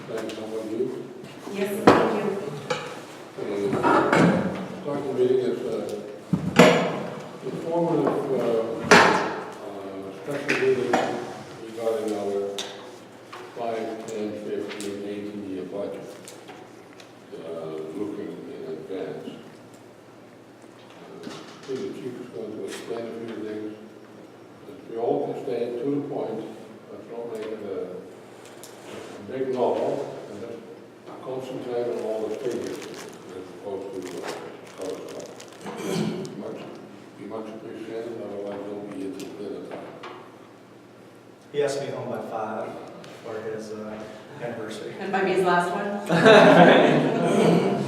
thank some of you. Yes, thank you. Start the meeting as informative special meeting regarding our 5, 10, 15, 18-year budget, looking in advance. I think the chief is going to explain a few things. We all can stay to the point. Let's not make it a big novel, and let's concentrate on all the figures as opposed to other stuff. Be much appreciated, otherwise we'll be here till dinner time. He has to be home by 5 for his anniversary. That might be his last one.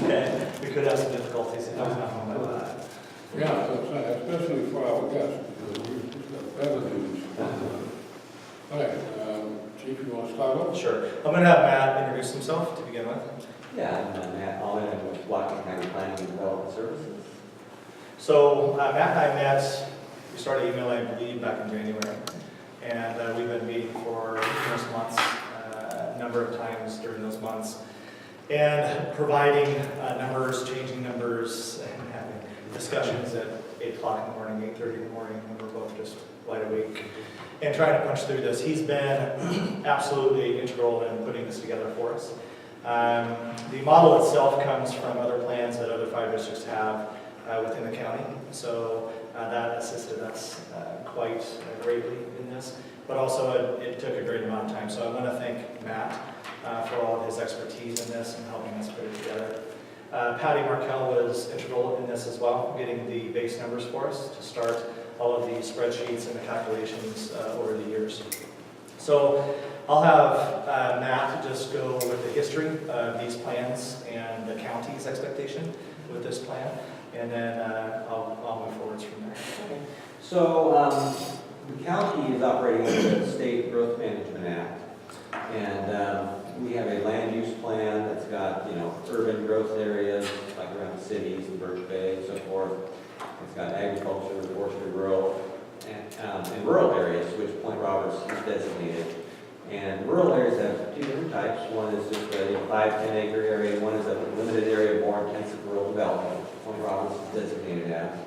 Okay. We could have some difficulties if he was not home by 5. Yeah, that's right, especially for our guests, because we've got better news. All right, Chief, you want to start off? Sure. I'm going to have Matt introduce himself to begin with. Yeah, I'm Matt Allman, I'm with Whatcom County Planning and Development Services. So Matt and I met, we started emailing, I believe, back in January. And we've been meeting for numerous months, a number of times during those months. And providing numbers, changing numbers, and having discussions at 8 o'clock in the morning, 8:30 in the morning, when we're both just wide awake. And trying to punch through this. He's been absolutely integral in putting this together for us. The model itself comes from other plans that other 5 districts have within the county. So that assisted us quite greatly in this. But also it took a great amount of time. So I want to thank Matt for all of his expertise in this and helping us put it together. Patty Markell was integral in this as well, getting the base numbers for us to start all of the spreadsheets and the calculations over the years. So I'll have Matt just go with the history of these plans and the county's expectation with this plan, and then I'll move forwards from there. Okay. So the county is operating under the State Growth Management Act, and we have a land use plan that's got, urban growth areas like around the cities and Birch Bay and so forth. It's got agriculture, forestry, rural, and rural areas, which Point Roberts is designated. And rural areas have 2 different types. One is just a 5, 10 acre area. One is a limited area of more intensive rural development, which Point Roberts is designated as.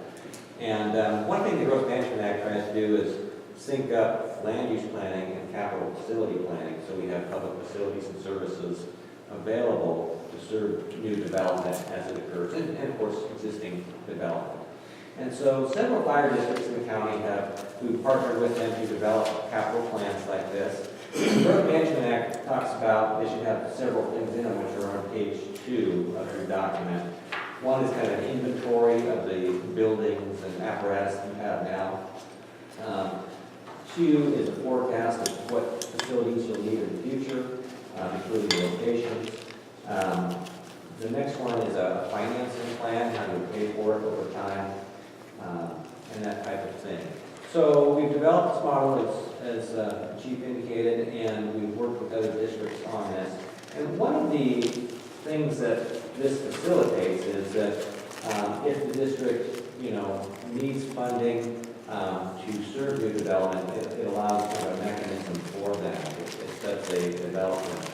And one thing the Growth Management Act tries to do is sync up land use planning and capital facility planning, so we have public facilities and services available to serve new development as it occurs, and of course existing development. And so several fire districts in the county we've partnered with them to develop capital plans like this. The Growth Management Act talks about they should have several things in them, which are on page 2 of your document. One is kind of an inventory of the buildings and apparatus that you have now. 2 is a forecast of what facilities you'll need in the future, including locations. The next one is a financing plan, how to pay for it over time, and that type of thing. So we've developed this model, as the Chief indicated, and we've worked with other districts on this. And one of the things that this facilitates is that if the district, needs funding to serve new development, it allows kind of a mechanism for that. It sets a development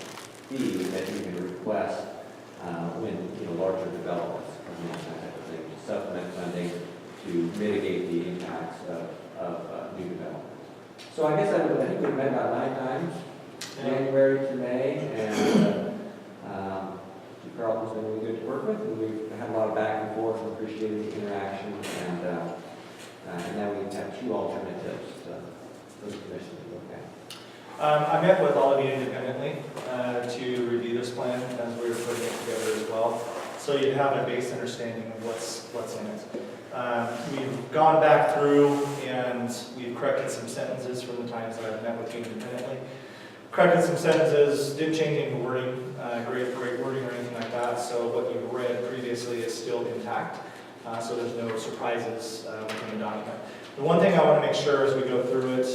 fee that you can request when larger developments come in, that type of thing, to supplement funding to mitigate the impacts of new development. So I guess I think we've met about 9 times, January to May, and Chief Carlton's been really good to work with, and we've had a lot of back and forth and appreciated the interaction, and now we have 2 alternatives for the commission to look at. I met with all of you independently to review this plan as we were putting it together as well, so you have a base understanding of what's in it. We've gone back through and we've corrected some sentences from the times that I've met with you independently. Corrected some sentences, didn't change any wording, great wording or anything like that, so what you read previously is still intact, so there's no surprises within the document. The one thing I want to make sure as we go through it,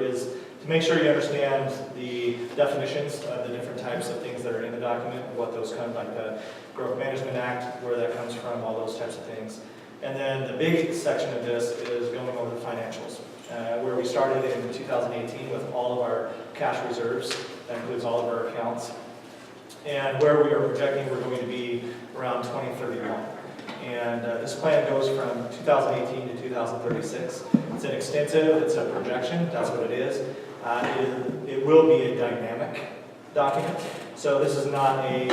is to make sure you understand the definitions of the different types of things that are in the document, what those come, like the Growth Management Act, where that comes from, all those types of things. And then the big section of this is going over the financials. where we started in 2018 with all of our cash reserves. That includes all of our accounts. And where we are projecting we're going to be around 2031. And this plan goes from 2018 to 2036. It's inextensive, it's a projection, that's what it is. It will be a dynamic document. So this is not an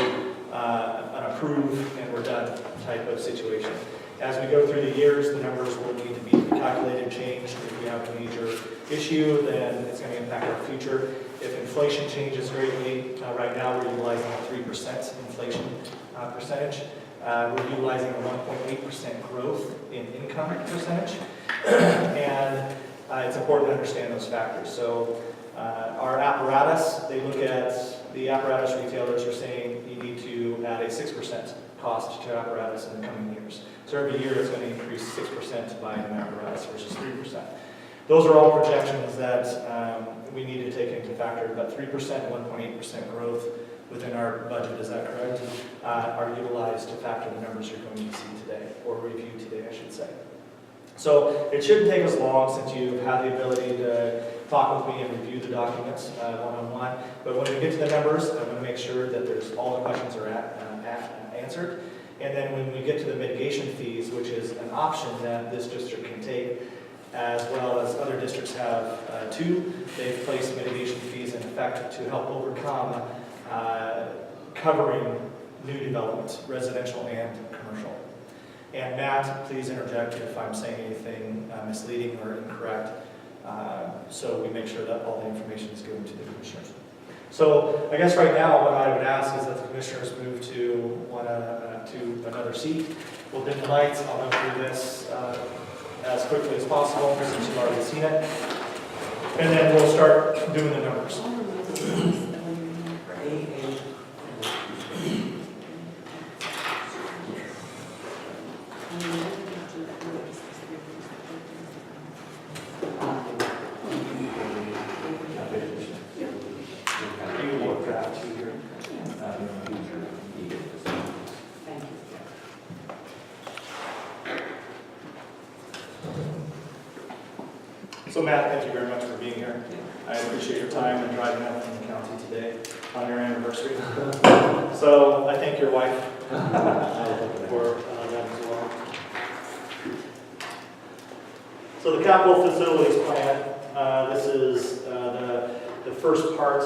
approve and we're done type of situation. As we go through the years, the numbers will need to be calculated, changed. If we have a major issue, then it's going to impact our future. If inflation changes greatly, right now we're utilizing a 3% inflation percentage. We're utilizing a 1.8% growth in income percentage. And it's important to understand those factors. So our apparatus, they look at the apparatus retailers are saying you need to add a 6% cost to apparatus in the coming years. So every year it's going to increase 6% to buy an apparatus versus 3%. Those are all projections that we need to take into factor, but 3% and 1.8% growth within our budget, is that correct, are utilized to factor the numbers you're going to see today, or review today, I should say. So it shouldn't take us long since you've had the ability to talk with me and review the documents one-on-one. But when we get to the numbers, I'm going to make sure that all the questions are answered. And then when we get to the mitigation fees, which is an option that this district can take, as well as other districts have too, they've placed mitigation fees in effect to help overcome covering new development, residential and commercial. And Matt, please interject if I'm saying anything misleading or incorrect, so we make sure that all the information is given to the commissioners. So I guess right now what I would ask is that the commissioners move to another seat. We'll dim the lights. I'll go through this as quickly as possible since you've already seen it. And then we'll start doing the numbers. So Matt, thank you very much for being here. I appreciate your time and driving up from the county today on your anniversary. So I thank your wife for that as well. So the capital facilities plan, this is the first part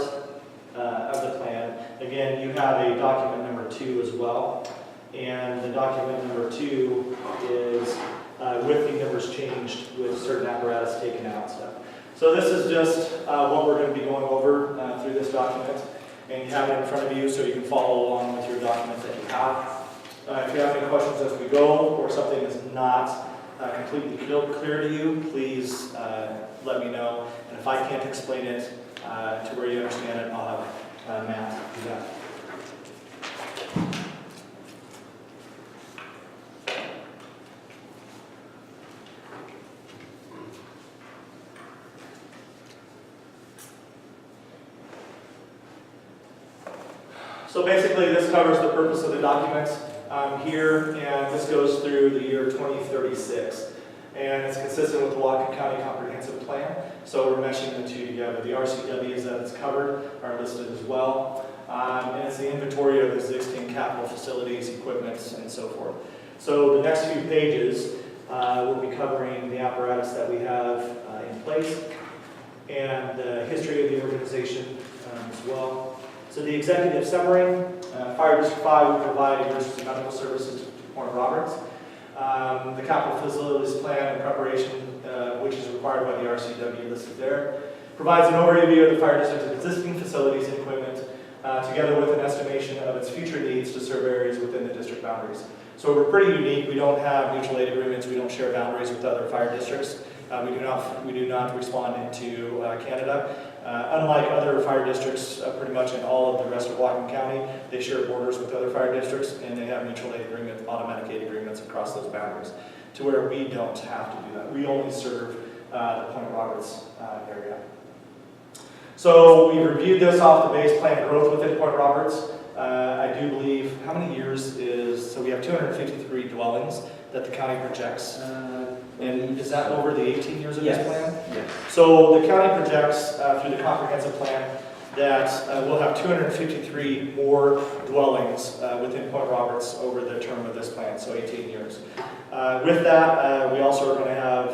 of the plan. Again, you have a document number 2 as well. And the document number 2 is with the numbers changed, with certain apparatus taken out. So this is just what we're going to be going over through this document. And you have it in front of you so you can follow along with your document that you have. If you have any questions as we go, or something is not completely clear to you, please let me know. And if I can't explain it to where you understand it, I'll have Matt do that. So basically, this covers the purpose of the document here, and this goes through the year 2036. And it's consistent with the Whatcom County Comprehensive Plan, so we're meshing the two together. The RCWs that it's covered are listed as well, and it's the inventory of existing capital facilities, equipment, and so forth. So the next few pages will be covering the apparatus that we have in place, and the history of the organization as well. So the executive summary, Fire District 5 will provide emergency medical services to Point Roberts. The capital facilities plan and preparation, which is required by the RCW listed there, provides an overview of the fire district's existing facilities and equipment, together with an estimation of its future needs to serve areas within the district boundaries. So we're pretty unique. We don't have mutual aid agreements. We don't share boundaries with other fire districts. We do not respond into Canada. Unlike other fire districts, pretty much in all of the rest of Whatcom County, they share borders with other fire districts, and they have mutual aid agreements, automatic aid agreements across those boundaries, to where we don't have to do that. We only serve the Point Roberts area. So we reviewed this off the base plan growth within Point Roberts. I do believe, how many years is, so we have 253 dwellings that the county projects. And is that over the 18 years of this plan? Yes. So the county projects through the comprehensive plan that we'll have 253 more dwellings within Point Roberts over the term of this plan, so 18 years. With that, we also are going to have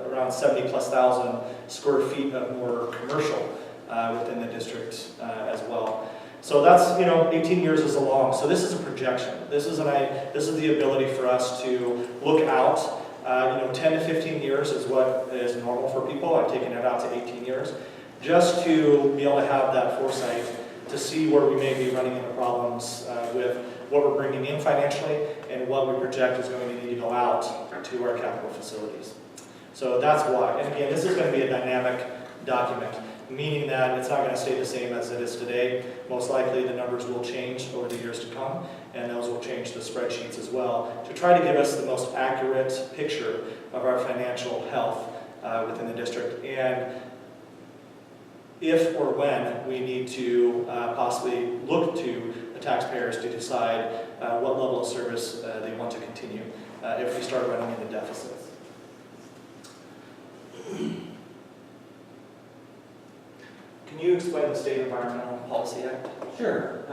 around 70,000+ square feet of more commercial within the district as well. So that's, 18 years is a long. So this is a projection. This is the ability for us to look out. 10 to 15 years is what is normal for people. I've taken it out to 18 years, just to be able to have that foresight to see where we may be running into problems with what we're bringing in financially and what we project is going to need to go out to our capital facilities. So that's why. And again, this is going to be a dynamic document, meaning that it's not going to stay the same as it is today. Most likely the numbers will change over the years to come, and those will change the spreadsheets as well to try to give us the most accurate picture of our financial health within the district. And if or when we need to possibly look to the taxpayers to decide what level of service they want to continue if we start running into deficits. Can you explain the State Environmental Policy Act? Sure.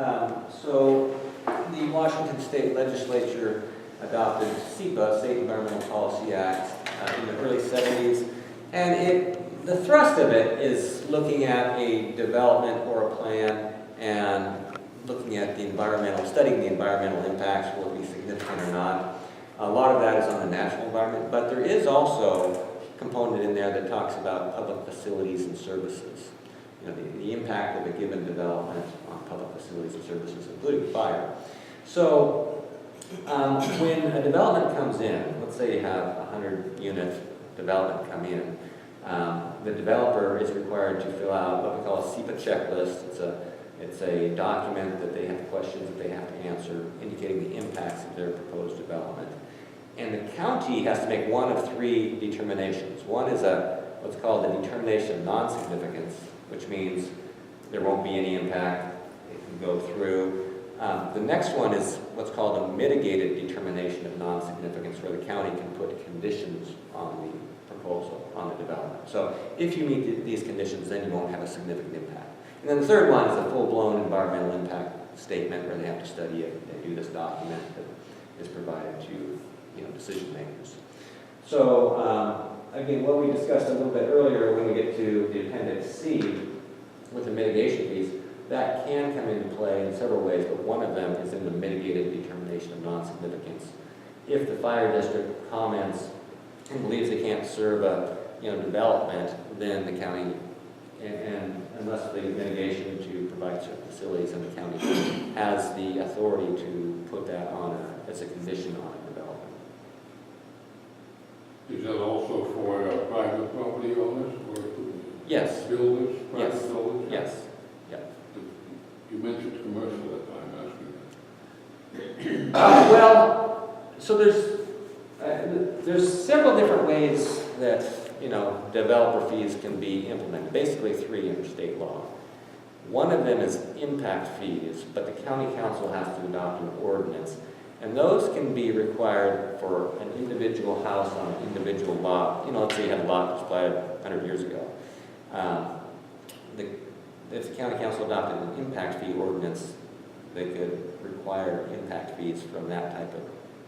So the Washington State Legislature adopted SEPA, State Environmental Policy Act, in the early 70s. And the thrust of it is looking at a development or a plan and looking at studying the environmental impacts, will it be significant or not. A lot of that is on the natural environment, but there is also a component in there that talks about public facilities and services. The impact of a given development on public facilities and services, including fire. So when a development comes in, let's say you have a 100-unit development come in, the developer is required to fill out what we call a SEPA checklist. It's a document that they have questions that they have to answer, indicating the impacts of their proposed development. And the county has to make one of three determinations. One is what's called a determination of non-significance, which means there won't be any impact, it can go through. The next one is what's called a mitigated determination of non-significance, where the county can put conditions on the proposal, on the development. So if you meet these conditions, then you won't have a significant impact. And then the third one is a full-blown environmental impact statement, where they have to study it, they do this document that is provided to decision makers. So again, what we discussed a little bit earlier when we get to the Appendix C with the mitigation piece, that can come into play in several ways, but one of them is in the mitigated determination of non-significance. If the fire district comments and believes they can't serve a development, then the county, and unless the mitigation to provide certain facilities, and the county has the authority to put that on as a condition on a development. Is that also for private property owners or Yes. builders, private Yes. builders? Yes. Yeah. You mentioned commercial at the time, asking that. Well, so there's several different ways that developer fees can be implemented. Basically, three under state law. One of them is impact fees, but the county council has to adopt an ordinance. And those can be required for an individual house on an individual lot. Let's say you had a lot that was platted 100 years ago. If the county council adopted an impact fee ordinance, they could require impact fees from that type of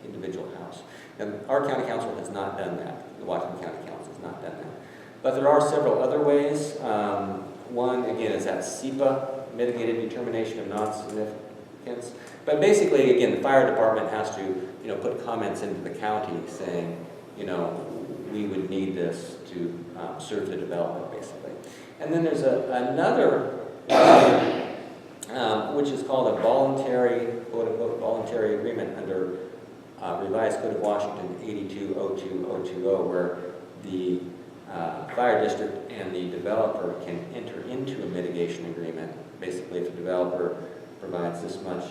individual house. And our county council has not done that. The Whatcom County Council has not done that. But there are several other ways. One, again, is that SEPA, mitigated determination of non-significance. But basically, again, the fire department has to, put comments into the county saying, we would need this to serve the development, basically. And then there's another, which is called a voluntary, quote-unquote, voluntary agreement under Revised Code of Washington 8202.020, where the fire district and the developer can enter into a mitigation agreement. Basically, if the developer provides this much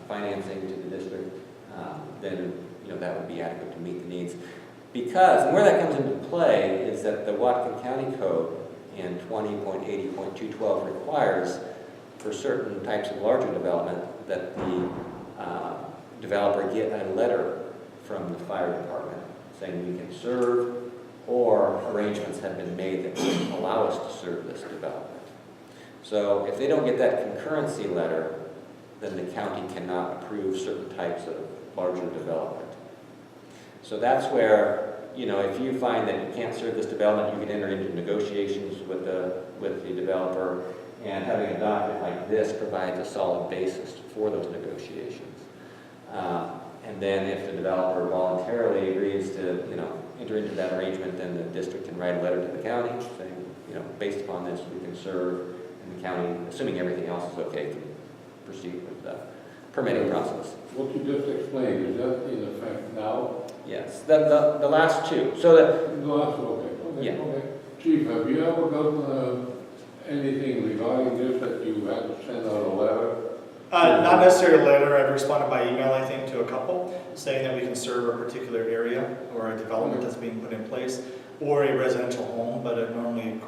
financing to the district, then that would be adequate to meet the needs. Because, and where that comes into play is that the Whatcom County Code in 20.80.212 requires for certain types of larger development that the developer get a letter from the fire department saying we can serve, or arrangements have been made that would allow us to serve this development. So if they don't get that concurrency letter, then the county cannot approve certain types of larger development. So that's where, you know, if you find that you can't serve this development, you can enter into negotiations with the developer, and having a document like this provides a solid basis for those negotiations. And then if the developer voluntarily agrees to, you know, enter into that arrangement, then the district can write a letter to the county saying, you know, based upon this, we can serve, and the county, assuming everything else is okay, can proceed with the permitting process. What you just explained, is that in effect now? Yes, the last two. So that, The last one, okay. Yeah. Okay. Chief, have you ever gotten anything regarding this that you had to send out a letter? Not necessarily a letter. I've responded by email, I think, to a couple, saying that we can serve a particular area or a development that's being put in place, or a residential home, but it normally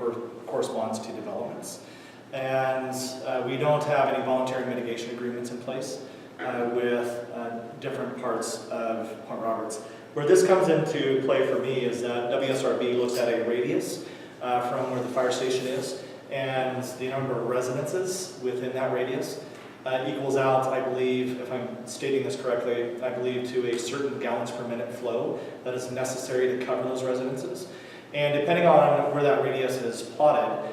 corresponds to developments. And we don't have any voluntary mitigation agreements in place with different parts of Point Roberts. Where this comes into play for me is that WSRB looks at a radius from where the fire station is, and the number of residences within that radius equals out, I believe, if I'm stating this correctly, I believe to a certain gallons per minute flow that is necessary to cover those residences. And depending on where that radius is plotted,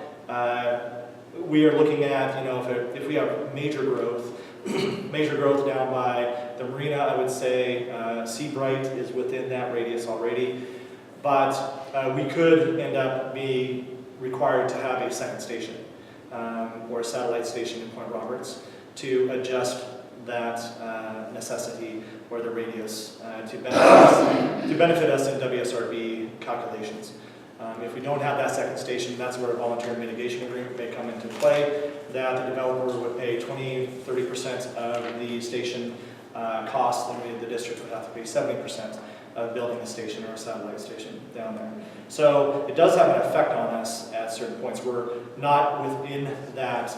we are looking at, you know, if we have major growth down by the marina, I would say Seabright is within that radius already, but we could end up being required to have a second station or a satellite station in Point Roberts to adjust that necessity or the radius to benefit us in WSRB calculations. If we don't have that second station, that's where a voluntary mitigation agreement may come into play, that the developer would pay 20-30% of the station cost, and the district would have to pay 70% of building a station or a satellite station down there. So it does have an effect on us at certain points. We're not within that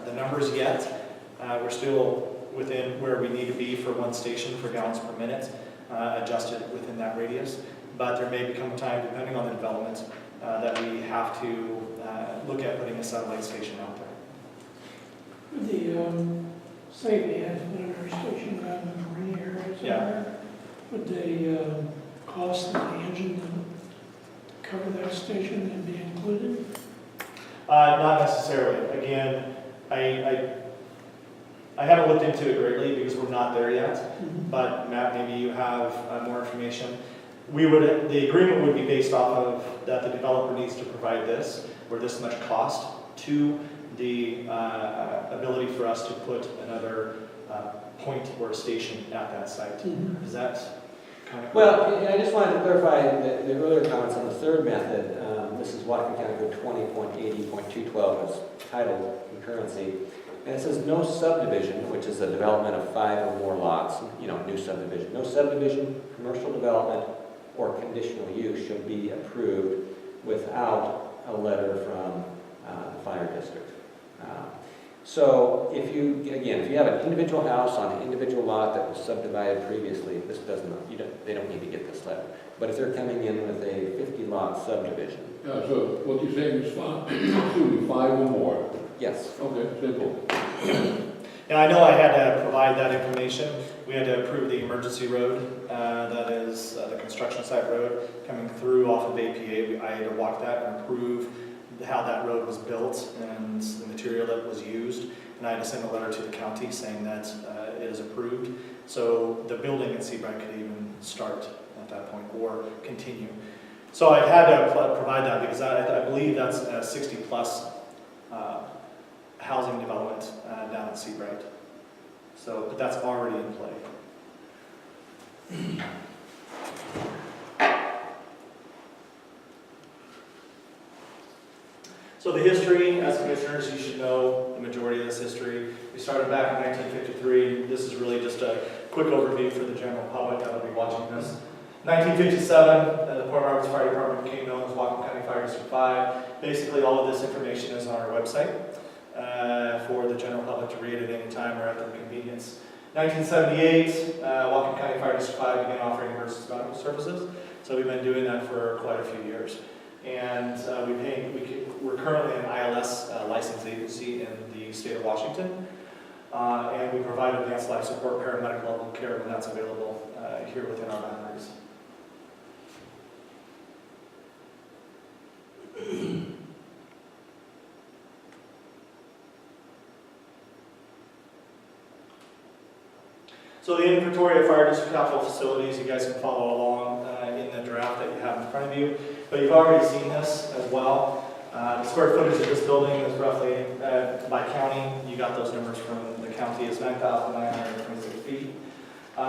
the numbers yet. We're still within where we need to be for one station for gallons per minute, adjusted within that radius. But there may become a time, depending on the development, that we have to look at putting a satellite station out there. Say they had to put another station out in the marine area somewhere, would they cost of the engine to cover that station and be included? Not necessarily. Again, I haven't looked into it greatly because we're not there yet. But Matt, maybe you have more information. The agreement would be based off of that the developer needs to provide this, or this much cost, to the ability for us to put another point or station at that site. Is that kind of well, I just wanted to clarify the earlier comments on the third method. This is Whatcom County Code 20.80.212. It's titled concurrency. And it says no subdivision, which is a development of 5 or more lots, you know, new subdivision. No subdivision, commercial development, or conditional use shall be approved without a letter from the fire district. So if you have an individual house on an individual lot that was subdivided previously, this they don't need to get this letter. But if they're coming in with a 50-lot subdivision. Yeah, so what you're saying is 5 or more. Yes. Okay, simple. Now, I know I had to provide that information. We had to approve the emergency road, that is the construction site road coming through off of APA. I had to walk that and approve how that road was built and the material that was used. And I had to send a letter to the county saying that it is approved. So the building in Seabright could even start at that point or continue. So I had to provide that because I believe that's a 60-plus housing development down at Seabright. So, but that's already in play. So the history, as commissioners, you should know the majority of this history. We started back in 1953. This is really just a quick overview for the general public that will be watching this. 1957, the Point Roberts Fire Department became known as Whatcom County Fire District 5. Basically, all of this information is on our website for the general public to read at any time or at their convenience. 1978, Whatcom County Fire District 5 began offering emergency medical services. So we've been doing that for quite a few years. And we're currently an ILS licensed agency in the state of Washington. And we provide advanced life support paramedical level care when that's available here within our boundaries. So the inventory of fire district capital facilities, you guys can follow along in the draft that you have in front of you. But you've already seen this as well. The square footage of this building is roughly, by county, you got those numbers from the county, is 9,926 feet. We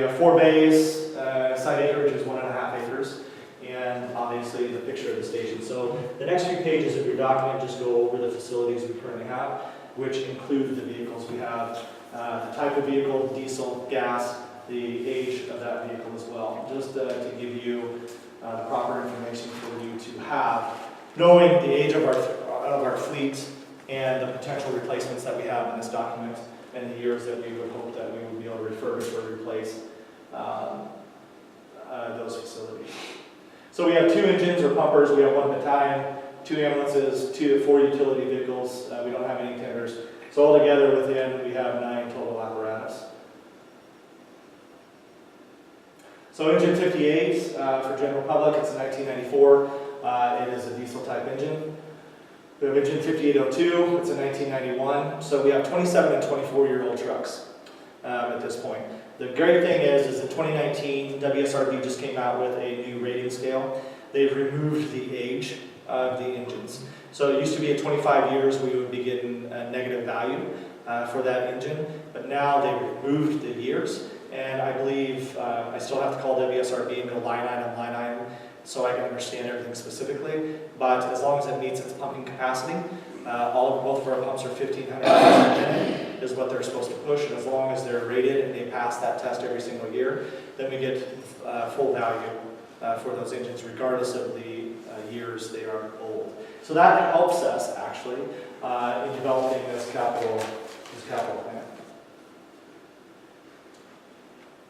have 4 bays, site acreage is 1.5 acres, and obviously the picture of the station. So the next few pages of your document just go over the facilities we currently have, which include the vehicles we have. The type of vehicle, diesel, gas, the age of that vehicle as well, just to give you the proper information for you to have, knowing the age of our fleet and the potential replacements that we have in this document and the years that we would hope that we would be able to refurbish or replace those facilities. So we have 2 engines or pumpers, we have 1 battalion, 2 ambulances, 4 utility vehicles, we don't have any tenders. So altogether within, we have 9 total apparatus. So engine 58, for general public, it's a 1994. It is a diesel type engine. We have engine 5802, it's a 1991. So we have 27 and 24-year-old trucks at this point. The great thing is in 2019, WSRB just came out with a new rating scale. They've removed the age of the engines. So it used to be at 25 years we would be getting a negative value for that engine, but now they've removed the years, and I believe I still have to call WSRB and go line item, so I can understand everything specifically, but as long as it meets its pumping capacity, both of our pumps are 1,500 gallons a minute is what they're supposed to push, and as long as they're rated and they pass that test every single year, then we get full value for those engines regardless of the years they are old. So that helps us actually in developing this capital plan.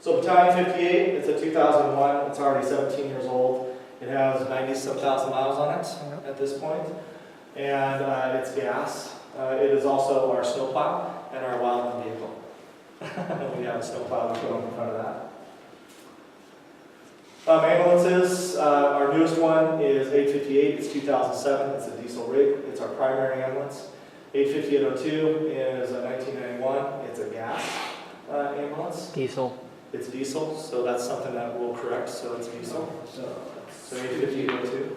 So Battalion 58, it's a 2001, it's already 17 years old. It has 90-some thousand miles on it at this point, and it's gas. It is also our snowplow and our wildland vehicle. We have a snowplow we put on in front of that. Ambulances, our newest one is 858, it's 2007, it's a diesel rig, it's our primary ambulance. 85802 is a 1991, it's a gas ambulance. Diesel. It's diesel, so that's something that we'll correct, so it's diesel. So 85802.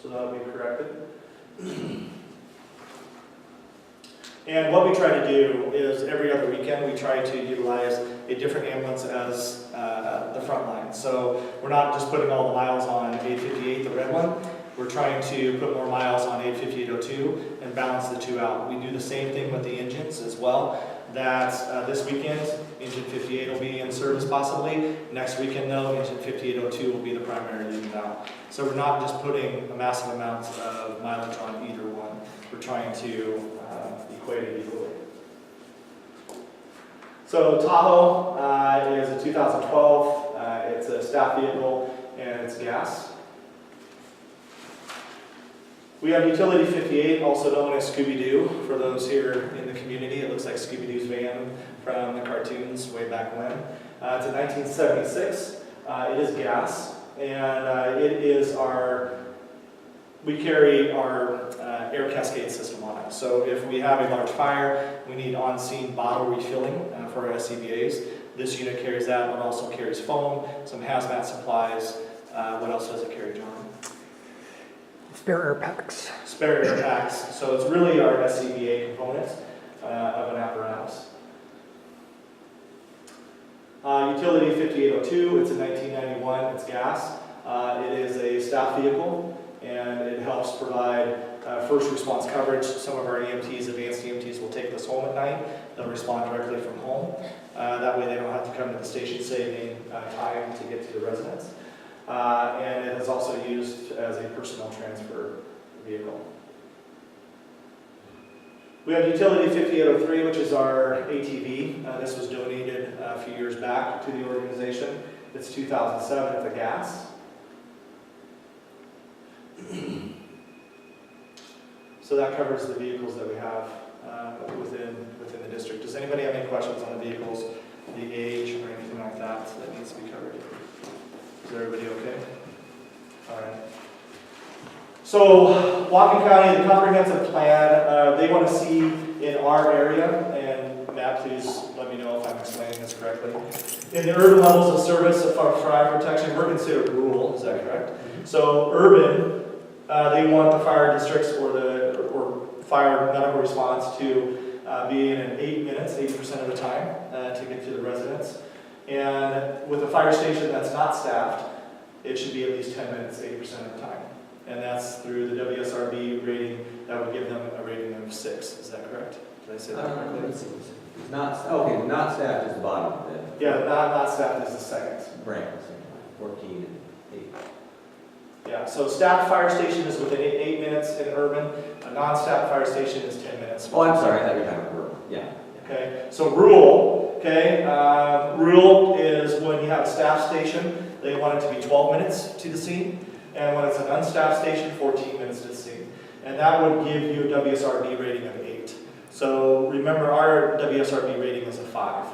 So that'll be corrected. And what we try to do is every other weekend we try to utilize a different ambulance as the front line. So we're not just putting all the miles on 858, the red one. We're trying to put more miles on 85802 and balance the 2 out. We do the same thing with the engines as well. That this weekend, engine 58 will be in service possibly. Next weekend though, engine 5802 will be the primary unit out. So we're not just putting a massive amount of mileage on either one. We're trying to equate it equally. So Tahoe is a 2012. It's a staff vehicle and it's gas. We have Utility 58, also known as Scooby-Doo, for those here in the community. It looks like Scooby-Doo's van from the cartoons way back when. It's a 1976. It is gas, and it is we carry our air cascade system on it. So if we have a large fire, we need on-scene bottle refilling for our SCBAs. This unit carries that, but also carries foam, some hazmat supplies. What else does it carry, John? Spare air packs. Spare air packs. So it's really our SCBA component of an apparatus. Utility 5802, it's a 1991, it's gas. It is a staff vehicle, and it helps provide first response coverage. Some of our EMTs, advanced EMTs, will take this home at night. They'll respond directly from home. That way they don't have to come to the station, saving time to get to the residents. And it is also used as a personnel transfer vehicle. We have utility 5803, which is our ATV. This was donated a few years back to the organization. It's 2007, it's a gas. So that covers the vehicles that we have within the district. Does anybody have any questions on the vehicles, the age, or anything like that that needs to be covered? Is everybody okay? All right. So Whatcom County, the comprehensive plan, they want to see in our area, and Matt, please let me know if I'm explaining this correctly. In the urban levels of service of fire protection, we're considered rural, is that correct? So urban, they want the fire districts or fire medical response to be in 8 minutes, 80% of the time, to get to the residents. And with a fire station that's not staffed, it should be at least 10 minutes, 80% of the time. And that's through the WSRB rating, that would give them a rating of 6. Is that correct? Did I say that correctly? It's not, okay, not staffed is the bottom of it. Yeah, not staffed is the second. Right, 14 and 8. Yeah, so staffed fire station is within 8 minutes in urban. A non-staffed fire station is 10 minutes. Oh, I'm sorry, I thought you were talking about rural. Yeah. Okay, so rural, okay, rural is when you have a staff station, they want it to be 12 minutes to the scene, and when it's an unstaffed station, 14 minutes to the scene. And that would give you a WSRB rating of 8. So remember, our WSRB rating is a 5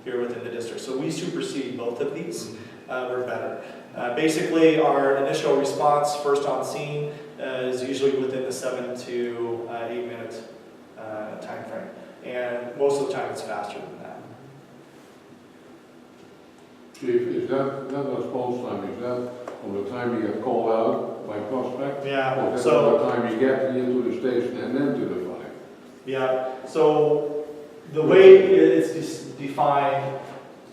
here within the district. So we supersede both of these. We're better. Basically, our initial response, first on scene, is usually within the 7 to 8 minute time frame. And most of the time it's faster than that. Chief, is that response time, is that from the time you get called out by prospect? Yeah, Or is that so, the time you get into the station and then to the fire? yeah, so the way it's defined,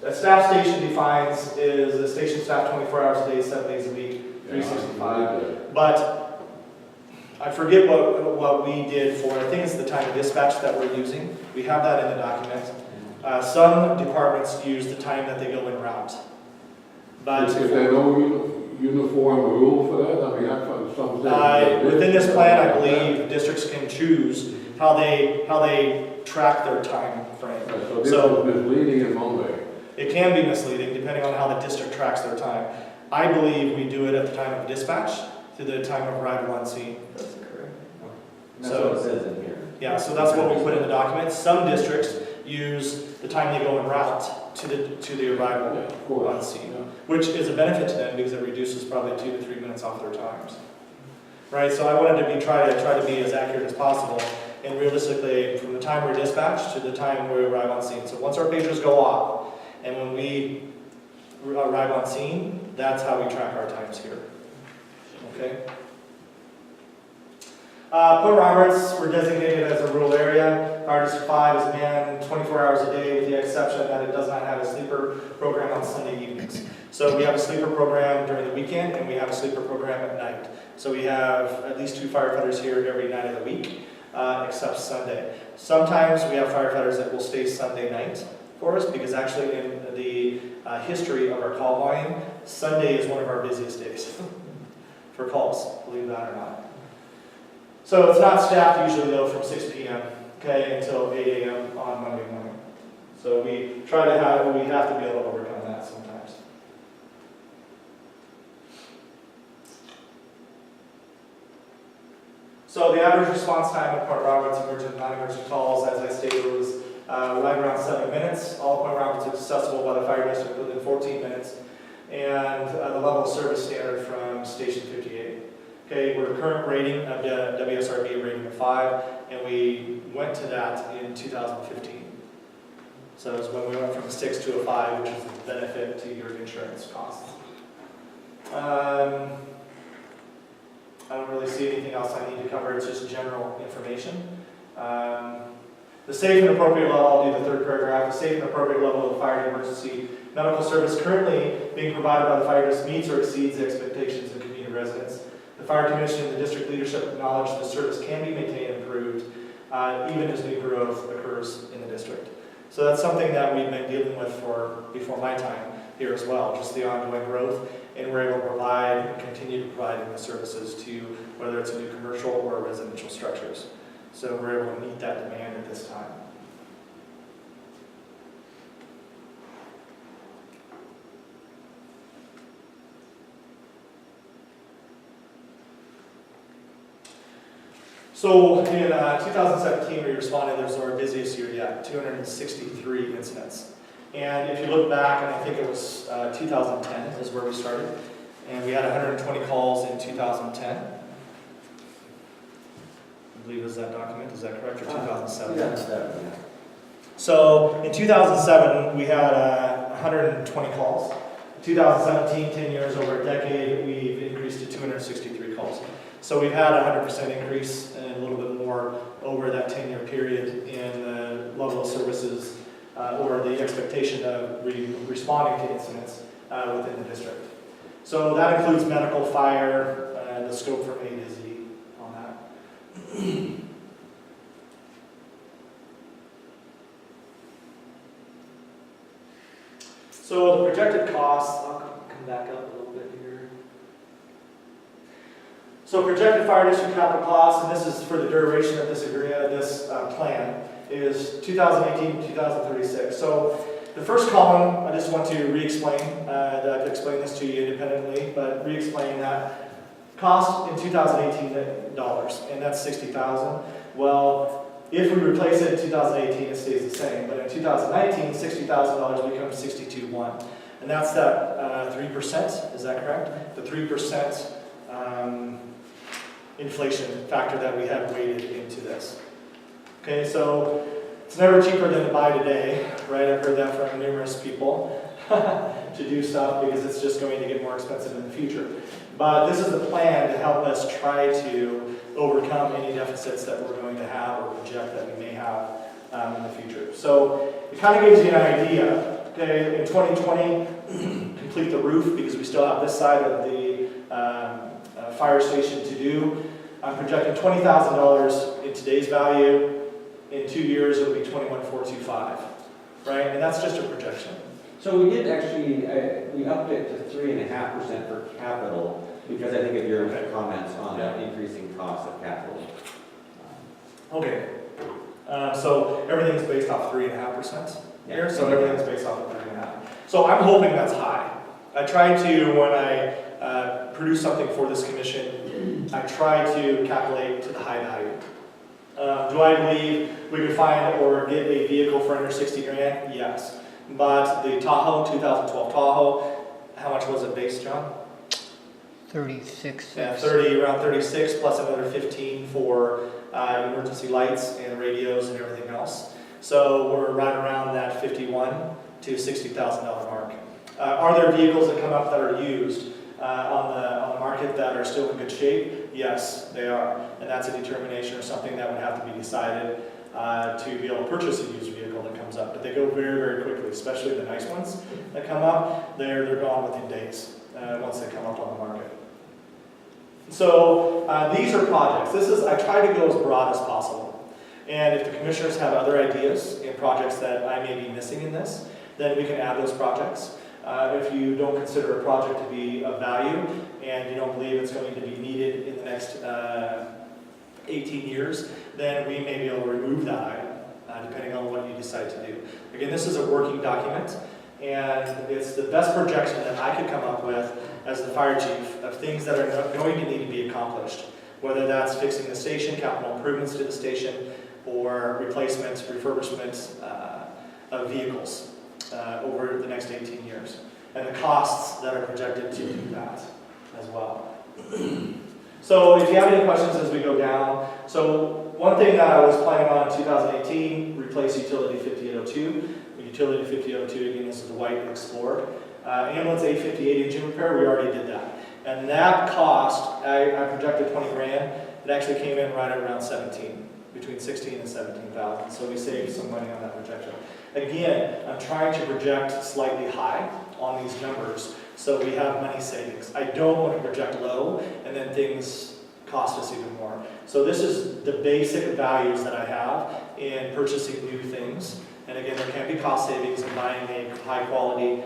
a staff station defines is a station staff 24 hours a day, 7 days a week, 365. But I forget what we did for, I think it's the time of dispatch that we're using. We have that in the document. Some departments use the time that they go en route. But Is there no uniform rule for that? I mean, I found some things. within this plan, I believe districts can choose how they track their time frame. So this So- is misleading in one way. It can be misleading depending on how the district tracks their time. I believe we do it at the time of dispatch to the time of arrival on scene. That's correct. That's So- what it says in here. Yeah, so that's what we put in the document. Some districts use the time they go en route to the arrival Yeah, of course. on scene, which is a benefit to them because it reduces probably 2 to 3 minutes off their times. Right, so I wanted to try to be as accurate as possible, and realistically, from the time we're dispatched to the time we arrive on scene. So once our pagers go off, and when we arrive on scene, that's how we track our times here. Okay. Port Roberts, we're designated as a rural area. Fire District 5 is manned 24 hours a day with the exception that it does not have a sleeper program on Sunday evenings. So we have a sleeper program during the weekend and we have a sleeper program at night. So we have at least 2 firefighters here every night of the week, except Sunday. Sometimes we have firefighters that will stay Sunday night for us because actually in the history of our call volume, Sunday is one of our busiest days for calls, believe that or not. So it's not staffed usually though from 6 p.m. okay, until 8 a.m. on Monday morning. So we have to be able to overcome that sometimes. So the average response time at Port Roberts emergency and non-emergency calls, as I stated, was right around 7 minutes. All Port Roberts is accessible by the fire district within 14 minutes. And the level of service standard from Station 58. Okay, we're current rating of the WSRB rating of 5, and we went to that in 2015. So it's when we went from a 6 to a 5, which is a benefit to your insurance costs. I don't really see anything else I need to cover. It's just general information. The safe and appropriate level, I'll do the third paragraph. The safe and appropriate level of fire and emergency medical service currently being provided by the fire district meets or exceeds the expectations of community residents. The Fire Commission and the district leadership acknowledge the service can be maintained and improved, even as new growth occurs in the district. So that's something that we've been dealing with before my time here as well, just the ongoing growth, and we're able to provide and continue to provide the services to whether it's a new commercial or residential structures. So we're able to meet that demand at this time. So in 2017, we responded, this was our busiest year yet, 263 incidents. And if you look back, and I think it was 2010 is where we started, and we had 120 calls in 2010. I believe is that document, is that correct, or 2007? 2007, yeah. So in 2007, we had 120 calls. In 2017, 10 years, over a decade, we've increased to 263 calls. So we've had a 100% increase and a little bit more over that 10-year period in the level of services or the expectation of responding to incidents within the district. So that includes medical, fire, the scope from A to Z on that. So the projected costs, I'll come back up a little bit here. So projected fire district capital costs, and this is for the duration of this plan, is 2018 to 2036. So the first column, I just want to re-explain, that I've explained this to you independently, but re-explain that cost in 2018 dollars, and that's $60,000. Well, if we replace it in 2018, it stays the same, but in 2019, $60,000 becomes $62,100. And that's that 3%, is that correct? The 3% inflation factor that we have weighted into this. Okay, so it's never cheaper than to buy today, right? I've heard that from numerous people to do stuff because it's just going to get more expensive in the future. But this is the plan to help us try to overcome any deficits that we're going to have or project that we may have in the future. So it kind of gives you an idea. Okay, in 2020, complete the roof because we still have this side of the fire station to do. I'm projecting $20,000 in today's value. In 2 years, it'll be $21,425, right? And that's just a projection. So we did actually, we upped it to 3.5% for capital because I think of your comments on increasing costs of capital. Okay. So everything's based off 3.5% here, so everything's based off of 3.5. So I'm hoping that's high. I try to, when I produce something for this commission, I try to calculate to the high value. Do I believe we could find or get a vehicle for under 60 grand? Yes. But the Tahoe, 2012 Tahoe, how much was it based, John? 36. Yeah, 30, around 36, plus another 15 for emergency lights and radios and everything else. So we're right around that $51,000 to $60,000 mark. Are there vehicles that come up that are used on the market that are still in good shape? Yes, they are. And that's a determination or something that would have to be decided to be able to purchase a used vehicle that comes up. But they go very, very quickly, especially the nice ones that come up. They're gone within days once they come up on the market. So these are projects. I try to go as broad as possible. And if the commissioners have other ideas and projects that I may be missing in this, then we can add those projects. If you don't consider a project to be of value and you don't believe it's going to be needed in the next 18 years, then we may be able to remove that item, depending on what you decide to do. Again, this is a working document, and it's the best projection that I could come up with as the fire chief of things that are going to need to be accomplished, whether that's fixing the station, capital improvements to the station, or replacements, refurbishments of vehicles over the next 18 years, and the costs that are projected to do that as well. So if you have any questions as we go down, so one thing that I was planning on in 2018, replace utility 5802. Utility 5802, again, this is the white Explorer. Ambulance 858 engine repair, we already did that. And that cost, I projected 20 grand. It actually came in right around 17, between 16 and 17,000. So we saved some money on that projection. Again, I'm trying to project slightly high on these numbers so we have money savings. I don't want to project low and then things cost us even more. So this is the basic values that I have in purchasing new things. And again, there can be cost savings in buying a high quality,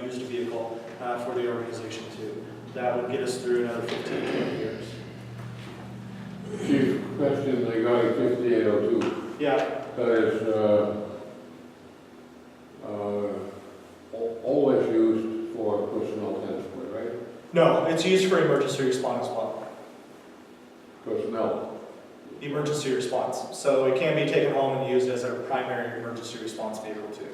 used vehicle for the organization too. That would get us through another 15, 20 years. Chief, question regarding 5802. Yeah, That is always used for personnel transport, right? no, it's used for emergency response as well. Personnel. Emergency response. So it can be taken home and used as a primary emergency response vehicle too.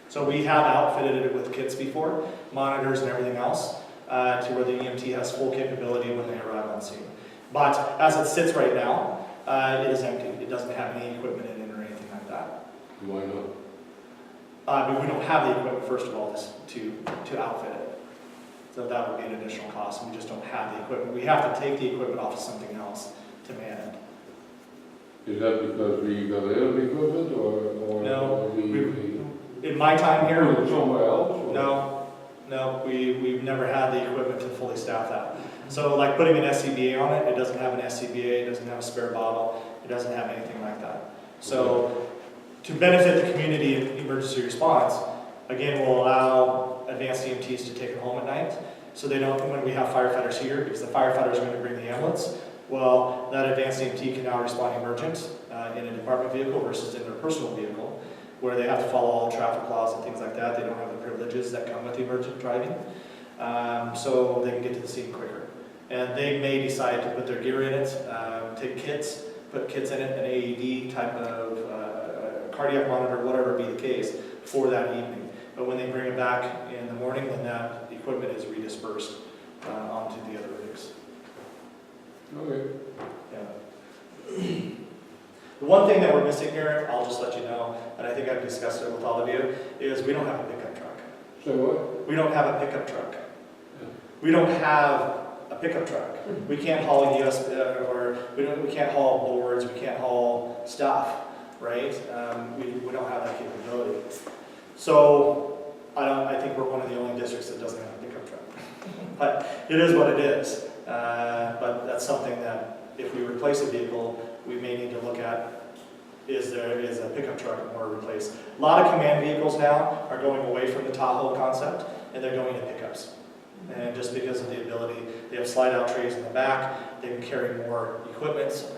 So we have outfitted it with kits before, monitors and everything else, to where the EMT has full capability when they arrive on scene. But as it sits right now, it is empty. It doesn't have any equipment in it or anything like that. Why not? But we don't have the equipment, first of all, to outfit it. So that would be an additional cost. We just don't have the equipment. We have to take the equipment off of something else to man it. Is that because we got rid of equipment or No, we In my time put here, it somewhere else? Or? no, we've never had the equipment to fully staff that. So like putting an SCBA on it, it doesn't have an SCBA, it doesn't have a spare bottle, it doesn't have anything like that. So to benefit the community in emergency response, again, we'll allow advanced EMTs to take it home at night. So they don't, when we have firefighters here, because the firefighters are going to bring the ambulance, well, that advanced EMT can now respond emergent in a department vehicle versus in their personal vehicle, where they have to follow all traffic laws and things like that. They don't have the privileges that come with emergent driving. So they can get to the scene quicker. And they may decide to put their gear in it, take kits, put kits in it, an AED type of cardiac monitor, whatever be the case, for that evening. But when they bring it back in the morning, then that equipment is redispersed onto the other rigs. Okay. Yeah. The one thing that we're missing here, I'll just let you know, and I think I've discussed it with all of you, is we don't have a pickup truck. So what? We don't have a pickup truck. We don't have a pickup truck. We can't haul we can't haul boards, we can't haul stuff, right? We don't have that capability. So I think we're one of the only districts that doesn't have a pickup truck. But it is what it is. But that's something that if we replace a vehicle, we may need to look at, is a pickup truck more replaced. A lot of command vehicles now are going away from the Tahoe concept, and they're going to pickups. And just because of the ability, they have slide-out trays in the back, they can carry more equipment,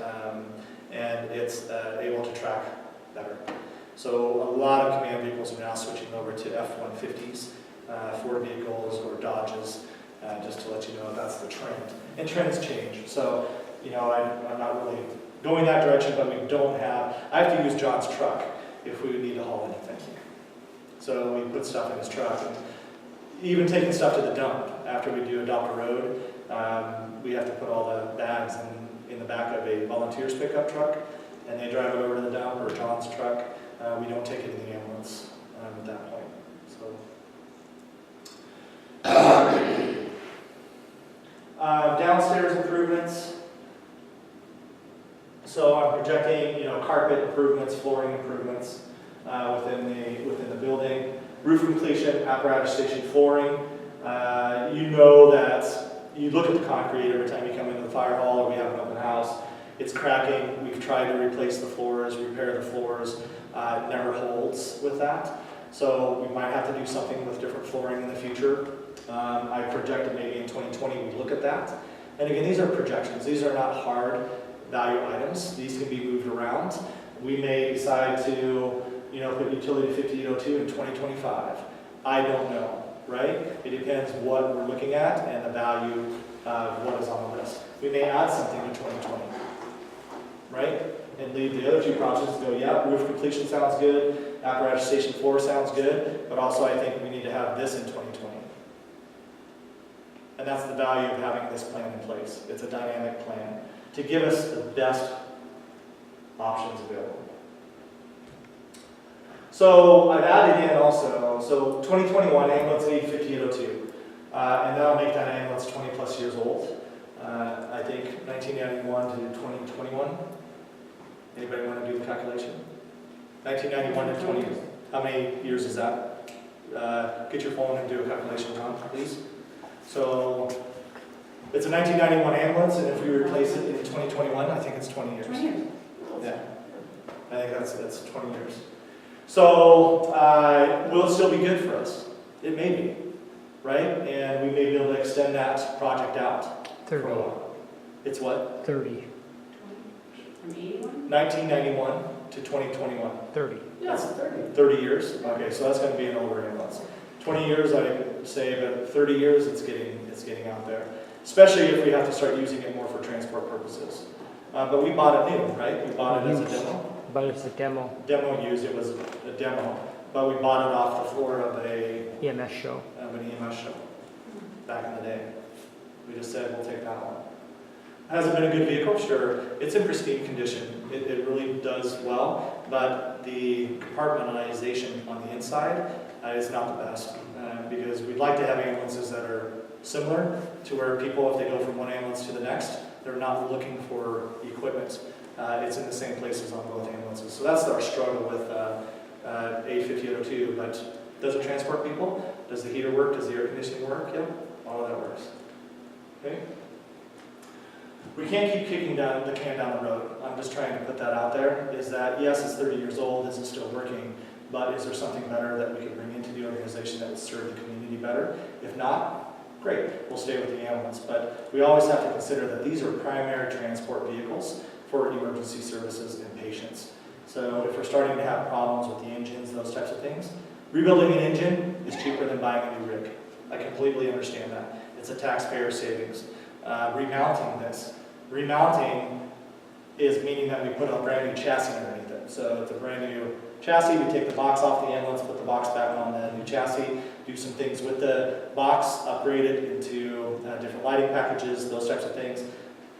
and it's able to track better. So a lot of command vehicles are now switching over to F-150s, Ford vehicles or Dodges, just to let you know that's the trend. And trends change, so I'm not really going that direction, but we don't have, I have to use John's truck if we need to haul anything. So we put stuff in his truck, and even taking stuff to the dump, after we do adopt a road, we have to put all the bags in the back of a volunteer's pickup truck, and they drive it over to the dump, or John's truck. We don't take it in the ambulance at that point. So downstairs improvements. So I'm projecting, carpet improvements, flooring improvements within the building. Roof completion, apparatus station flooring. You know that you look at the concrete every time you come into the fire hall or we have an open house. It's cracking. We've tried to replace the floors, repair the floors. It never holds with that. So we might have to do something with different flooring in the future. I projected maybe in 2020 we look at that. And again, these are projections. These are not hard value items. These can be moved around. We may decide to put utility 5802 in 2025. I don't know, right? It depends what we're looking at and the value of what is on the list. We may add something in 2020, right? And leave the other two projects to go, yeah, roof completion sounds good, apparatus station 4 sounds good, but also I think we need to have this in 2020. And that's the value of having this plan in place. It's a dynamic plan to give us the best options available. So I've added in also, so 2021 ambulance need 5802, and that'll make that ambulance 20 plus years old. I think 1991 to 2021. Anybody want to do the calculation? 1991 to 20, how many years is that? Get your phone and do a calculation, Tom, please. So it's a 1991 ambulance, and if we replace it in 2021, I think it's 20 years. 20 years. Yeah, I think that's 20 years. So will it still be good for us? It may be, right? And we may be able to extend that project out for a 30, while. It's what? 30. From 81? 1991 to 2021. 30. That's 30 years? Okay, so that's gonna be an older ambulance. 20 years, I'd say, but 30 years, it's getting out there. Especially if we have to start using it more for transport purposes. But we bought it new, right? We bought it as a demo. But it's a demo Demo used, it was a demo, but we bought it off the floor of EMS show. an EMS show back in the day. We just said, we'll take that one. Has it been a good vehicle? Sure. It's in pristine condition. It really does well, but the compartmentalization on the inside is not the best because we'd like to have ambulances that are similar to where people, if they go from one ambulance to the next, they're not looking for equipment. It's in the same places on both ambulances. So that's our struggle with 850-02, but does it transport people? Does the heater work? Does the air conditioning work? Yep, all of that works. Okay. We can't keep kicking the can down the road. I'm just trying to put that out there, is that yes, it's 30 years old, is it still working? But is there something better that we could bring into the organization that would serve the community better? If not, great, we'll stay with the ambulance. But we always have to consider that these are primary transport vehicles for emergency services and patients. So if we're starting to have problems with the engines, those types of things, rebuilding an engine is cheaper than buying a new rig. I completely understand that. It's a taxpayer savings. Remounting is meaning that we put a brand new chassis underneath it. So it's a brand new chassis, we take the box off the ambulance, put the box back on the new chassis, do some things with the box, upgrade it into different lighting packages, those types of things,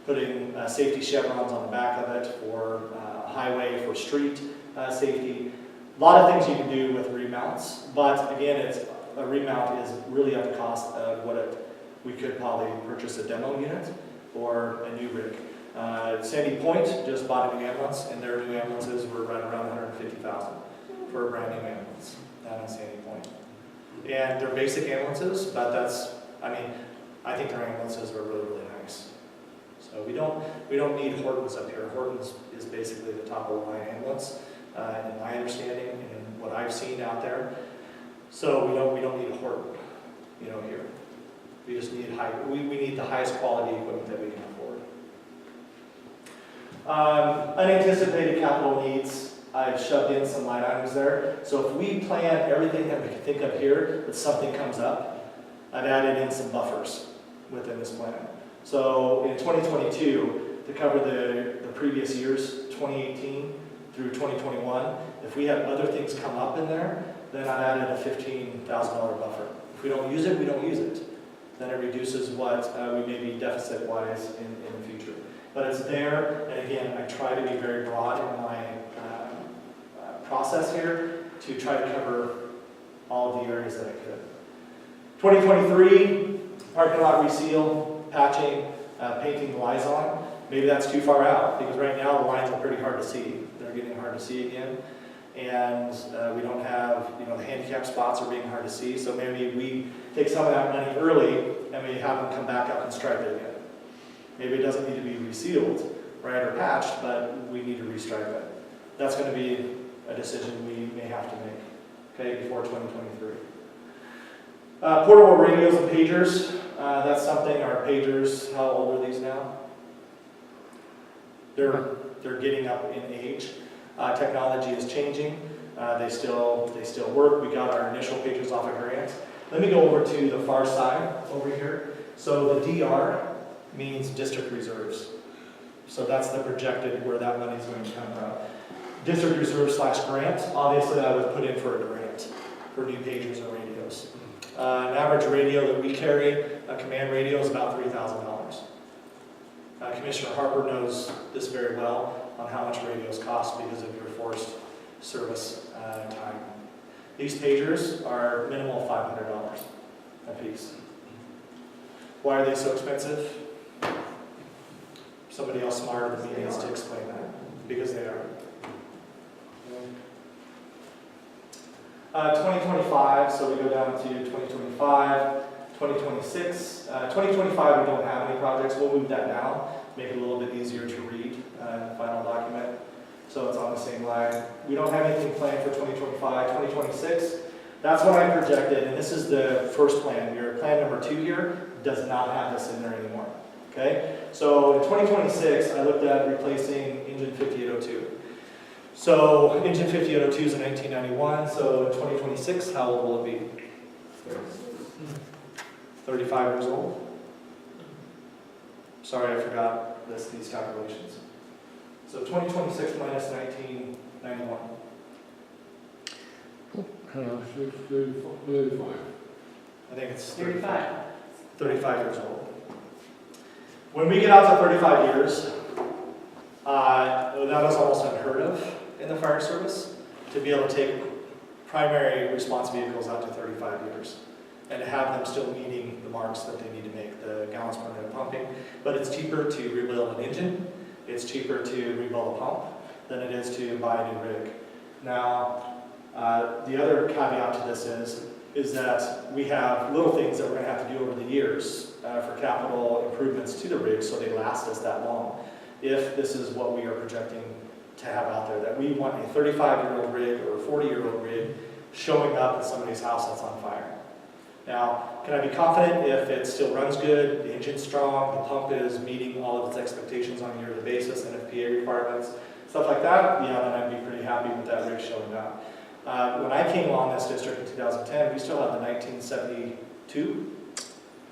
putting safety chevrons on the back of it for highway, for street safety. A lot of things you can do with remounts, but again, a remount is really at the cost of we could probably purchase a demo unit or a new rig. Sandy Point just bought a new ambulance, and their new ambulances were right around $150,000 for a brand new ambulance down in Sandy Point. And they're basic ambulances, but I think their ambulances are really, really nice. So we don't need Hortons up here. Hortons is basically the top of the line ambulance, in my understanding and what I've seen out there. So we don't need a Horton, here. We just need we need the highest quality equipment that we can afford. Unanticipated capital needs. I've shoved in some line items there. So if we plan everything that we can think of here, but something comes up, I've added in some buffers within this plan. So in 2022, to cover the previous years, 2018 through 2021, if we have other things come up in there, then I've added a $15,000 buffer. If we don't use it, we don't use it. Then it reduces what we may be deficit-wise in the future. But it's there, and again, I try to be very broad in my process here to try to cover all of the areas that I could. 2023, parking lot reseal, patching, painting the lights on. Maybe that's too far out, because right now the lines are pretty hard to see. They're getting hard to see again. And we don't have, the handicap spots are being hard to see, so maybe we take some of that money early and we have them come back up and stripe it again. Maybe it doesn't need to be resealed, right, or patched, but we need to restripe it. That's going to be a decision we may have to make, okay, before 2023. Portable radios and pagers, that's something, our pagers, how old are these now? They're getting up in age. Technology is changing. They still work. We got our initial pagers off a grant. Let me go over to the far side over here. So the DR means district reserves. So that's the projected where that money is going to come from. District reserve / grant. Obviously, I would put in for a grant for new pagers and radios. An average radio that we carry, a command radio, is about $3,000. Commissioner Harper knows this very well on how much radios cost because of your forced service time. These pagers are minimal $500 a piece. Why are they so expensive? Somebody else smarter than me needs to explain that. Because they are. 2025, so we go down to 2025, 2026. 2025, we don't have any projects. We'll move that down, make it a little bit easier to read in the final document. So it's on the same line. We don't have anything planned for 2025. 2026, that's what I projected, and this is the first plan. Your plan number 2 here does not have this in there anymore. Okay, so in 2026, I looked at replacing engine 5802. So engine 5802 is a 1991, so in 2026, how old will it be? 35 years old. Sorry, I forgot these calculations. So 2026 minus 1991. 35. I think it's 35. 35 years old. When we get out to 35 years, that is almost unheard of in the fire service, to be able to take primary response vehicles out to 35 years and have them still meeting the marks that they need to make, the gallons per minute pumping. But it's cheaper to rebuild an engine, it's cheaper to rebuild a pump than it is to buy a new rig. Now, the other caveat to this is that we have little things that we're going to have to do over the years for capital improvements to the rig so they last us that long. If this is what we are projecting to have out there, that we want a 35-year-old rig or a 40-year-old rig showing up at somebody's house that's on fire. Now, can I be confident if it still runs good, the engine's strong, the pump is meeting all of its expectations on a yearly basis, NFPA requirements, stuff like that? Yeah, then I'd be pretty happy with that rig showing up. When I came on this district in 2010, we still had the 1972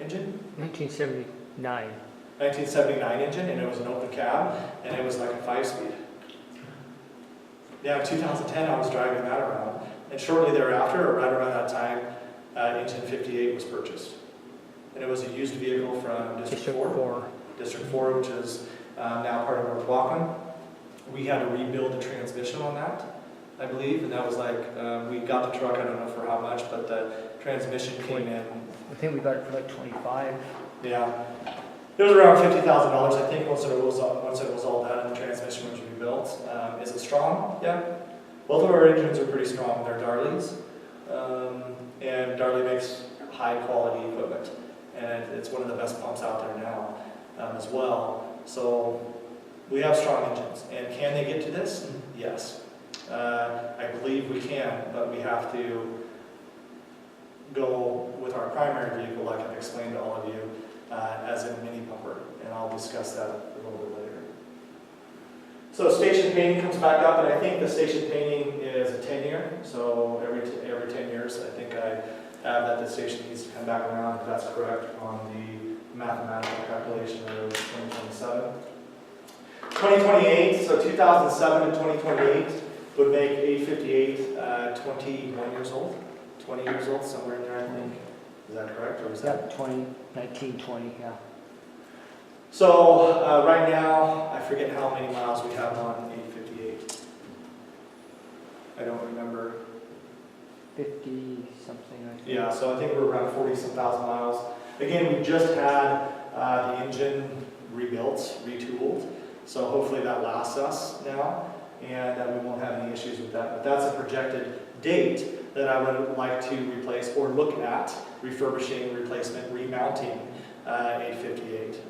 engine? 1979. 1979 engine, and it was an open cab, and it was like a 5-speed. Yeah, in 2010, I was driving that around, and shortly thereafter, or right around that time, engine 58 was purchased. And it was a used vehicle from District 4. District 4, which is now part of Whatcom. We had to rebuild the transmission on that, I believe, and that was like, we got the truck, I don't know for how much, but the transmission came in. I think we got it for like 25. Yeah. It was around $50,000, I think, once it was all done and the transmission was rebuilt. Is it strong? Yeah. Both of our engines are pretty strong. They're Darleys. And Darley makes high quality equipment. And it's one of the best pumps out there now as well. So we have strong engines. And can they get to this? Yes. I believe we can, but we have to go with our primary vehicle, like I've explained to all of you, as a mini pumper, and I'll discuss that a little bit later. So station painting comes back up, and I think the station painting is a 10-year, so every 10 years, I think I have that the station needs to come back around, if that's correct, on the mathematical calculation of 2027. 2028, so 2007 to 2028 would make 858 21 years old, 20 years old, somewhere in there, I think. Is that correct, or is that? Yeah, 1920, yeah. So right now, I forget how many miles we have on 858. I don't remember. 50 something, I think. Yeah, so I think we're around 40-some thousand miles. Again, we just had the engine rebuilt, retooled, so hopefully that lasts us now, and we won't have any issues with that. But that's a projected date that I would like to replace or look at refurbishing, replacement, remounting 858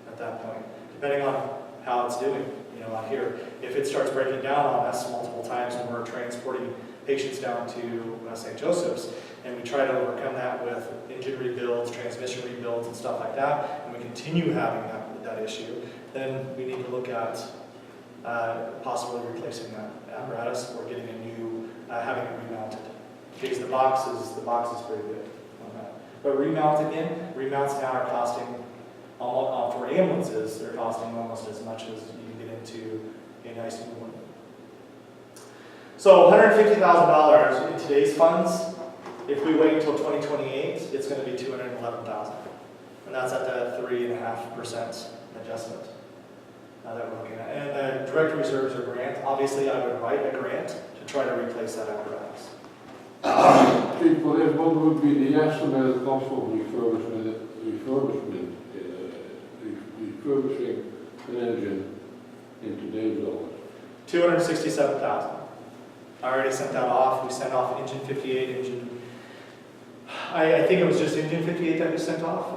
at that point, depending on how it's doing, out here. If it starts breaking down on us multiple times when we're transporting patients down to St. Joseph's, and we try to overcome that with engine rebuilds, transmission rebuilds, and stuff like that, and we continue having that issue, then we need to look at possibly replacing that apparatus or getting a new, having it remounted. Because the box is pretty good on that. But remounts now are costing, for ambulances, they're costing almost as much as you can get into a nice new one. So $150,000 in today's funds. If we wait until 2028, it's going to be $211,000. And that's at the 3.5% adjustment that we're looking at. And direct reserves or grant, obviously I would write a grant to try to replace that apparatus. What would be the estimated cost of refurbishing an engine in today's dollars? $267,000. I already sent that off. We sent off engine 58, I think it was just engine 58 that we sent off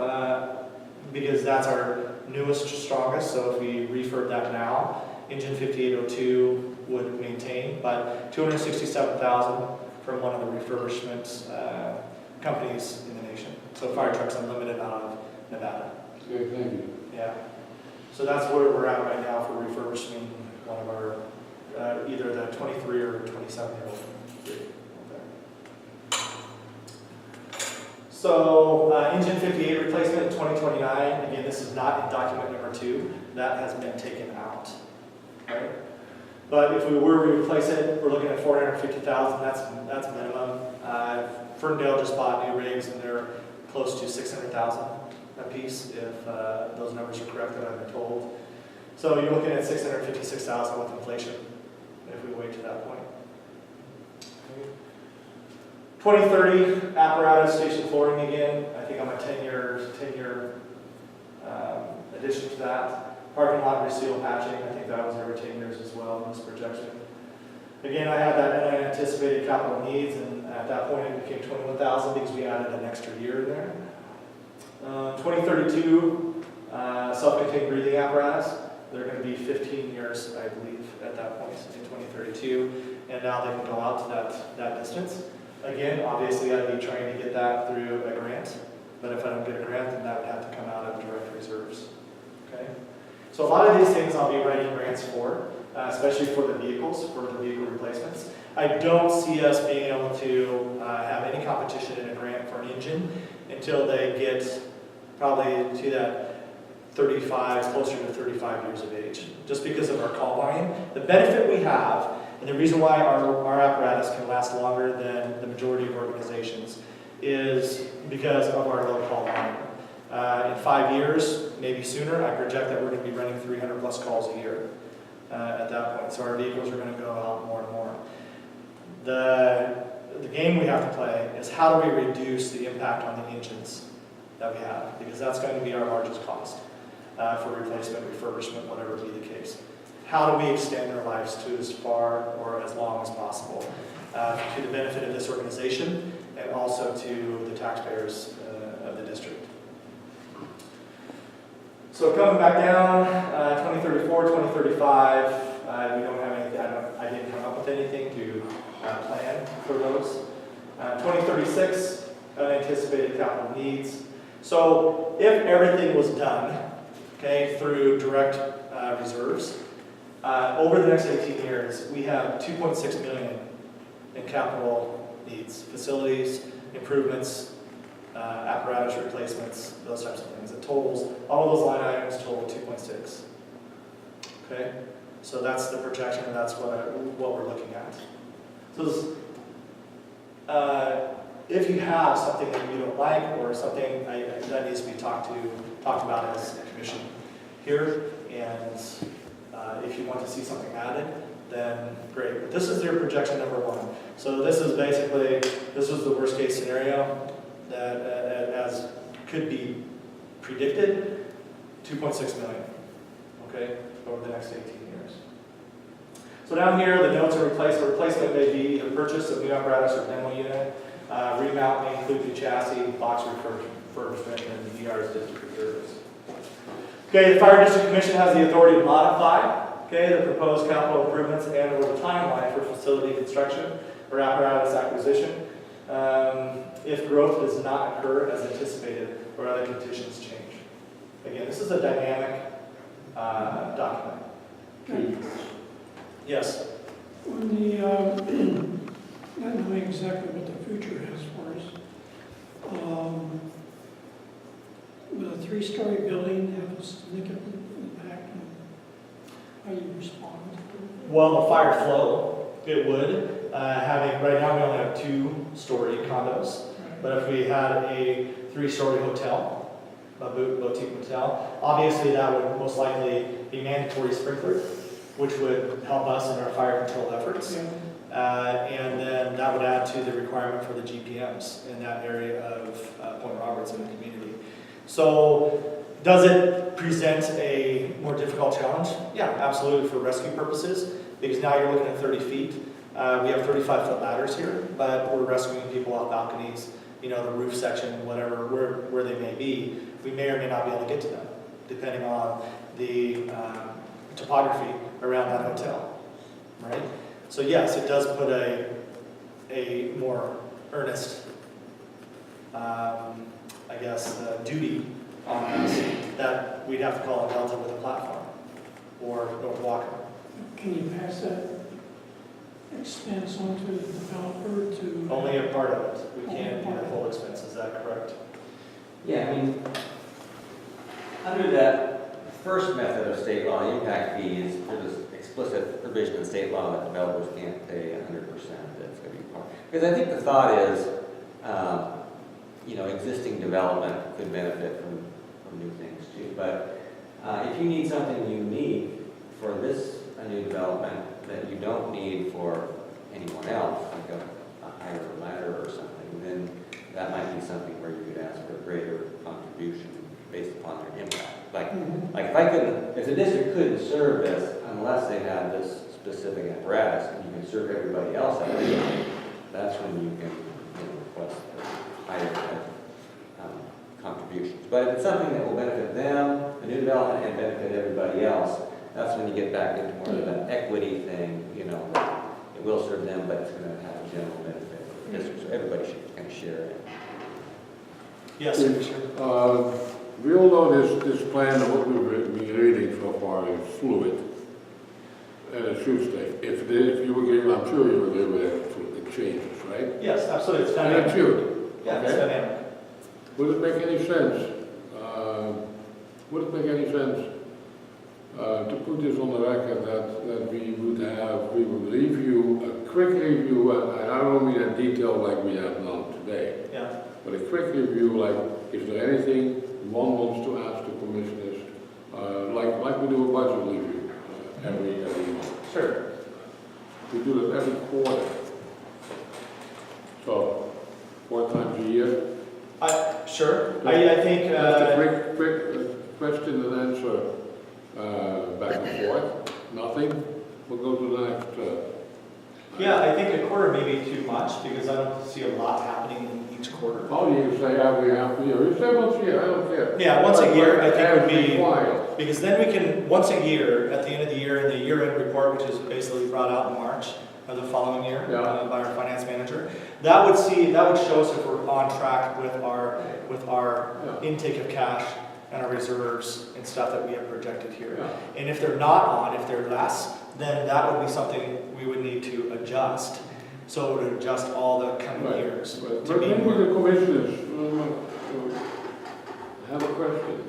because that's our newest, strongest. So if we refurb that now, engine 5802 would maintain, but $267,000 from one of the refurbishment companies in the nation. So Fire Trucks Unlimited out of Nevada. Okay, thank you. Yeah. Yeah. So that's where we're at right now for refurbishing one of our, either the 23 or 27-year-old. So engine 58 replacement in 2029. Again, this is not in document number 2. That has been taken out. Right? But if we were to replace it, we're looking at $450,000. That's minimum. Ferndale just bought new rigs, and they're close to $600,000 a piece, if those numbers are correct that I've been told. So you're looking at $656,000 with inflation if we wait to that point. 2030 apparatus station flooring again. I think I'm a 10-year addition to that. Parking lot reseal patching. I think that was every 10 years as well in this projection. Again, I had that unanticipated capital needs, and at that point it became $21,000 because we added an extra year in there. 2032 self-contained breathing apparatus. They're going to be 15 years, I believe, at that point in 2032, and now they can go out to that distance. Again, obviously I'd be trying to get that through a grant, but if I don't get a grant, then that would have to come out of direct reserves. Okay? So a lot of these things I'll be writing grants for, especially for the vehicles, for the vehicle replacements. I don't see us being able to have any competition in a grant for an engine until they get probably to that 35, closer to 35 years of age, just because of our call volume. The benefit we have, and the reason why our apparatus can last longer than the majority of organizations, is because of our low call volume. In 5 years, maybe sooner, I project that we're going to be running 300 plus calls a year at that point. So our vehicles are going to go out more and more. The game we have to play is how do we reduce the impact on the engines that we have, because that's going to be our largest cost for replacement, refurbishment, whatever be the case. How do we extend their lives to as far or as long as possible to the benefit of this organization and also to the taxpayers of the district. So coming back down, 2034, 2035, we don't have anything, I didn't come up with anything to plan for those. 2036, unanticipated capital needs. So if everything was done, okay, through direct reserves, over the next 18 years, we have $2.6 million in capital needs, facilities, improvements, apparatus replacements, those types of things. It totals, all of those line items total 2.6. Okay, so that's the projection, and that's what we're looking at. So this, if you have something that you don't like or something that needs to be talked about as a commission here, and if you want to see something added, then great. But this is your projection number 1. So this is basically, this is the worst case scenario that as could be predicted, 2.6 million, okay, over the next 18 years. So down here, the notes are replaced. A replacement may be a purchase of new apparatus or demo unit. Remount may include new chassis, box refurbishment, and the ER's district reserves. Okay, the Fire District Commission has the authority to modify, okay, the proposed capital improvements and or the timeline for facility construction or apparatus acquisition if growth does not occur as anticipated or other conditions change. Again, this is a dynamic document. Yes? When the, not knowing exactly what the future has for us, will a 3-story building have a significant impact on how you respond to it? Well, the fire flow, it would. Right now we only have 2-story condos, but if we had a 3-story hotel, a boutique hotel, obviously that would most likely be mandatory sprinkler, which would help us in our fire control efforts. Yeah. And then that would add to the requirement for the GPMs in that area of Point Roberts in the community. So does it present a more difficult challenge? Yeah, absolutely, for rescue purposes, because now you're looking at 30 feet. We have 35-foot ladders here, but we're rescuing people off balconies, you know, the roof section, whatever, where they may be. We may or may not be able to get to them, depending on the topography around that hotel, right? So yes, it does put a more earnest, I guess, duty on us that we'd have to call a Delta with a platform or North Whatcom. Can you pass that expense on to the developer to? Only a part of it. We can't do the full expense, is that correct? Yeah, I mean, under that first method of state law, the impact fee is for this explicit provision in state law that developers can't pay 100%. That's going to be part. Because I think the thought is, existing development could benefit from new things too. But if you need something unique for this new development that you don't need for anyone else, like a higher ladder or something, then that might be something where you could ask for a greater contribution based upon their impact. If the district couldn't serve this unless they had this specific apparatus, and you can serve everybody else at it, that's when you can request higher contributions. But if it's something that will benefit them, the new development, and benefit everybody else, that's when you get back into more of an equity thing, that it will serve them, but it's going to have a general benefit for the district, so everybody should kind of share it. Yes, Commissioner. We all know this plan of what we've been reading so far is fluid. And it should stay. If you were given, I'm sure you were given the changes, right? Yes, absolutely. It's And it dynamic. should. Yeah, it's Okay. dynamic. Would it make any sense, to put this on the record that we would review, a quick review, and I don't mean a detail like we have now today, Yeah. but a quick review, like, is there anything one wants to ask the commissioners, like we do a budget review every month. Sure. We do it every quarter. So, 4 times a year. Sure. I think. Just a quick question and answer, back and forth. Nothing. We'll go to the next. Yeah, I think a quarter may be too much because I don't see a lot happening in each quarter. Oh, you can say every half a year. You say once a year. I don't care. Yeah, once a year, I think would be, Required. because then we can, once a year, at the end of the year, in the year-end report, which is basically brought out in March of the following year Yeah. by our finance manager, that would show us if we're on track with our Yeah. intake of cash and our reserves and stuff that we have projected here. Yeah. And if they're not on, if they're less, then that would be something we would need to adjust. So it would adjust all the coming Right. years. But to be maybe more- the commissioners have a question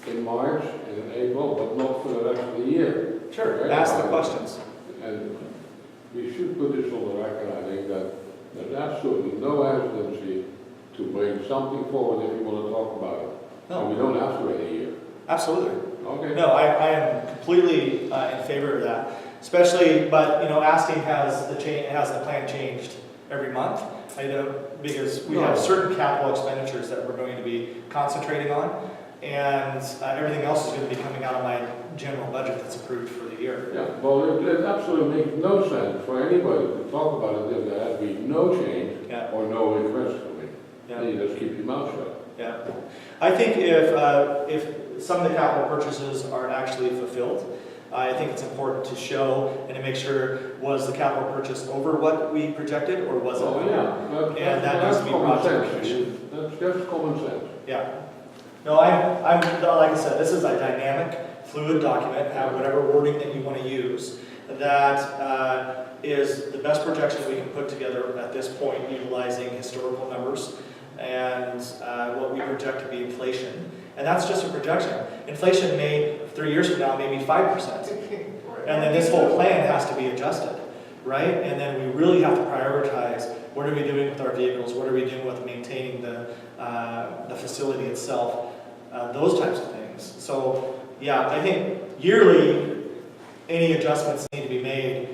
in March and in April, but not for the rest of the year. Sure, Okay? ask the questions. And we should put this on the record, I think, that there's absolutely no hesitancy to bring something forward if you want to talk about it. And we No, don't have to wait a year. absolutely. Okay? No, I am completely in favor of that, especially, but, asking has the plan changed every month? Because we have No. certain capital expenditures that we're going to be concentrating on, and everything else is going to be coming out of my general budget that's approved for the year. Yeah, well, it absolutely makes no sense for anybody to talk about it if there has been no change Yeah, or no request for me. yeah. Then you just keep your mouth shut. Yeah, I think if some of the capital purchases are actually fulfilled, I think it's important to show and to make sure, was the capital purchase over what we projected, or was it? Oh, yeah. And that needs to be brought to the commission. That's just common sense. Yeah. No, I'm, like I said, this is a dynamic, fluid document, have whatever wording that you want to use, that is the best projection we can put together at this point, utilizing historical numbers and what we project to be inflation. And that's just a projection. Inflation may, 3 years from now, maybe 5%. And then this whole plan has to be adjusted, right? And then we really have to prioritize, what are we doing with our vehicles? What are we doing with maintaining the facility itself? Those types of things. So, yeah, I think yearly, any adjustments need to be made.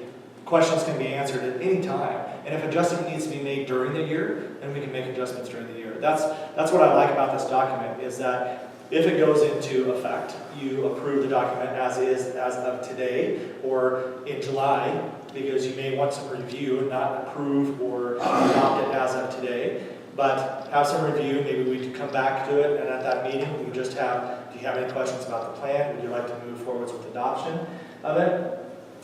Questions can be answered at any time. And if adjustment needs to be made during the year, then we can make adjustments during the year. That's what I like about this document, is that if it goes into effect, you approve the document as is, as of today, or in July, because you may want some review and not approve or adopt it as of today. But have some review, maybe we can come back to it, and at that meeting, we would just have, do you have any questions about the plan? Would you like to move forwards with adoption of it?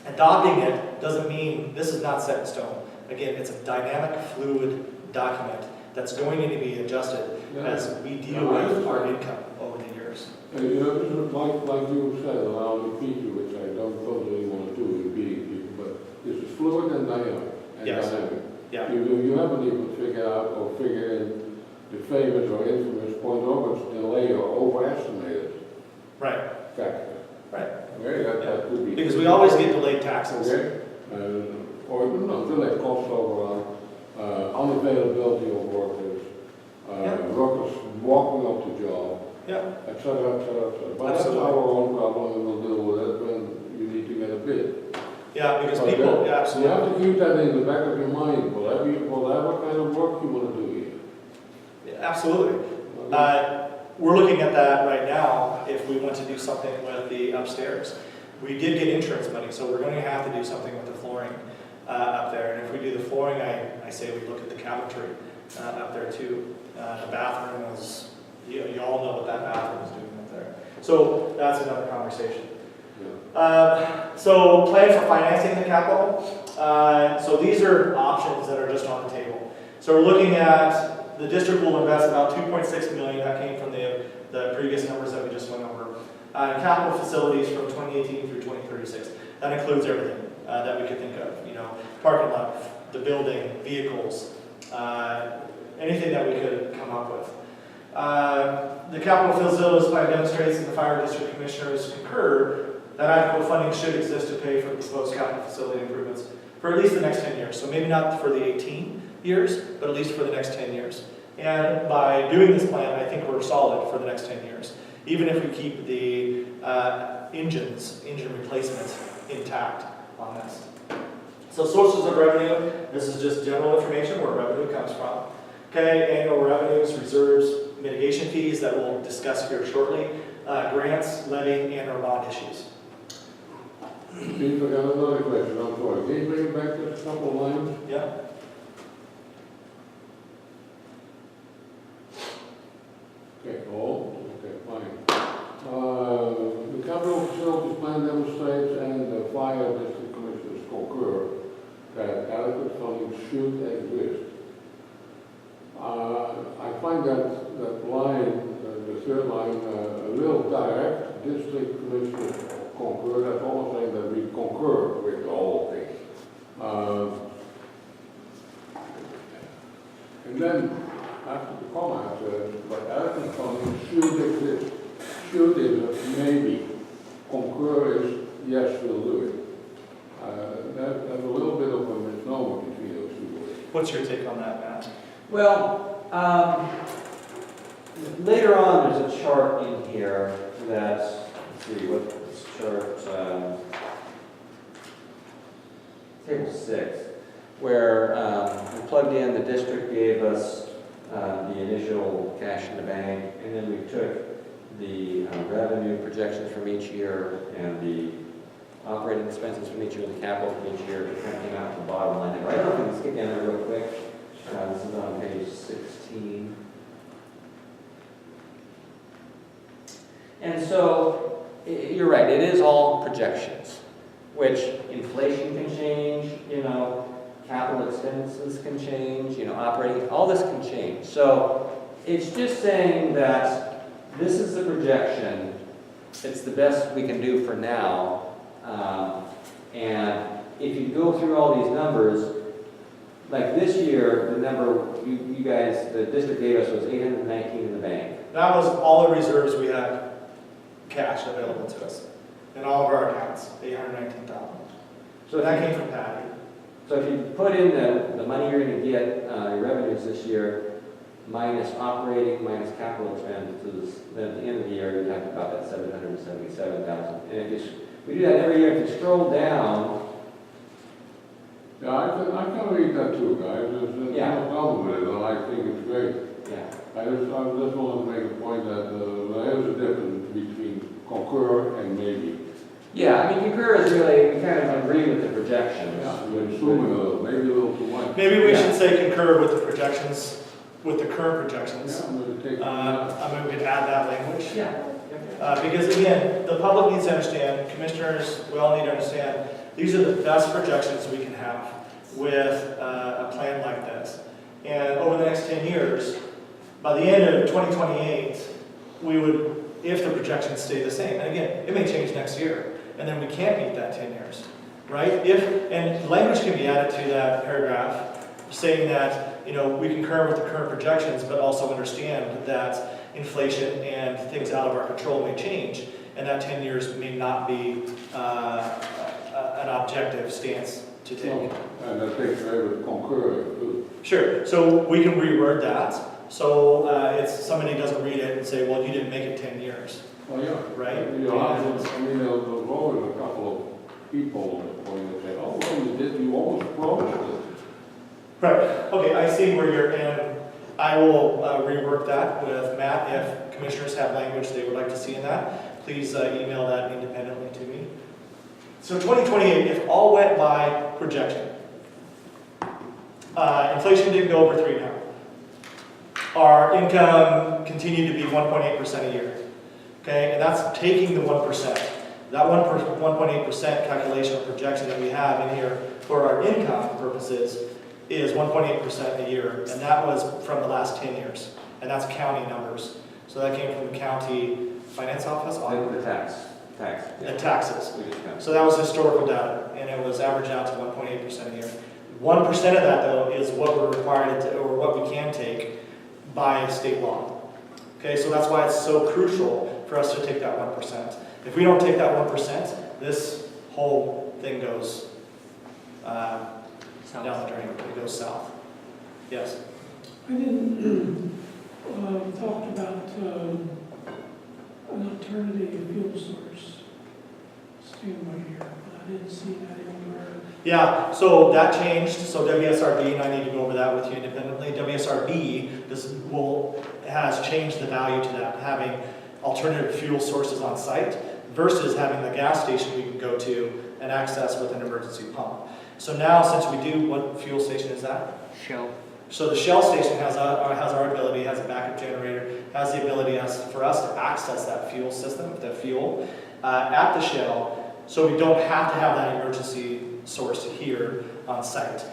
Adopting it doesn't mean, this is not set in stone. Again, it's a dynamic, fluid document that's going to be adjusted as we deal with our income over the years. You know, this is like you said, and I'll repeat you, which I don't totally want to do in beating people, but this is fluid and dynamic. Yes. Dynamic. Yeah. You haven't even figured out or figured in the famous or infamous Point Roberts delay or overestimated Right, factor. right. Okay, that could be. Because we always get delayed taxes. Okay, or no, delay cost overrun, unavailability of workers, workers walking up the job, Yeah, et cetera, et cetera, et cetera. But that's Absolutely. our own problem, and we'll deal with it when you need to get a bid. yeah, because But people, then yeah, You absolutely. have to keep that in the back of your mind, whatever kind of work you want to do here. Yeah, absolutely. We're looking at that right now if we want to do something with the upstairs. We did get insurance money, so we're going to have to do something with the flooring up there. And if we do the flooring, I say we look at the cabinetry up there too. The bathroom is, you all know what that bathroom is doing up there. So that's another conversation. So plan for financing the capital. So these are options that are just on the table. So we're looking at, the district will invest about 2.6 million, that came from the previous numbers that we just went over. Capital facilities from 2018 through 2036. That includes everything that we could think of, you know, parking lot, the building, vehicles, anything that we could come up with. The capital facilities plan demonstrates that the fire district commissioners concur that adequate funding should exist to pay for proposed capital facility improvements for at least the next 10 years. So maybe not for the 18 years, but at least for the next 10 years. And by doing this plan, I think we're solid for the next 10 years, even if we keep the engine replacement intact on this. So sources of revenue, this is just general information where revenue comes from. Okay, annual revenues, reserves, mitigation fees that we'll discuss here shortly, grants, levy, and our bond issues. Steve, I got another question, I'm sorry. Can you bring it back just a couple of lines? Yeah. Okay, okay, fine. The capital facilities plan demonstrates and the fire district commissioners concur that adequate funding should exist. I find that line, the third line, a little direct. District commissioners concur, that's almost saying that we concur with the whole thing. And then, after the comma, it says, but adequate funding should exist. Should is maybe. Concur is yes, we'll do it. That's a little bit of a misnomer between those two words. What's your take on that, Matt? Well, later on, there's a chart in here that, let's see, what this chart, table 6, where we plugged in, the district gave us the initial cash in the bank, and then we took the revenue projections from each year and the operating expenses from each year and the capital from each year, it kind of came out to the bottom line. And I don't know if we can skip down there real quick. This is on page 16. And so, you're right, it is all projections, which inflation can change, you know, capital expenses can change, you know, operating, all this can change. So, it's just saying that this is the projection, it's the best we can do for now, and if you go through all these numbers, like this year, the number you guys, the district gave us was 819 in the bank. That was all the reserves we had cash available to us in all of our accounts, 819,000. So that came from Patty. So if you put in the money you're going to get, your revenues this year, minus operating, minus capital expenses, then at the end of the year, you'd have about that 777,000. And if we do that every year, if you scroll down. Yeah, I can read that too, guys. There's no problem with it, and I think it's great. Yeah. I just wanted to make a point that there is a difference between concur and maybe. Yeah, I mean, concur is really, we kind of agree with the projections. Yeah, we're assuming a little, maybe a little too much. Maybe we Yeah. should say concur with the projections, with the current projections. Yeah, I'm gonna take. I mean, we could add that language. Yeah. Because again, the public needs to understand, commissioners, we all need to understand, these are the best projections we can have with a plan like this. And over the next 10 years, by the end of 2028, we would, if the projections stay the same, and again, it may change next year, and then we can't meet that 10 years, right? And language can be added to that paragraph saying that, you know, we concur with the current projections, but also understand that inflation and things out of our control may change, and that 10 years may not be an objective stance to take. And that takes forever to concur too. Sure, so we can reword that, so it's, somebody doesn't read it and say, well, you didn't make it 10 years, Oh, yeah. right? You know, I mean, there's always a couple of people that say, oh, well, you did, you almost promised it. Right, okay, I see where you're in. I will rework that with Matt. If commissioners have language they would like to see in that, please email that independently to me. So 2028, if all went by projection, inflation didn't go over 3 now. Our income continued to be 1.8% a year. Okay, and that's taking the 1%. That 1.8% calculation or projection that we have in here for our income purposes is 1.8% a year, and that was from the last 10 years, and that's county numbers. So that came from the county finance office, The tax. and taxes. We just got- So that was historical data, and it was averaged out to 1.8% a year. 1% of that, though, is what we're required to, or what we can take by state law. Okay, so that's why it's so crucial for us to take that 1%. If we don't take that 1%, this whole thing goes down the drain. It goes south. Yes. I didn't, talked about an alternative fuel source standby here, but I didn't see that anywhere. Yeah, so that changed. So WSRB, and I need to go over that with you independently. WSRB has changed the value to that, having alternative fuel sources on site versus having the gas station we can go to and access with an emergency pump. So now, since we do, what fuel station is that? Shell. So the Shell station has our ability, has a backup generator, has the ability for us to access that fuel system, that fuel, at the Shell, so we don't have to have that emergency source here on site.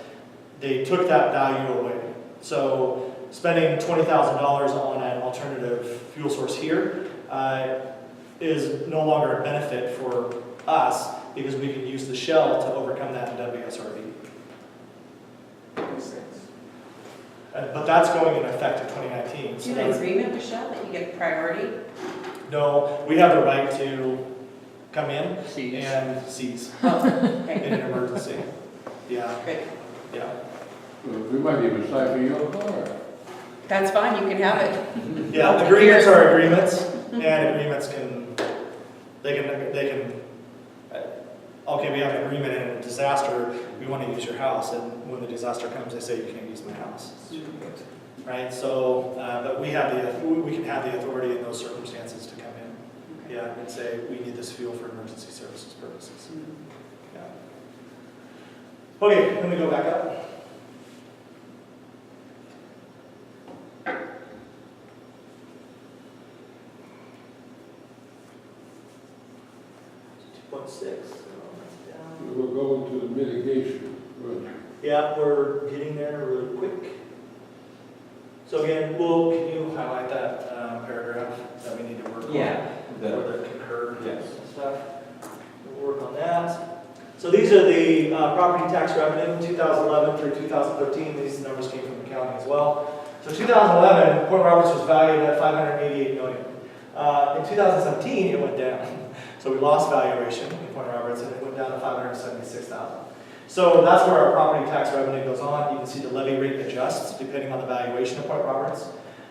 They took that value away. So spending $20,000 on an alternative fuel source here is no longer a benefit for us because we can use the Shell to overcome that in WSRB. But that's going into effect in 2019. Do So you have an agreement with Shell that you get priority? no, we have the right to come in Seize. and seize Oh, in okay, an emergency. Yeah, good. yeah. We might even siphon your car. That's fine, you can have it. Yeah, agreements are agreements, and agreements they can, okay, we have an agreement in a disaster, we want to use your house, and when the disaster comes, they say you can't use my house. Right, so, but we can have the authority in those circumstances to come in, yeah, and say, we need this fuel for emergency services purposes. Yeah. Okay, let me go back up. We will go into the mitigation. Good. Yeah, we're getting there really quick. So again, can you highlight that paragraph that we need to work on? Yeah. For the concur Yes. and stuff. We'll work on that. So these are the property tax revenue, 2011 through 2013. These numbers came from the county as well. So 2011, Port Roberts was valued at $588 million. In 2017, it went down. So we lost valuation in Point Roberts, and it went down to $576,000. So that's where our property tax revenue goes on. You can see the levy rate adjusts depending on the valuation of Point Roberts.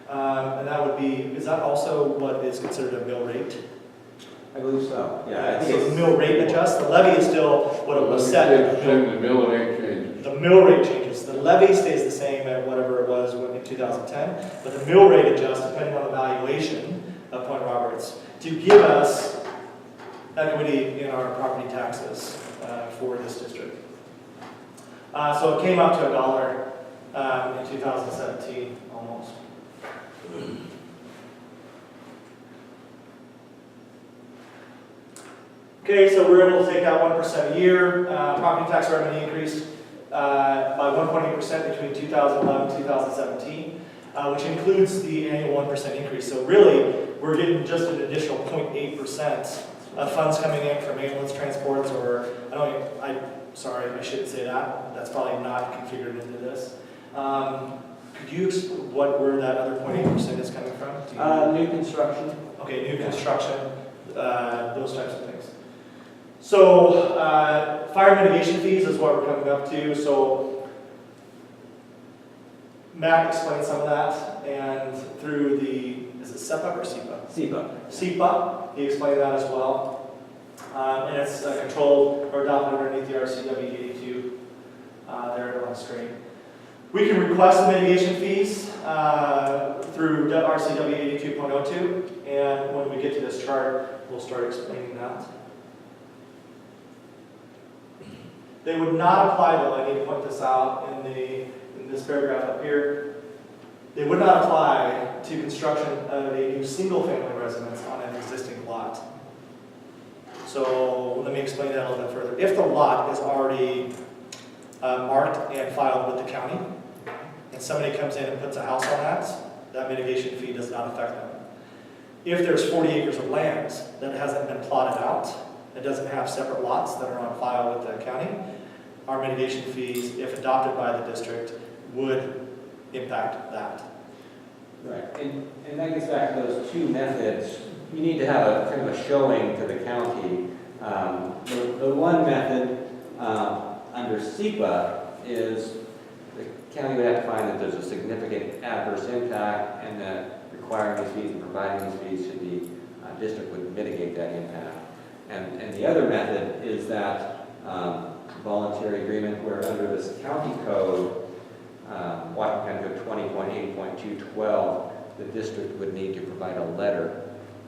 And that would be, is that also what is considered a mill rate? I believe so, yeah. I think So the it's, mill rate adjusts. The levy is still what it was set at. The mill rate changes. The mill rate changes. The levy stays the same at whatever it was in 2010, but the mill rate adjusts depending on the valuation of Point Roberts to give us equity in our property taxes for this district. So it came up to $1 in 2017, almost. Okay, so we're able to take out 1% a year. Property tax revenue increased by 1.8% between 2011 and 2017, which includes the annual 1% increase. So really, we're getting just an additional 0.8% of funds coming in from ambulance transports, or, sorry, I shouldn't say that. That's probably not configured into this. Could you explain where that other 0.8% is coming from? New construction. Okay, new construction, those types of things. So, fire mitigation fees is what we're coming up to. So, Matt explained some of that, and through is it SEPA or SEPA? SEPA. SEPA, he explained that as well. And it's controlled or adopted underneath the RCW 82 there on the screen. We can request the mitigation fees through RCW 82.02, and when we get to this chart, we'll start explaining that. They would not apply, though, I need to point this out in this paragraph up here. They would not apply to construction of a new single-family residence on an existing lot. So let me explain that a little bit further. If the lot is already marked and filed with the county, and somebody comes in and puts a house on that mitigation fee does not affect them. If there's 40 acres of land that hasn't been plotted out, it doesn't have separate lots that are on file with the county, our mitigation fees, if adopted by the district, would impact that. Right, and that gets back to those two methods. You need to have a kind of a showing to the county. The one method under SEPA is the county would have to find that there's a significant adverse impact, and that requiring these fees and providing these fees to the district would mitigate that impact. And the other method is that voluntary agreement where under this county code, Whatcom County Code 20.8.212, the district would need to provide a letter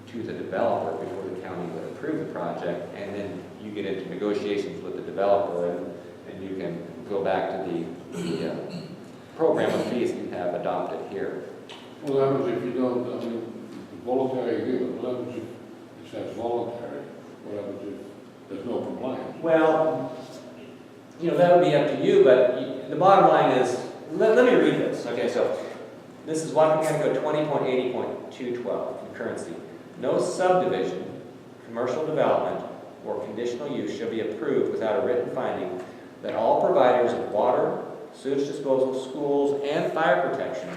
to the developer before the county would approve the project, and then you get into negotiations with the developer, and you can go back to the program of fees you have adopted here. Well, that was if you don't, I mean, the voluntary agreement, what happens if it says voluntary? What happens if there's no compliance? Well, that would be up to you, but the bottom line is, let me read this. Okay, so this is Whatcom County Code 20.80.212, concurrency. No subdivision, commercial development, or conditional use shall be approved without a written finding that all providers of water, sewage disposal, schools, and fire protection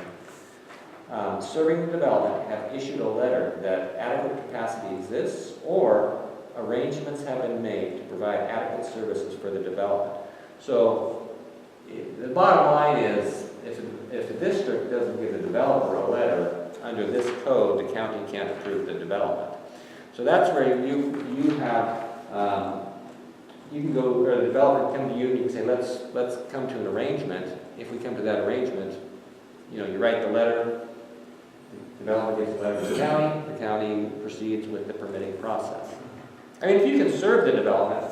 serving the development have issued a letter that adequate capacity exists or arrangements have been made to provide adequate services for the development. So the bottom line is, if the district doesn't give the developer a letter under this code, the county can't approve the development. So that's where you have, you can go, or the developer can come to you and you can say, let's come to an arrangement. If we come to that arrangement, you write the letter, the developer gives the letter to the county proceeds with the permitting process. I mean, if you can serve the development,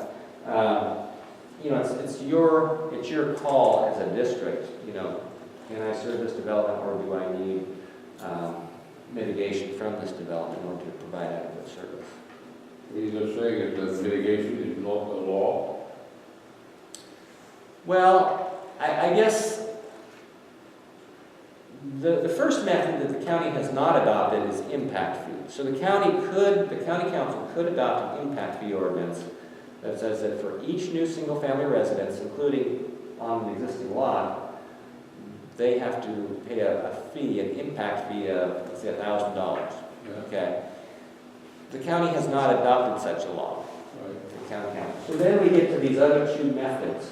it's your call as a district. Can I serve this development, or do I need mitigation from this development in order to provide adequate service? He's just saying that mitigation is not the law. Well, I guess the first method that the county has not adopted is impact fee. So the county council could adopt an impact fee ordinance that says that for each new single-family residence, including on the existing lot, they have to pay a fee, an impact fee of, let's say, $1,000. Yeah. Okay. The county has not adopted such a law. Right. The county has. So then we get to these other two methods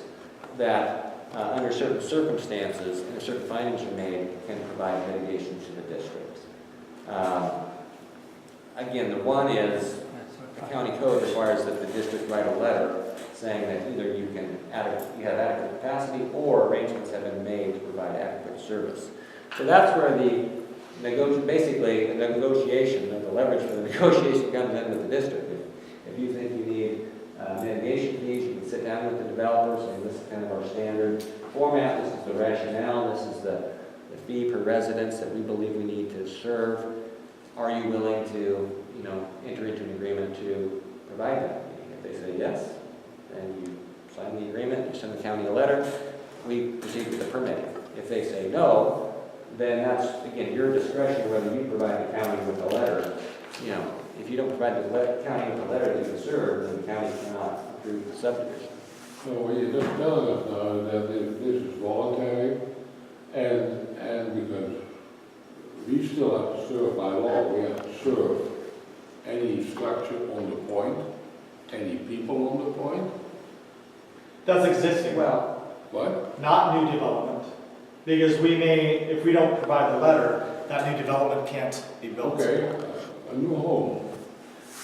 that, under certain circumstances and certain findings are made, can provide mitigation to the district. Again, the one is the county code requires that the district write a letter saying that either you have adequate capacity or arrangements have been made to provide adequate service. So that's where the negotiation, the leverage for the negotiation comes in with the district. If you think you need mitigation fees, you can sit down with the developers and this is kind of our standard format, this is the rationale, this is the fee per residence that we believe we need to serve. Are you willing to, enter into an agreement to provide that? If they say yes, then you sign the agreement, you send the county a letter, we proceed with the permitting. If they say no, then that's, again, your discretion whether you provide the county with a letter. You know, if you don't provide the county with a letter that you serve, then the county cannot approve the subdivision. So what you're just telling us now is that this is voluntary, and because we still have to serve by law, we have to serve any structure on the point, any people on the point. That's existing. Well, What? Not new development. Because we may, if we don't provide the letter, that new development can't be built. Okay, a new home.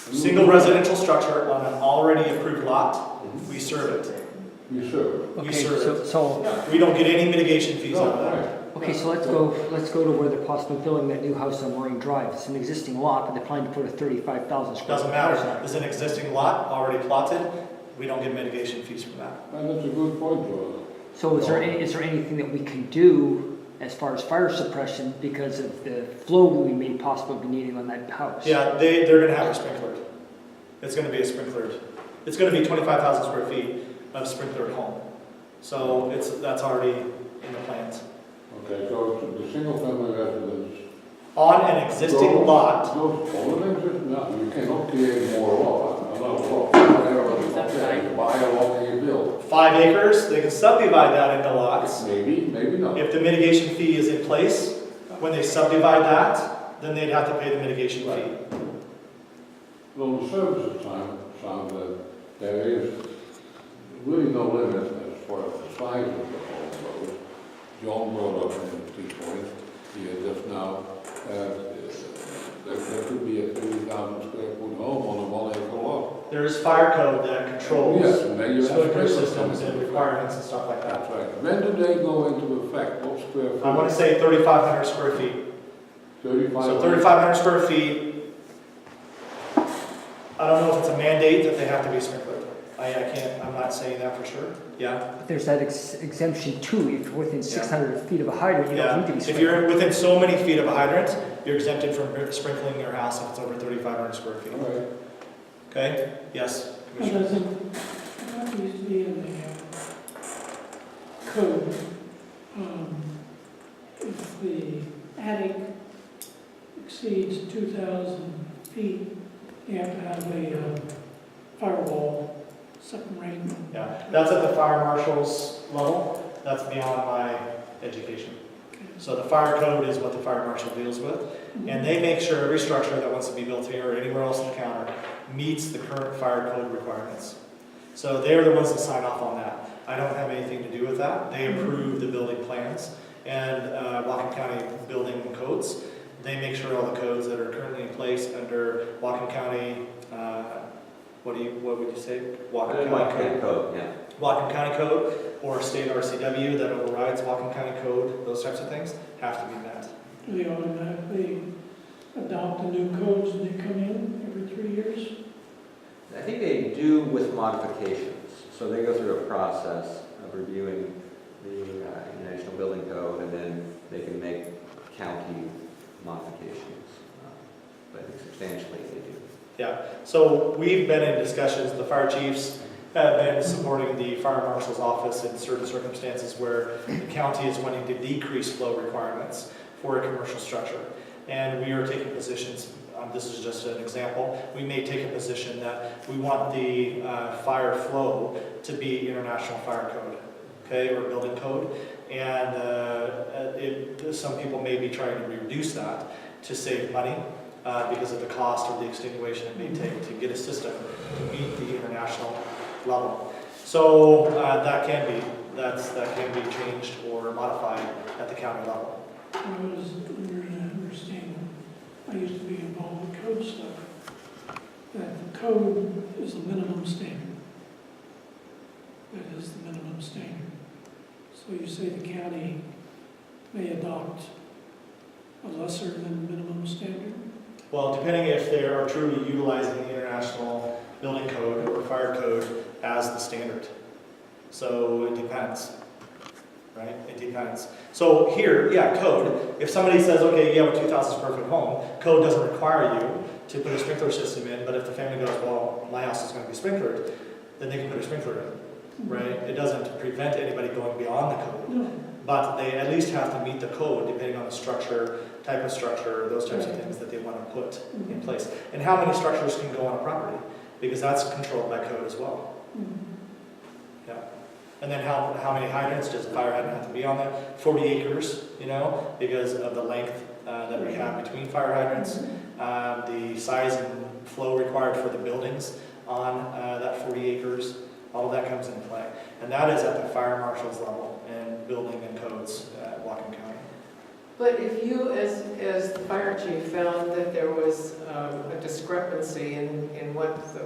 A new Single home. residential structure on an already approved lot, we serve it. You serve. We Okay, serve so, it. We don't get any mitigation fees out of No, that. right. okay, so let's go to where they're possibly building that new house on Marine Drive. It's an existing lot, but they're planning to put a 35,000 square Doesn't foot house on matter. it. It's an existing lot, already plotted. We don't get mitigation fees from that. And that's a good point, Joe. So is there anything that we can do as far as fire suppression because of the flow we may possibly be needing on that house? Yeah, they're gonna have it sprinklered. It's gonna be a sprinklered. It's gonna be 25,000 square feet of sprinklered home. So that's already in the plans. Okay, so the single family residence. On an existing lot, Those, all of them, just, no, you cannot create more lot. Another lot. Okay, you buy a lot and you build. 5 acres, they can subdivide that into lots. Maybe, maybe not. If the mitigation fee is in place, when they subdivide that, then they'd have to pay the mitigation fee. On the services sound that there is really no limit as far as the size of the home goes. John brought up in the point here just now, there could be a 30,000 square foot home on a 1 acre lot. There is fire code that controls Yes, and then you have sprinkler sprinklers systems and coming. requirements and stuff like that. That's right. When do they go into effect? What square foot? I want to say 3,500 square feet. 35. So 3,500 square feet. I don't know if it's a mandate that they have to be sprinkled. I can't, I'm not saying that for sure. Yeah? But there's that exemption too, if you're within 600 feet of a hydrant, you don't need to be If sprinkled. you're within so many feet of a hydrant, you're exempted from sprinkling your house if it's over 3,500 square feet. All right. Okay? Yes, It Commissioner? doesn't, that needs to be in the code. If the attic exceeds 2,000 feet, you have to have a firewall separating. Yeah, that's at the fire marshal's level. That's beyond my education. So the fire code is what the fire marshal deals with. And they make sure every structure that wants to be built here or anywhere else in the county meets the current fire code requirements. So they're the ones that sign off on that. I don't have anything to do with that. They approve the building plans and Whatcom County building codes. They make sure all the codes that are currently in place under Whatcom County, what would you say? Whatcom County Code. yeah. Whatcom County Code or state RCW that overrides Whatcom County Code, those types of things have to be met. Do they automatically adopt the new codes when they come in every 3 years? I think they do with modifications. So they go through a process of reviewing the International Building Code, and then they can make county modifications. But I think substantially they do. Yeah, so we've been in discussions, the fire chiefs have been supporting the fire marshal's office in certain circumstances where the county is wanting to decrease flow requirements for a commercial structure. And we are taking positions, this is just an example, we may take a position that we want the fire flow to be international fire code, okay, or building code. And some people may be trying to reduce that to save money because of the cost or the extenuation it may take to get a system to meet the international level. So that can be changed or modified at the county level. I was under the understanding, I used to be involved with code stuff, that the code is the minimum standard. That is the minimum standard. So you say the county may adopt a lesser than minimum standard? Well, depending if they are truly utilizing the international building code or fire code as the standard. So it depends, right? It depends. So here, yeah, code. If somebody says, okay, you have a 2,000 square foot home, code doesn't require you to put a sprinkler system in, but if the family goes, well, my house is going to be sprinklered, then they can put a sprinkler in. right? It doesn't prevent anybody going beyond the code, No, but they at least have to meet the code depending on the structure, type of structure, those types of Right. things that they want to put in place. And how many structures can go on a property, because that's controlled by code as well. Yeah. And then how many hydrants does a fire hydrant have to be on there? 40 acres, you know, because of the length that we have between fire hydrants, the size and flow required for the buildings on that 40 acres, all of that comes into play. And that is at the fire marshal's level and building and codes at Whatcom County. But if you, as the fire chief, found that there was a discrepancy in what the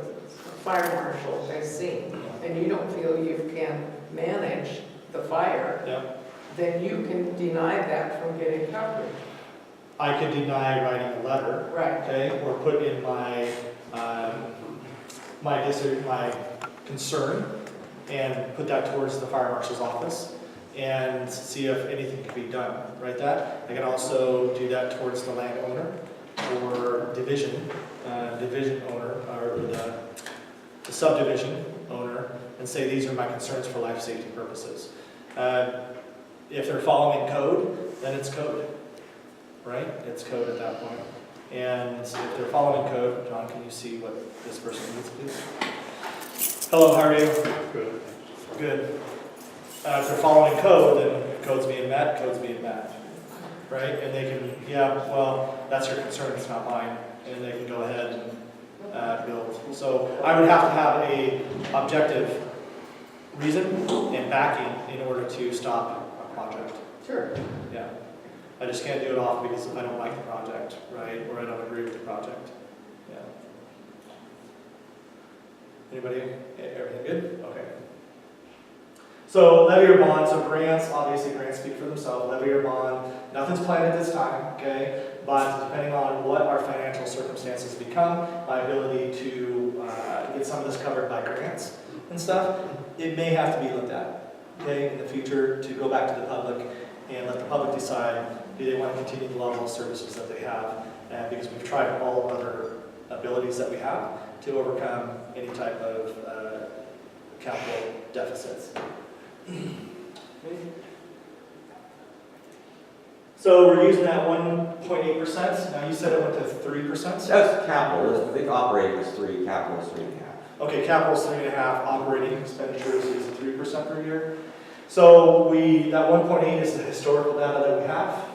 fire marshal has seen, and you don't feel you can manage the fire, Yep. then you can deny that from getting coverage. I could deny writing a letter, Right. okay, or put in my my concern and put that towards the fire marshal's office and see if anything can be done, right? That I can also do that towards the landowner or division owner, or the subdivision owner, and say these are my concerns for life safety purposes. If they're following code, then it's code, right? It's code at that point. And if they're following code, John, can you see what this person needs, please? Hello, how are you? Good. Good. If they're following code, then code's being met, right? And they can, yeah, well, that's your concern, it's not mine. And they can go ahead and build. So I would have to have a objective reason and backing in order to stop a project. Sure. Yeah. I just can't do it off because I don't like the project, right? Or I don't agree with the project. Yeah. Anybody, everything good? Okay. So levy or bond, so grants, obviously grants speak for themselves. Levy or bond, nothing's planned at this time, okay? But depending on what our financial circumstances become, my ability to get some of this covered by grants and stuff, it may have to be looked at, okay, in the future, to go back to the public and let the public decide, do they want to continue the level of services that they have? Because we've tried all other abilities that we have to overcome any type of capital deficits. So we're using that 1.8%. Now you said it went to 3%? That's capital, I think operating is 3, capital is 3.5. Okay, capital is 3.5, operating expenditures is 3% per year. So that 1.8 is the historical data that we have,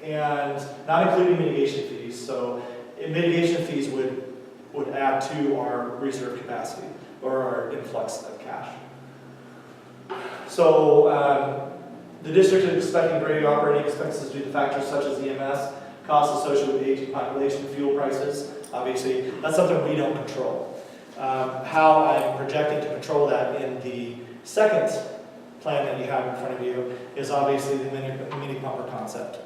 and not including mitigation fees. So mitigation fees would add to our reserve capacity or our influx of cash. So the district is expecting greater operating expenses due to factors such as EMS, costs associated with the aging population, fuel prices. Obviously, that's something we don't control. How I'm projecting to control that in the second plan that you have in front of you is obviously the mini pumper concept.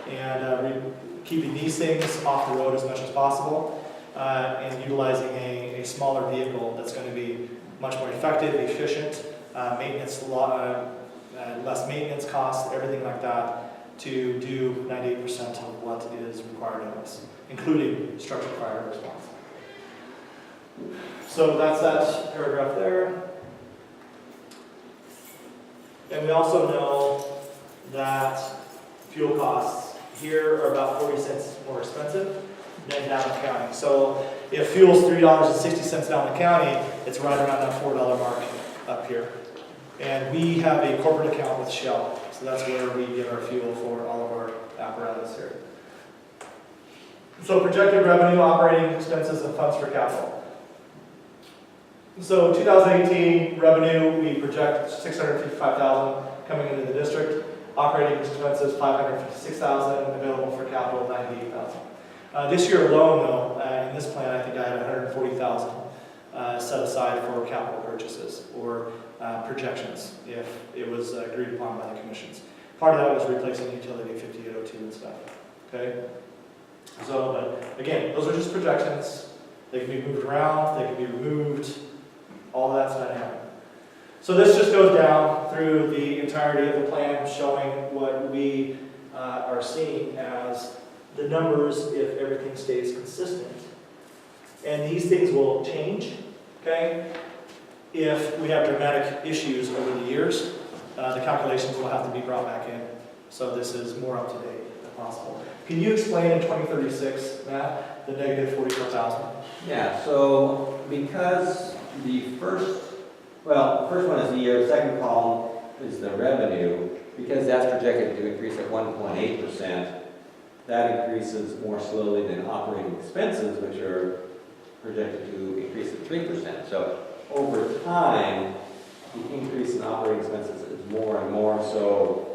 And keeping these things off the road as much as possible and utilizing a smaller vehicle that's going to be much more effective, efficient, less maintenance costs, everything like that, to do 98% of what is required of us, including structural fire response. So that's that paragraph there. And we also know that fuel costs here are about 40 cents more expensive than down the county. So if fuel's $3.60 down the county, it's right around that $4 mark up here. And we have a corporate account with Shell, so that's where we get our fuel for all of our apparatus here. So projected revenue, operating expenses, and funds for capital. So 2018 revenue, we project $655,000 coming into the district. Operating expenses, $556,000, available for capital, $98,000. This year alone, though, in this plan, I think I had $140,000 set aside for capital purchases or projections, if it was agreed upon by the commissions. Part of that was replacing utility 5802 and stuff. Okay. So, but again, those are just projections. They can be moved around. They can be removed. All of that's dynamic. So this just goes down through the entirety of the plan, showing what we are seeing as the numbers if everything stays consistent. And these things will change, okay? If we have dramatic issues over the years, the calculations will have to be brought back in. So this is more up to date if possible. Can you explain in 2036, Matt, the negative 44,000? Yeah, so because the first one is the year, the second column is the revenue. Because that's projected to increase at 1.8%, that increases more slowly than operating expenses, which are projected to increase at 3%. So over time, the increase in operating expenses is more and more, so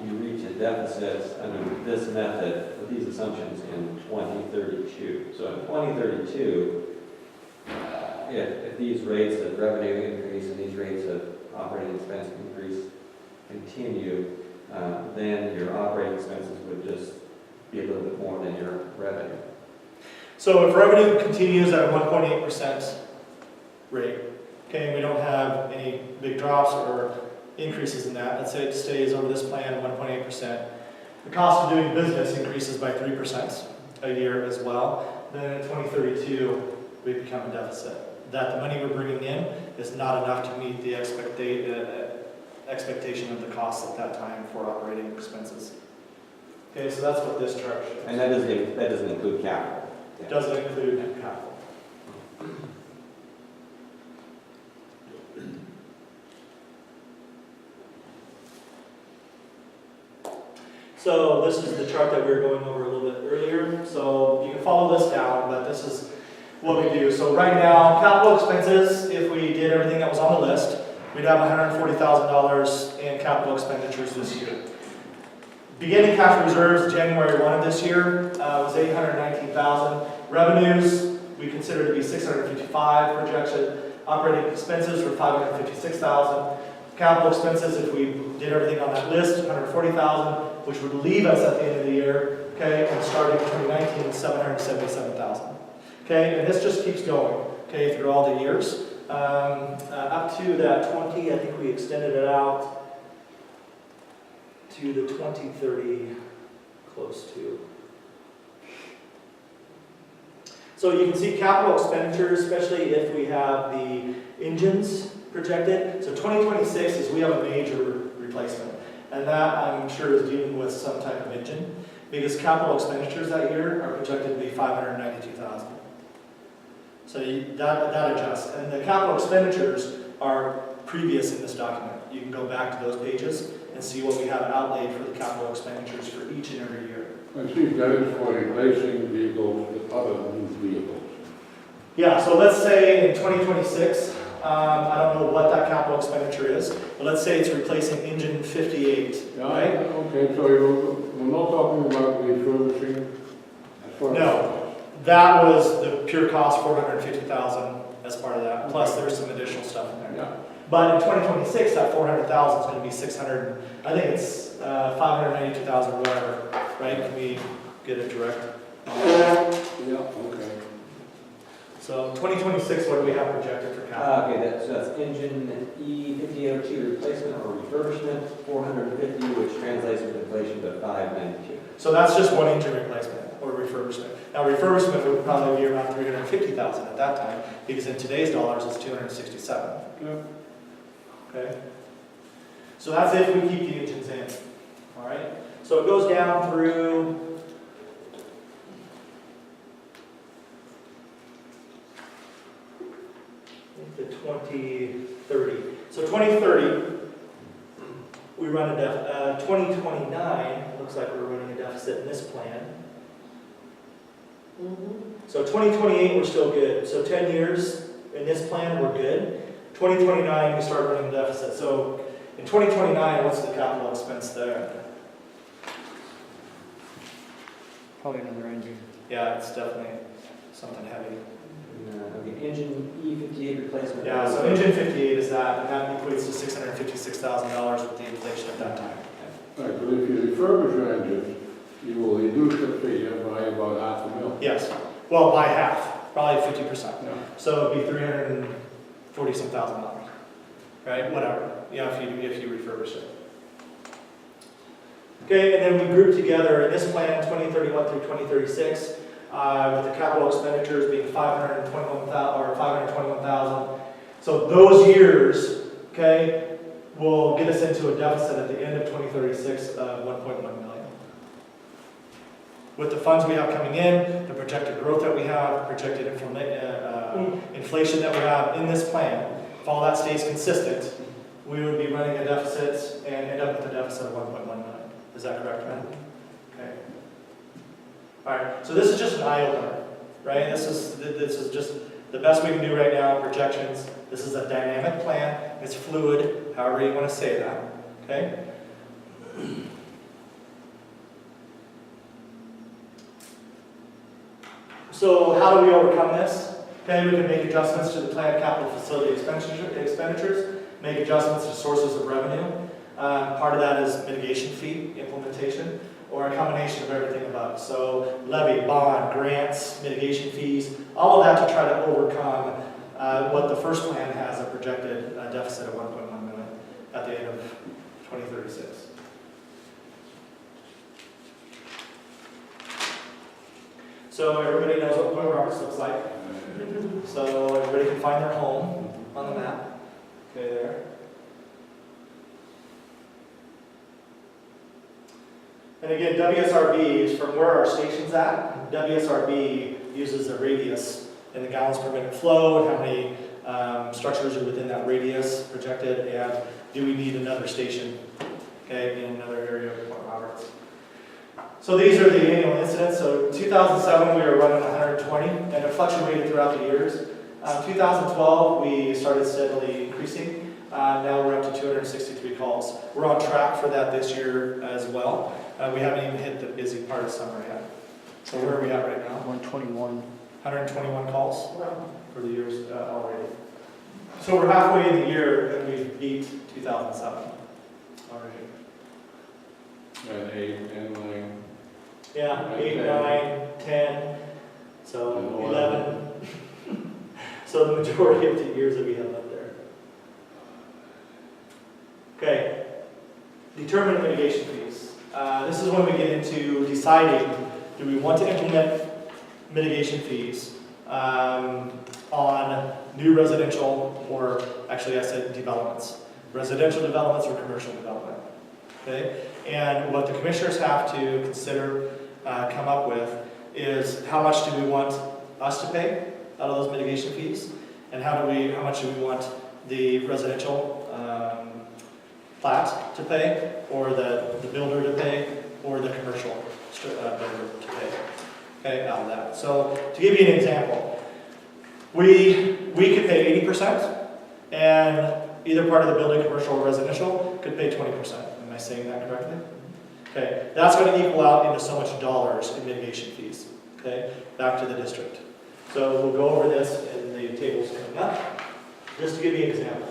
you reach a deficit under this method with these assumptions in 2032. So in 2032, if these rates of revenue increase and these rates of operating expense increase continue, then your operating expenses would just be a little bit more than your revenue. So if revenue continues at a 1.8% rate, okay, we don't have any big drops or increases in that, let's say it stays over this plan 1.8%, the cost of doing business increases by 3% a year as well, then in 2032, we become a deficit. That the money we're bringing in is not enough to meet the expectation of the costs at that time for operating expenses. Okay, so that's what this chart shows. And that doesn't include capital. It doesn't include capital. So this is the chart that we were going over a little bit earlier. So you can follow this down, but this is what we do. So right now, capital expenses, if we did everything that was on the list, we'd have $140,000 in capital expenditures this year. Beginning cash reserves, January 1 of this year, was $819,000. Revenues, we consider to be $655,000 projection. Operating expenses were $556,000. Capital expenses, if we did everything on that list, $140,000, which would leave us at the end of the year, okay, and starting in 2019, $777,000. Okay, and this just keeps going, okay, through all the years. Up to that 20, I think we extended it out to the 2030, close to. So you can see capital expenditures, especially if we have the engines projected. So 2026 is we have a major replacement, and that I'm sure is dealing with some type of engine, because capital expenditures that year are projected to be $592,000. So that adjusts, and the capital expenditures are previous in this document. You can go back to those pages and see what we have outlaid for the capital expenditures for each and every year. I see guidance for replacing vehicles with other new vehicles. Yeah, so let's say in 2026, I don't know what that capital expenditure is, but let's say it's replacing engine 58, Yeah, right? okay, so we're not talking about refurbishing as far as... No. That was the pure cost, $450,000 as part of that, plus there's some additional stuff in there. Yeah. But in 2026, that $400,000 is going to be 600. I think it's 592,000 or whatever, right? Can we get it direct? Yeah, okay. So 2026, what do we have projected for capital? Okay, that's engine E5802 replacement or refurbishment, 450, which translates with inflation to 592. So that's just one engine replacement or refurbishment. Now refurbishment would probably be around 350,000 at that time, because in today's dollars it's 267. Yeah. Okay. So that's if we keep the engines in. All right. So it goes down through. The 2030. So 2030, we run a deficit. 2029 looks like we're running a deficit in this plan. So 2028 we're still good. So 10 years in this plan we're good. 2029 we start running a deficit. So in 2029, what's the capital expense there? Probably another engine. Yeah, it's definitely something heavy. Okay, engine E58 replacement. Yeah, so engine 58 is that, and that equates to $656,000 with the inflation at that time. Right, but if you refurbish your engines, you will reduce the figure by about $500,000. Yes, well, by half, probably 50%. Yeah. So it'd be $340-some thousand, right? Whatever. Yeah, if you refurbish it. Okay, and then we group together in this plan 2031 through 2036 with the capital expenditures being $521,000. So those years, okay, will get us into a deficit at the end of 2036 of 1.1 million. With the funds we have coming in, the projected growth that we have, projected inflation that we have in this plan, if all that stays consistent, we would be running a deficit and end up with a deficit of 1.1 million. Is that correct, Matt? Okay. All right, so this is just an eye opener, right? This is just the best we can do right now, projections. This is a dynamic plan. It's fluid, however you want to say that, okay? So how do we overcome this? Okay, we can make adjustments to the planned capital facility expenditures, make adjustments to sources of revenue. Part of that is mitigation fee implementation, or a combination of everything above. So levy, bond, grants, mitigation fees, all of that to try to overcome what the first plan has, a projected deficit of 1.1 million at the end of 2036. So everybody knows what Point Roberts looks like. So everybody can find their home on the map. Okay, there. And again, WSRB is from where our station's at. WSRB uses a radius in the gallons per minute flow and how many structures are within that radius projected, and do we need another station, okay, in another area of Point Roberts. So these are the annual incidents. So in 2007 we were running 120, and it fluctuated throughout the years. 2012 we started steadily increasing. Now we're up to 263 calls. We're on track for that this year as well. We haven't even hit the busy part of summer yet. So where are we at right now? 121. 121 calls for the years already. So we're halfway in the year and we've beat 2007 already. And 8, and 9. Yeah, 8, 9, 10, so And 11. So the majority of the years that we have up there. Okay, determine mitigation fees. This is when we get into deciding, do we want to implement mitigation fees on new residential, or actually I said developments. Residential developments or commercial development. Okay, and what the commissioners have to consider, come up with, is how much do we want us to pay out of those mitigation fees, and how much do we want the residential plat to pay, or the builder to pay, or the commercial builder to pay, okay, out of that. So to give you an example, we could pay 80%, and either part of the building, commercial or residential, could pay 20%. Am I saying that correctly? Okay, that's going to equal out into so much dollars in mitigation fees, okay, back to the district. So we'll go over this in the tables coming up, just to give you an example.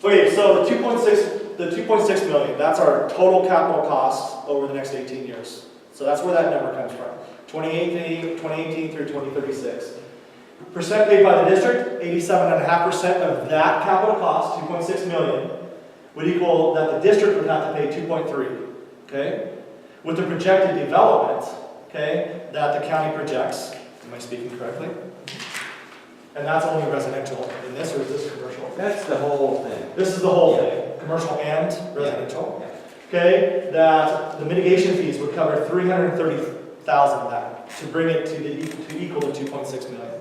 Okay, so the 2.6 million, that's our total capital costs over the next 18 years. So that's where that number comes from, 2018 through 2036. Percent paid by the district, 87.5% of that capital cost, 2.6 million, would equal that the district would have to pay 2.3, okay? With the projected development, okay, that the county projects, am I speaking correctly? And that's only residential in this, or is this commercial? That's the whole thing. This is the whole Yeah. thing, commercial and residential. Yeah. Okay, that the mitigation fees would cover 330,000 of that to bring it to equal to 2.6 million.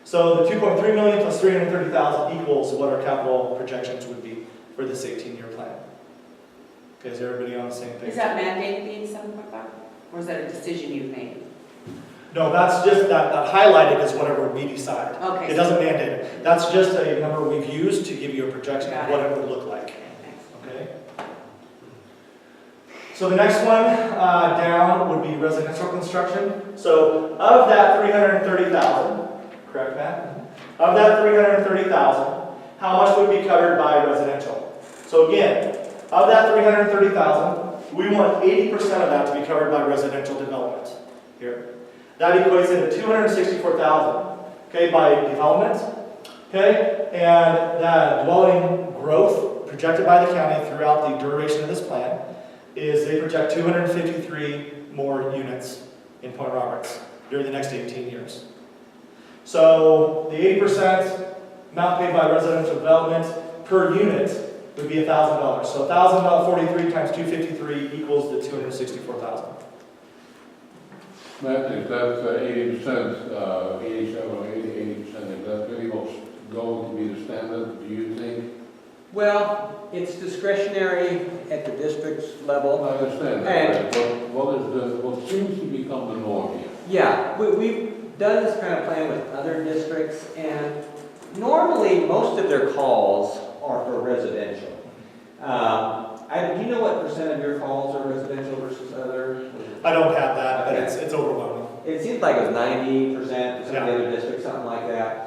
So the 2.3 million plus 330,000 equals what our capital projections would be for this 18-year plan. Okay, is everybody on the same page? Is that mandated being 7.5? Or is that a decision you've made? No, that's just, that highlighted is whatever we decide. Okay. It doesn't mandate it. That's just a number we've used to give you a projection of Got what it. it would look like. Okay, thanks. Okay. So the next one down would be residential construction. So of that 330,000, correct, Matt? Of that 330,000, how much would be covered by residential? So again, of that 330,000, we want 80% of that to be covered by residential development here. That equates into 264,000, okay, by development, okay, and that dwelling growth projected by the county throughout the duration of this plan is they project 253 more units in Point Roberts during the next 18 years. So the 80% amount paid by residential development per unit would be $1,000. So $1,043 times 253 equals the 264,000. Matt, is that 80%, 87 or 80%, is that really what's going to be the standard, do you think? Well, it's discretionary at the district's level. I understand that, but what seems to become the norm here? Yeah, we've done this kind of plan with other districts, and normally most of their calls are for residential. Do you know what percent of your calls are residential versus other? I don't have that, but Okay. it's overwhelming. It seems like it was 90% for some of the other districts, something like that.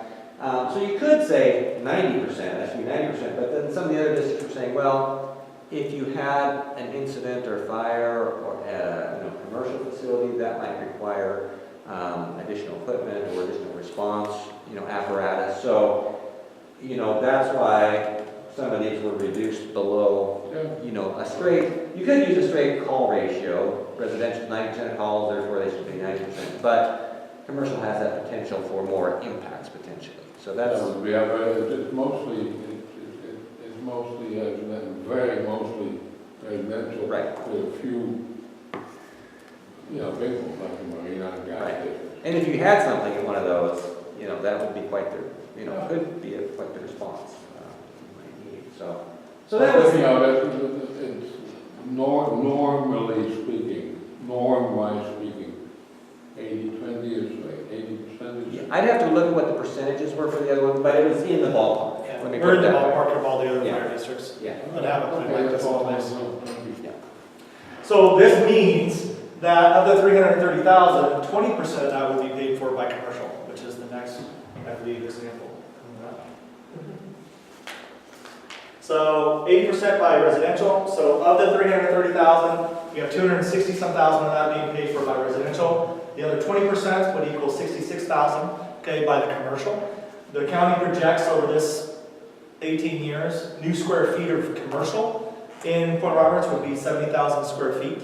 So you could say 90%, that should be 90%, but then some of the other districts are saying, well, if you had an incident or fire or a commercial facility, that might require additional equipment or additional response, apparatus. So, that's why some of these were reduced below, a straight, you could use a straight call ratio, residential 90% of calls, therefore they should be 90%, but commercial has that potential for more impacts potentially. So that's, It's mostly residential. Right. With a few, big ones like the marina and gas Right. stations. and if you had something in one of those, that would be quite the, could be quite the response you might need. So that was, It's normally speaking, norm-wise speaking, 80-20 is like 80% is. I'd have to look at what the percentages were for the other one, but it was in the ballpark. Yeah. Let me We're put in the it that way. ballpark of all the other Yeah. fire districts. Yeah. And have a plan Okay, like that's this in all. place. Yeah. So this means that of the 330,000, 20% of that would be paid for by commercial, which is the next, I believe, example. So 80% by residential. So of the 330,000, we have 260 some thousand of that being paid for by residential. The other 20% would equal 66,000, okay, by the commercial. The county projects over this 18 years, new square feet of commercial in Point Roberts would be 70,000 square feet.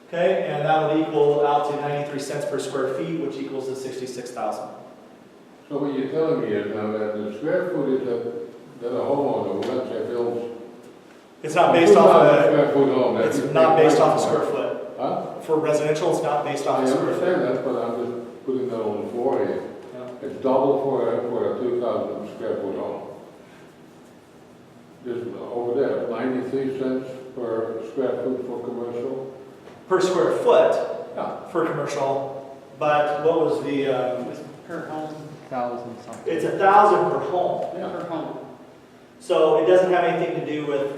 Okay, and that would equal out to 93 cents per square feet, which equals the 66,000. So what you're telling me is now that the square footage that a homeowner, let's say, builds. It's not based off of, square foot home. it's not based off a square foot. Huh? For residential, it's not based off I a square foot. understand that, but I'm just putting that on the floor here. Yeah. It's double for a 2,000 square foot home. Just over there, 93 cents per square foot for commercial. Per square foot Yeah. for commercial, but what was the, Per home, 1,000 something. it's 1,000 per home. per home. So it doesn't have anything to do with,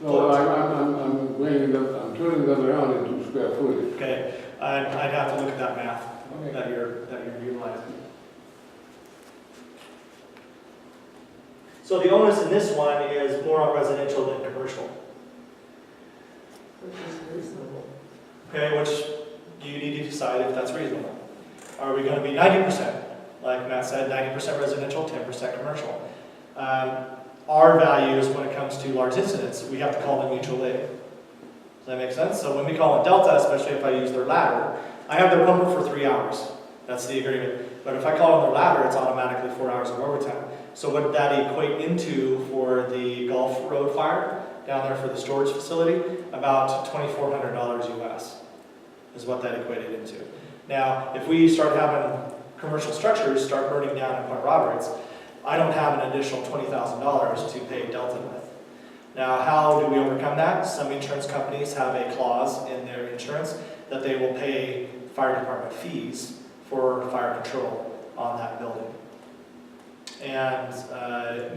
No, I'm bringing them, I'm turning them around into square footage. okay, I'd have to look at that math Okay. that you're utilizing. So the onus in this one is more on residential than commercial, Which is reasonable. okay, which you need to decide if that's reasonable. Are we going to be 90%? Like Matt said, 90% residential, 10% commercial. Our values when it comes to large incidents, we have to call them mutual aid. Does that make sense? So when we call it Delta, especially if I use their ladder, I have their pumper for 3 hours. That's the agreement. But if I call on their ladder, it's automatically 4 hours of overtime. So what did that equate into for the Gulf Road fire down there for the storage facility? About $2,400 US is what that equated into. Now, if we start having commercial structures start burning down in Point Roberts, I don't have an additional $20,000 to pay Delta with. Now, how do we overcome that? Some insurance companies have a clause in their insurance that they will pay fire department fees for fire control on that building. And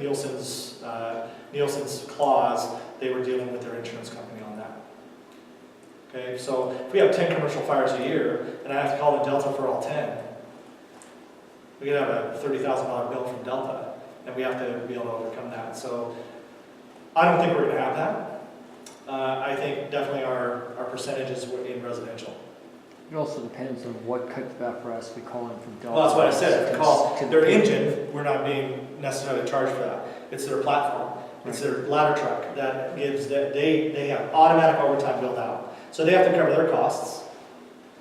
Nielsen's clause, they were dealing with their insurance company on that. Okay, so if we have 10 commercial fires a year, and I have to call in Delta for all 10, we could have a $30,000 bill from Delta, and we have to be able to overcome that. So I don't think we're going to have that. I think definitely our percentages in residential. It also depends on what cuts back for us. We call in from Delta. Well, that's what I said. If we call To their engine, we're not being necessarily charged for that. It's their platform. It's their ladder truck that gives that they have automatic overtime built out. So they have to cover their costs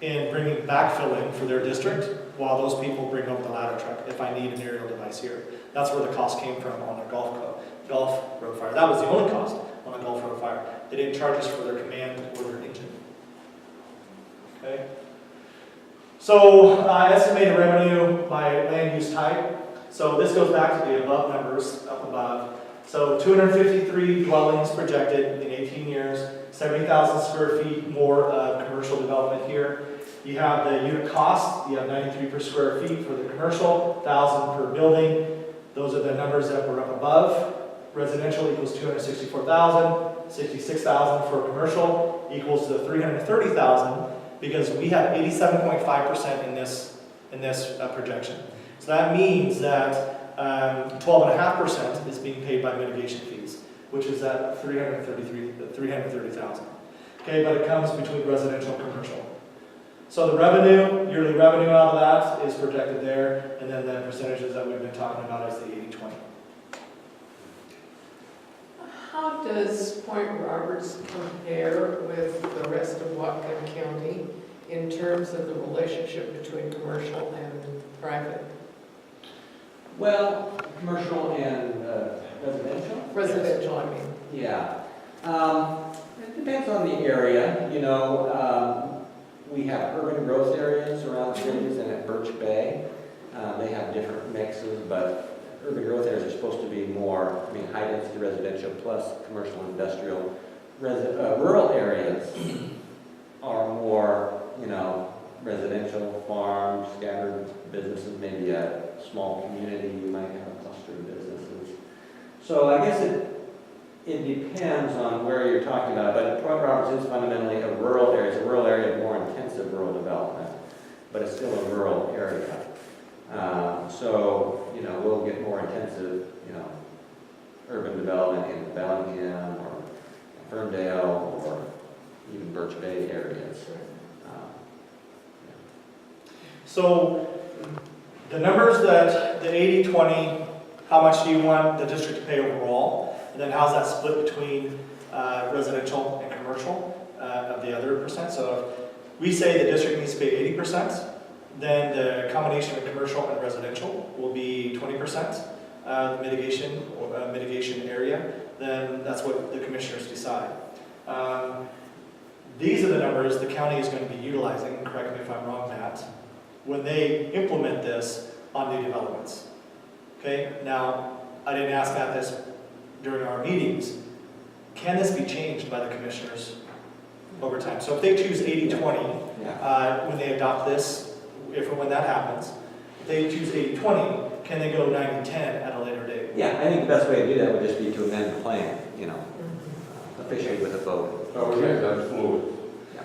in bringing backfill in for their district while those people bring over the ladder truck if I need an aerial device here. That's where the cost came from on their golf road fire. That was the only cost on a golf road fire. They didn't charge us for their command or their engine. Okay. So estimated revenue by land use type. So this goes back to the above numbers up above. So 253 dwellings projected in 18 years, 70,000 square feet more of commercial development here. You have the unit cost, you have 93 per square feet for the commercial, 1,000 per building. Those are the numbers that were up above. Residential equals 264,000, 66,000 for commercial equals to 330,000 because we have 87.5% in this projection. So that means that 12.5% is being paid by mitigation fees, which is at 330,000. Okay, but it comes between residential and commercial. So the revenue, yearly revenue out of that is projected there, and then the percentages that we've been talking about is the 80-20. How does Point Roberts compare with the rest of Whatcom County in terms of the relationship between commercial and private? Well, commercial and residential? Residential, I mean. Yeah. It depends on the area. You know, we have urban growth areas around cities and at Birch Bay. They have different mixes, but urban growth areas are supposed to be more, I mean, high density residential plus commercial and industrial. Rural areas are more, you know, residential, farms, scattered businesses, maybe a small community, you might have a cluster of businesses. So I guess it depends on where you're talking about, but Point Roberts is fundamentally a rural area. It's a rural area of more intensive rural development, but it's still a rural area. So, you know, we'll get more intensive, you know, urban development in Bellingham or Ferndale or even Birch Bay areas. So the numbers that the 80-20, how much do you want the district to pay overall? And then how's that split between residential and commercial of the other percent? So if we say the district needs to pay 80%, then the combination of commercial and residential will be 20% mitigation area. Then that's what the commissioners decide. These are the numbers the county is going to be utilizing, correct me if I'm wrong, Matt, when they implement this on new developments. Okay, now, I didn't ask Matt this during our meetings. Can this be changed by the commissioners over time? So if they choose 80-20, when they adopt this, if and when that happens, if they choose 80-20, can they go 90-10 at a later date? Yeah, I think the best way to do that would just be to amend the plan, you know, officially with a vote. Okay, that's fluid.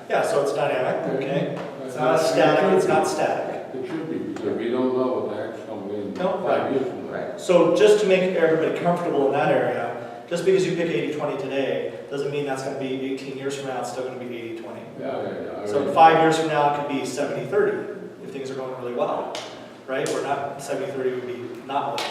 Yeah, so it's dynamic, okay? It's not static, it's not static. It should be, because we don't know what the act's going to be in No, 5 years from now. Right. So just to make everybody comfortable in that area, just because you pick 80-20 today, doesn't mean that's going to be 18 years from now, it's still going to be 80-20. Yeah. So 5 years from now, it could be 70-30, if things are going really well, right? Or not, 70-30 would be not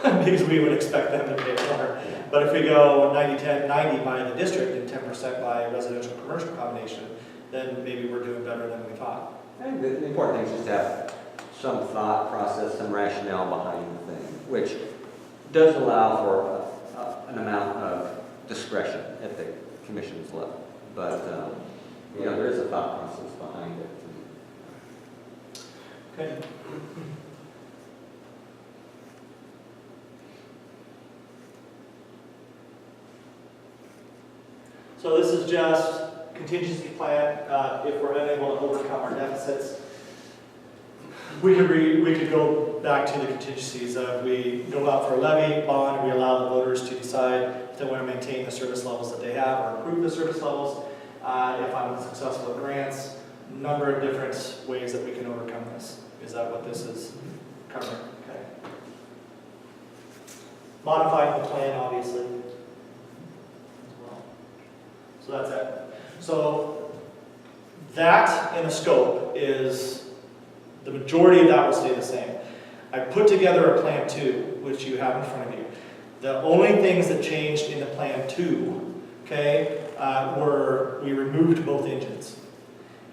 well, because we would expect them to pay more. But if we go 90-10, 90 by the district and 10% by residential commercial combination, then maybe we're doing better than we thought. I think the important thing is just to have some thought process, some rationale behind the thing, which does allow for an amount of discretion at the commission's level. But, you know, there is a thought process behind it. Okay. So this is just contingency plan if we're unable to overcome our deficits. We could go back to the contingencies. We go out for a levy bond. We allow the voters to decide if they want to maintain the service levels that they have or improve the service levels. If I'm successful at grants, a number of different ways that we can overcome this. Is that what this is covering? Okay. Modifying the plan, obviously, as well. So that's it. So that in the scope is, the majority of that will stay the same. I put together a plan 2, which you have in front of you. The only things that changed in the plan 2, okay, were we removed both engines.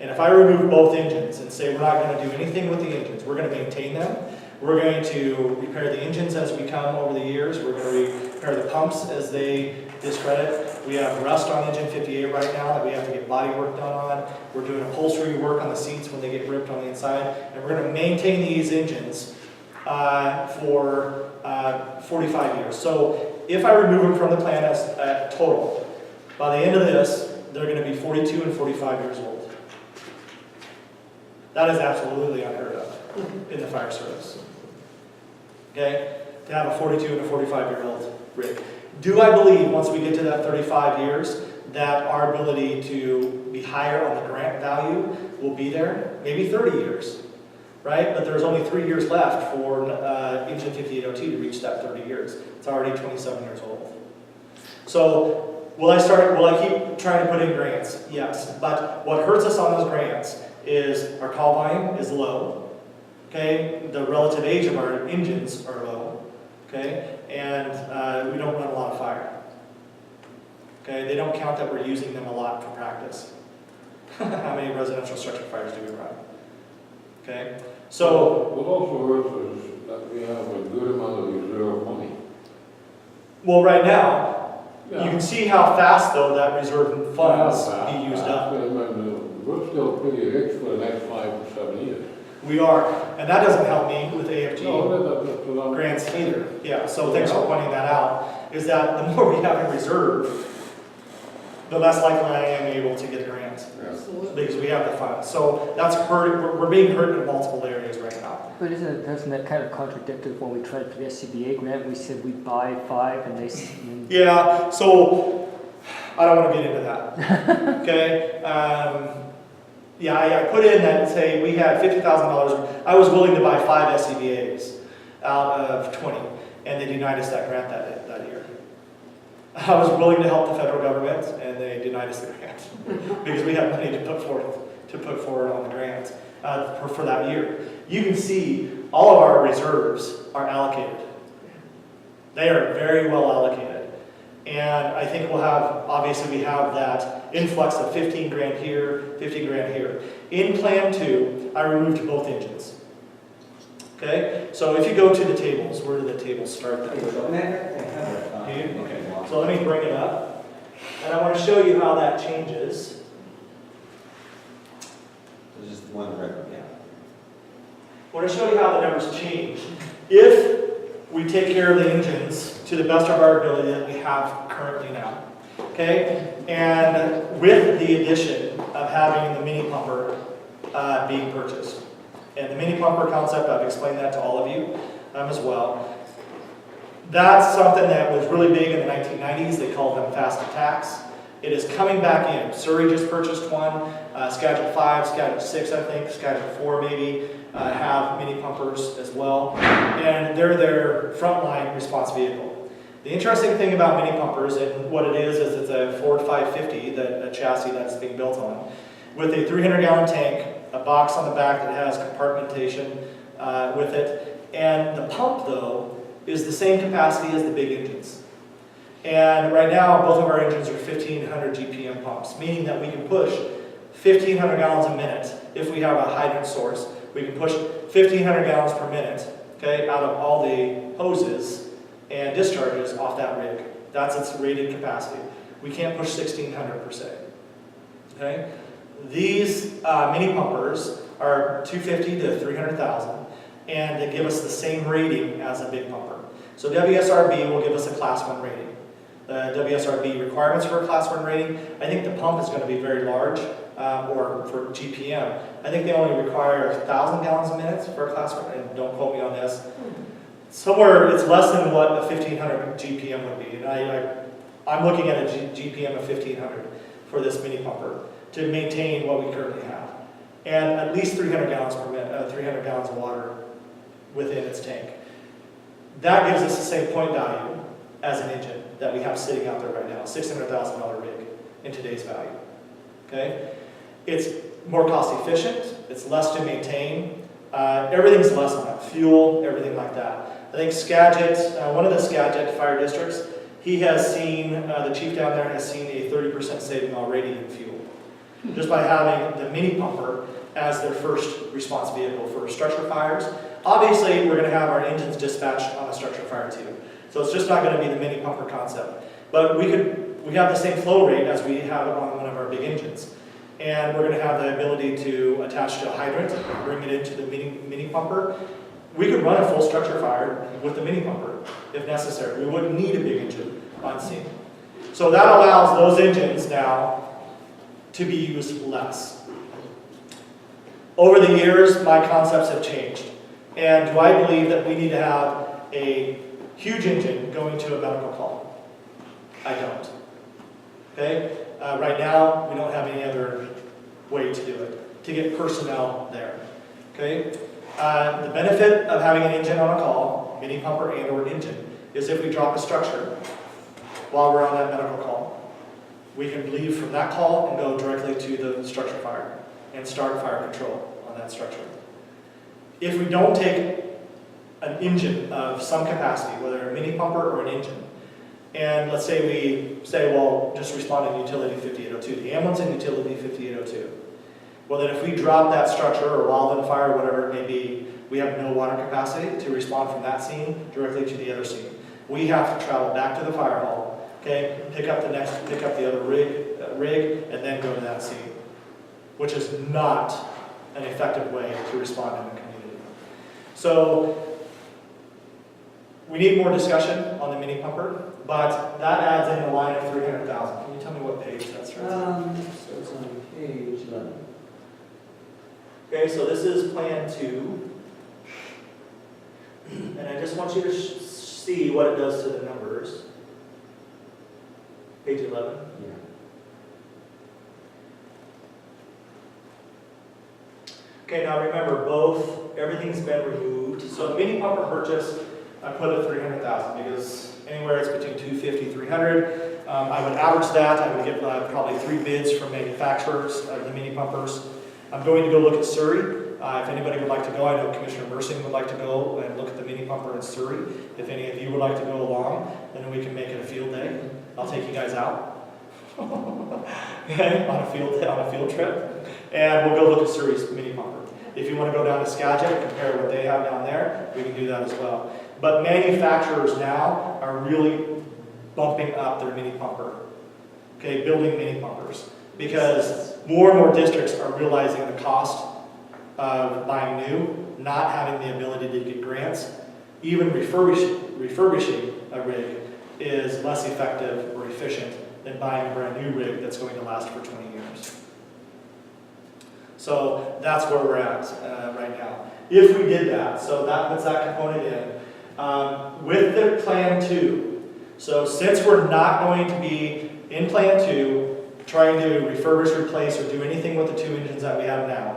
And if I remove both engines and say we're not going to do anything with the engines, we're going to maintain them, we're going to repair the engines as we come over the years, we're going to repair the pumps as they discredit. We have rust on engine 58 right now that we have to get body work done on. We're doing upholstery work on the seats when they get ripped on the inside. And we're going to maintain these engines for 45 years. So if I remove them from the plan as total, by the end of this, they're going to be 42 and 45 years old. That is absolutely unheard of in the fire service. Okay? To have a 42 and a 45-year-old rig. Do I believe once we get to that 35 years that our ability to be higher on the grant value will be there? Maybe 30 years, right? But there's only 3 years left for engine 5802 to reach that 30 years. It's already 27 years old. So will I keep trying to put in grants? Yes. But what hurts us on those grants is our call volume is low. Okay? The relative age of our engines are low. Okay? And we don't run a lot of fire. Okay? They don't count that we're using them a lot for practice. How many residential structure fires do we run? Okay? So, what also hurts is that we have a good amount of reserve money. well, right now, Yeah. you can see how fast, though, that reserve funds be used up. We're still pretty rich for the next 5 to 7 years. We are, and that doesn't help me with AFG That's what I'm- grants either. Yeah, so thanks for pointing that out, is that the more we have in reserve, the less likely I am able to get a grant, Absolutely. because we have the funds. So that's hurt, we're being hurt in multiple areas right now. But doesn't that kind of contradict with when we tried for the SCBA grant, we said we'd buy 5 and they, Yeah, so I don't want to get into that. Okay? Yeah, I put in that, say, we had $50,000. I was willing to buy 5 SCBAs out of 20, and they denied us that grant that year. I was willing to help the federal government, and they denied us the grant because we had money to put forward on the grant for that year. You can see all of our reserves are allocated. They are very well allocated. And I think we'll have, obviously we have that influx of 15 grand here, 15 grand here. In Plan 2, I removed both engines. Okay? So if you go to the tables, where do the tables start then? Okay. So let me bring it up. And I want to show you how that changes. There's just one record, yeah. I want to show you how the numbers change if we take care of the engines to the best of our ability that we have currently now. Okay? And with the addition of having the mini pumper being purchased. And the mini pumper concept, I've explained that to all of you as well. That's something that was really big in the 1990s. They called them fast attacks. It is coming back in. Surrey just purchased one. Schedule 5, Schedule 6, I think, Schedule 4 maybe, have mini pumpers as well. And they're their frontline response vehicle. The interesting thing about mini pumpers, and what it is it's a Ford 550, the chassis that's being built on, with a 300-gallon tank, a box on the back that has compartmentation with it. And the pump, though, is the same capacity as the big engines. And right now, both of our engines are 1,500 GPM pumps, meaning that we can push 1,500 gallons a minute if we have a hydrant source. We can push 1,500 gallons per minute, okay, out of all the hoses and discharges off that rig. That's its rated capacity. We can't push 1,600 per se, okay? These mini pumpers are 250 to 300,000, and they give us the same rating as a big pumper. So WSRB will give us a Class 1 rating. The WSRB requirements for a Class 1 rating, I think the pump is going to be very large, or for GPM. I think they only require 1,000 gallons a minute for a Class 1, and don't quote me on this. Somewhere it's less than what a 1,500 GPM would be, and I'm looking at a GPM of 1,500 for this mini pumper to maintain what we currently have, and at least 300 gallons per minute, 300 gallons of water within its tank. That gives us the same point value as an engine that we have sitting out there right now, $600,000 rig in today's value. Okay, it's more cost efficient. It's less to maintain. Everything's less on that, fuel, everything like that. I think Skagit, one of the Skagit fire districts, he has seen, the chief down there has seen a 30% saving already in fuel. just by having the mini pumper as their first response vehicle for structure fires. Obviously, we're going to have our engines dispatched on a structure fire too. So it's just not going to be the mini pumper concept. But we have the same flow rate as we have on one of our big engines. And we're going to have the ability to attach to a hydrant, bring it into the mini pumper. We could run a full structure fire with the mini pumper if necessary. We wouldn't need a big engine on scene. So that allows those engines now to be used less. Over the years, my concepts have changed. And do I believe that we need to have a huge engine going to a medical call? I don't. Okay? Right now, we don't have any other way to do it, to get personnel there. Okay? The benefit of having an engine on a call, mini pumper and or engine, is if we drop a structure while we're on that medical call, we can leave from that call and go directly to the structure fire and start fire control on that structure. If we don't take an engine of some capacity, whether a mini pumper or an engine, and let's say we say, well, just respond in utility 5802, the ambulance in utility 5802. Well, then if we drop that structure or wildland fire, whatever it may be, we have no water capacity to respond from that scene directly to the other scene. We have to travel back to the fire hall, okay, pick up the other rig, and then go to that scene, which is not an effective way to respond in the community. So we need more discussion on the mini pumper, but that adds in a line of 300,000. Can you tell me what page that starts on? So it's on page 11. Okay, so this is Plan 2. And I just want you to see what it does to the numbers. Page 11. Yeah. Okay, now remember, everything's been removed. So the mini pumper purchase, I put at 300,000 because anywhere it's between 250, 300. I would average that. I would get probably 3 bids from manufacturers of the mini pumpers. I'm going to go look at Surrey. If anybody would like to go, I know Commissioner Mersing would like to go and look at the mini pumper in Surrey. If any of you would like to go along, then we can make it a field day. I'll take you guys out okay, on a field trip, and we'll go look at Surrey's mini pumper. If you want to go down to Skagit and compare what they have down there, we can do that as well. But manufacturers now are really bumping up their mini pumper, okay, building mini pumpers, because more and more districts are realizing the cost of buying new, not having the ability to get grants. Even refurbishing a rig is less effective or efficient than buying a brand new rig that's going to last for 20 years. So that's where we're at right now. If we did that, so that puts that component in. With the Plan 2, so since we're not going to be in Plan 2 trying to refurbish, replace, or do anything with the 2 engines that we have now,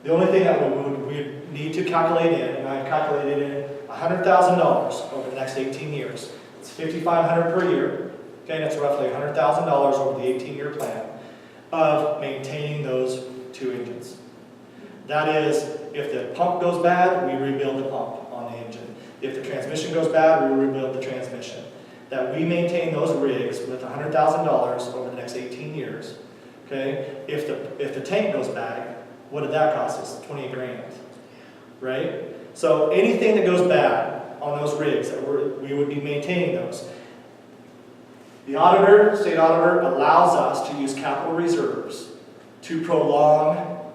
the only thing that we need to calculate in, and I've calculated in $100,000 over the next 18 years. It's $5,500 per year. Okay, that's roughly $100,000 over the 18-year plan of maintaining those 2 engines. That is, if the pump goes bad, we rebuild the pump on the engine. If the transmission goes bad, we rebuild the transmission. That we maintain those rigs with $100,000 over the next 18 years. Okay, if the tank goes bad, what did that cost us? 20 grand, right? So anything that goes bad on those rigs, we would be maintaining those. The auditor, state auditor, allows us to use capital reserves to prolong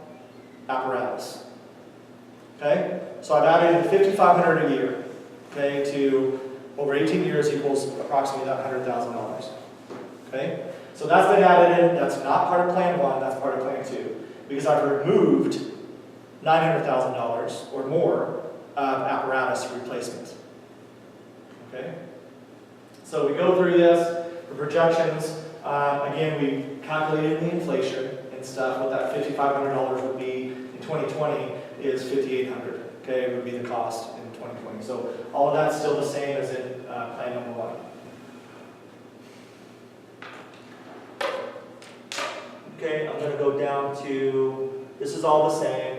apparatus. Okay? So I've added $5,500 a year, okay, to over 18 years equals approximately that $100,000. Okay? So that's been added in. That's not part of Plan 1, that's part of Plan 2. Because I've removed $900,000 or more of apparatus replacement. Okay? So we go through this, the projections. Again, we calculated the inflation and stuff. What that $5,500 would be in 2020 is $5,800. Okay, it would be the cost in 2020. So all of that's still the same as in Plan number 1. Okay, I'm going to go down to, this is all the same.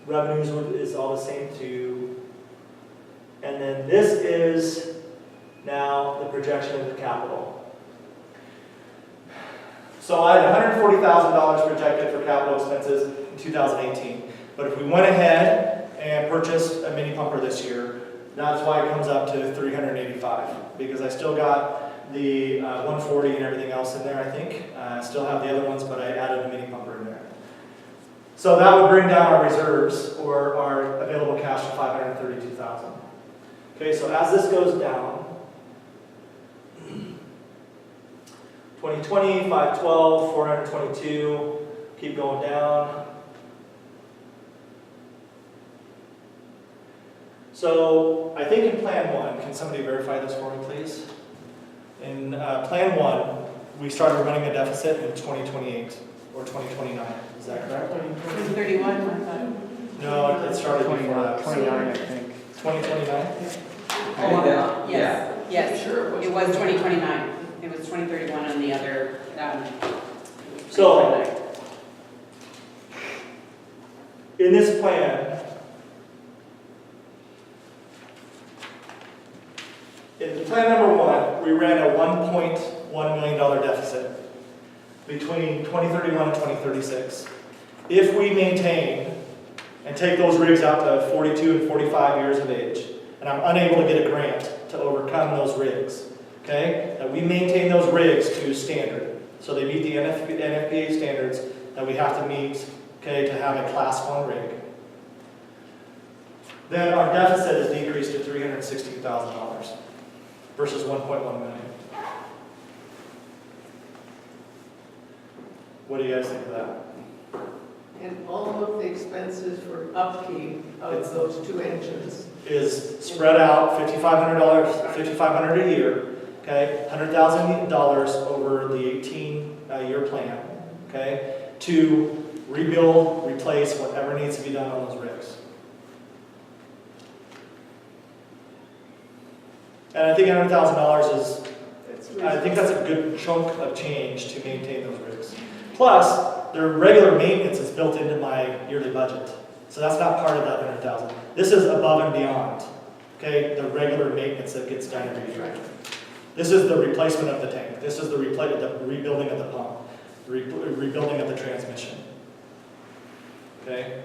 Revenues is all the same too. And then this is now the projection of the capital. So I had $140,000 projected for capital expenses in 2018. But if we went ahead and purchased a mini pumper this year, that's why it comes up to 385, because I still got the 140 and everything else in there, I think. I still have the other ones, but I added a mini pumper in there. So that would bring down our reserves, or our available cash, to 532,000. Okay, so as this goes down, 2020, 512, 422, keep going down. So I think in Plan 1, can somebody verify this for me, please? In Plan 1, we started running a deficit in 2028 or 2029. Is that correct? 31, I thought. No, it started before that. 29, I think. 2029? I think that- yeah. Yes, Sure it was 2029. It was 2031 on the other. So, in this plan, in plan number 1, we ran a $1.1 million deficit between 2031 and 2036. If we maintain and take those rigs out to 42 and 45 years of age, and I'm unable to get a grant to overcome those rigs, okay, that we maintain those rigs to standard, so they meet the NFPA standards that we have to meet, okay, to have a Class 1 rig, then our deficit is decreased to $316,000 versus $1.1 million. What do you guys think of that? And all of the expenses for upkeep of those two engines. Is spread out $5,500 a year, okay, $100,000 over the 18-year plan, okay, to rebuild, replace whatever needs to be done on those rigs. And I think $100,000 is, I think that's a good chunk of change to maintain those rigs. Plus, their regular maintenance is built into my yearly budget. So that's not part of that 100,000. This is above and beyond, okay, the regular maintenance that gets done every year. This is the replacement of the tank. This is the rebuilding of the pump, the rebuilding of the transmission. Okay?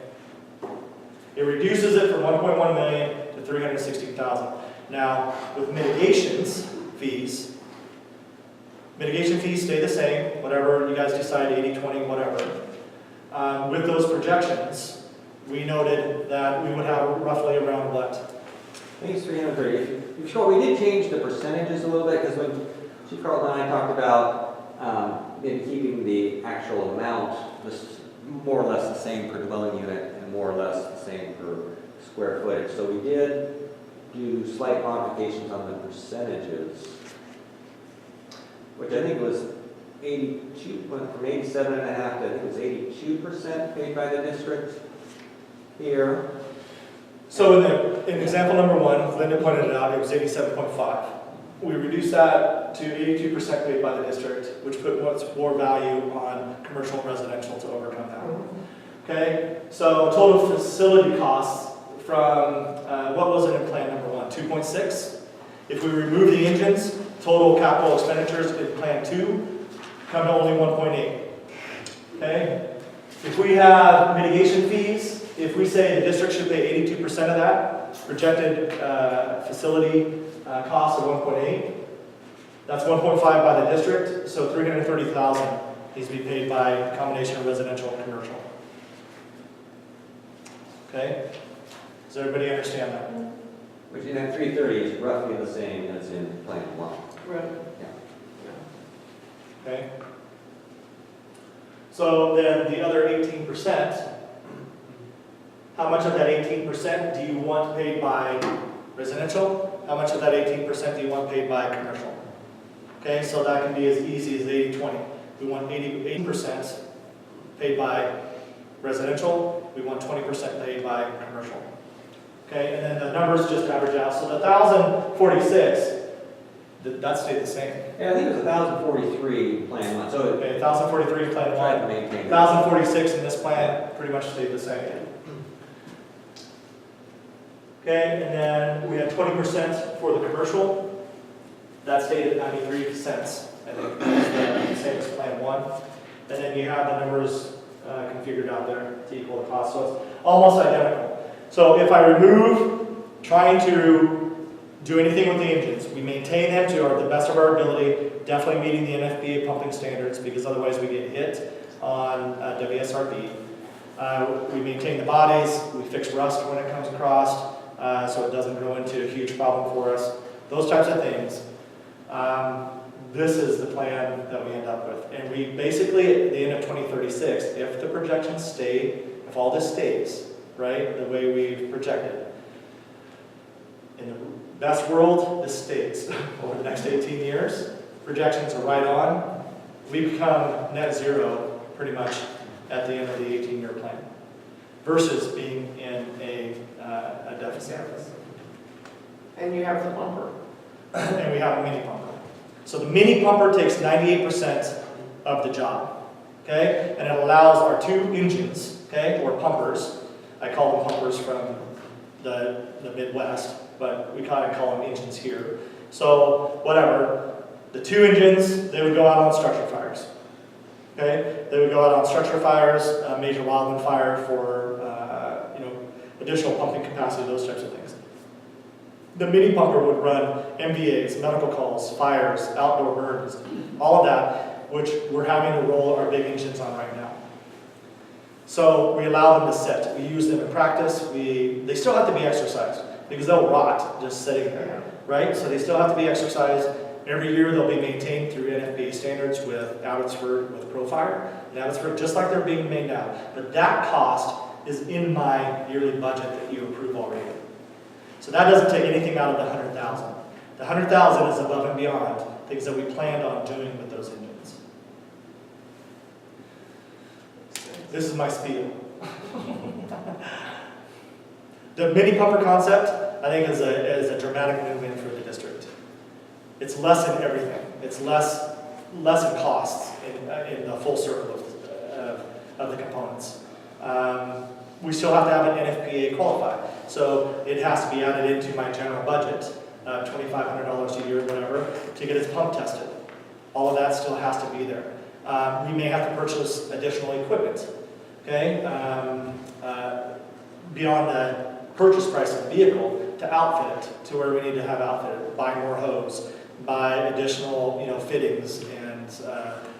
It reduces it from 1.1 million to 360,000. Now, with mitigation fees stay the same, whatever you guys decide, 80, 20, whatever. With those projections, we noted that we would have roughly around what? I think it's 330. Sure, we did change the percentages a little bit, because when Chief Carlton and I talked about maybe keeping the actual amount more or less the same per dwelling unit and more or less the same per square footage. So we did do slight modifications on the percentages, which I think was 82, went from 87.5 to I think it was 82% paid by the district here. So in example number 1, Linda pointed it out, it was 87.5. We reduced that to 82% paid by the district, which put much more value on commercial and residential to overcome that. Okay, so total facility costs from, what was it in plan number 1, 2.6? If we remove the engines, total capital expenditures in plan 2 come to only 1.8. Okay, if we have mitigation fees, if we say the district should pay 82% of that, projected facility cost of 1.8, that's 1.5 by the district, so 330,000 needs to be paid by a combination of residential and commercial. Okay, does everybody understand that? Which in that 330 is roughly the same as in plan 1. Right. Okay. So then the other 18%, how much of that 18% do you want paid by residential? How much of that 18% do you want paid by commercial? Okay, so that can be as easy as 80-20. We want 80% paid by residential, we want 20% paid by commercial. Okay, and then the numbers just average out. So the 1,046, that stayed the same. Yeah, I think it was 1,043 plan 1. So Okay, 1,043 plan tried to 1, maintain. 1,046 in this plan, pretty much stayed the same. Okay, and then we had 20% for the commercial. That stayed at 93 cents. I think that's the same as plan 1. and then you have the numbers configured out there to equal the cost, so it's almost identical. So if I remove trying to do anything with the engines, we maintain them to the best of our ability, definitely meeting the NFPA pumping standards, because otherwise we get hit on WSRB. We maintain the bodies, we fix rust when it comes across, so it doesn't grow into a huge problem for us. Those types of things. This is the plan that we end up with. And we basically, at the end of 2036, if the projections stay, if all this stays, right, the way we've projected, in the best world, this stays over the next 18 years. Projections are right on. We become net zero pretty much at the end of the 18-year plan versus being in a deficit. And you have the pumper. And we have a mini pumper. So the mini pumper takes 98% of the job, okay? And it allows our two engines, okay, or pumpers. I call them pumpers from the Midwest, but we kind of call them engines here. So whatever, the two engines, they would go out on structure fires, okay? They would go out on structure fires, major wildland fire for, additional pumping capacity, those types of things. The mini pumper would run MVAs, medical calls, fires, outdoor burns, all of that, which we're having to roll our big engines on right now. So we allow them to sit. We use them in practice. They still have to be exercised because they'll rot just sitting there, right? So they still have to be exercised. Every year they'll be maintained through NFPA standards with Abbotsford, with Profire, and Abbotsford, just like they're being made now. But that cost is in my yearly budget that you approve already. So that doesn't take anything out of the 100,000. The 100,000 is above and beyond things that we planned on doing with those engines. This is my spiel. The mini pumper concept, I think, is a dramatic movement for the district. It's less in everything. It's less in costs in the full circle of the components. We still have to have an NFPA qualified, so it has to be added into my general budget, $2,500 a year, whatever, to get its pump tested. All of that still has to be there. We may have to purchase additional equipment, okay, beyond the purchase price of the vehicle to outfit it to where we need to have outfitted, buy more hose, buy additional, fittings and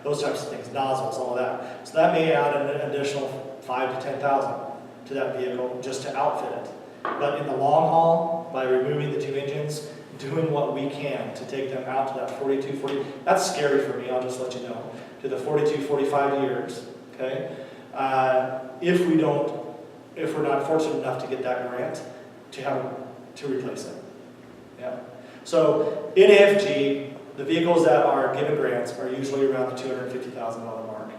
those types of things, nozzles, all of that. So that may add an additional $5,000 to $10,000 to that vehicle just to outfit it. But in the long haul, by removing the two engines, doing what we can to take them out to that 42, 40, that's scary for me, I'll just let you know, to the 42, 45 years, okay? If we're not fortunate enough to get that grant to replace it. Yeah. So in AFG, the vehicles that are given grants are usually around the $250,000 mark.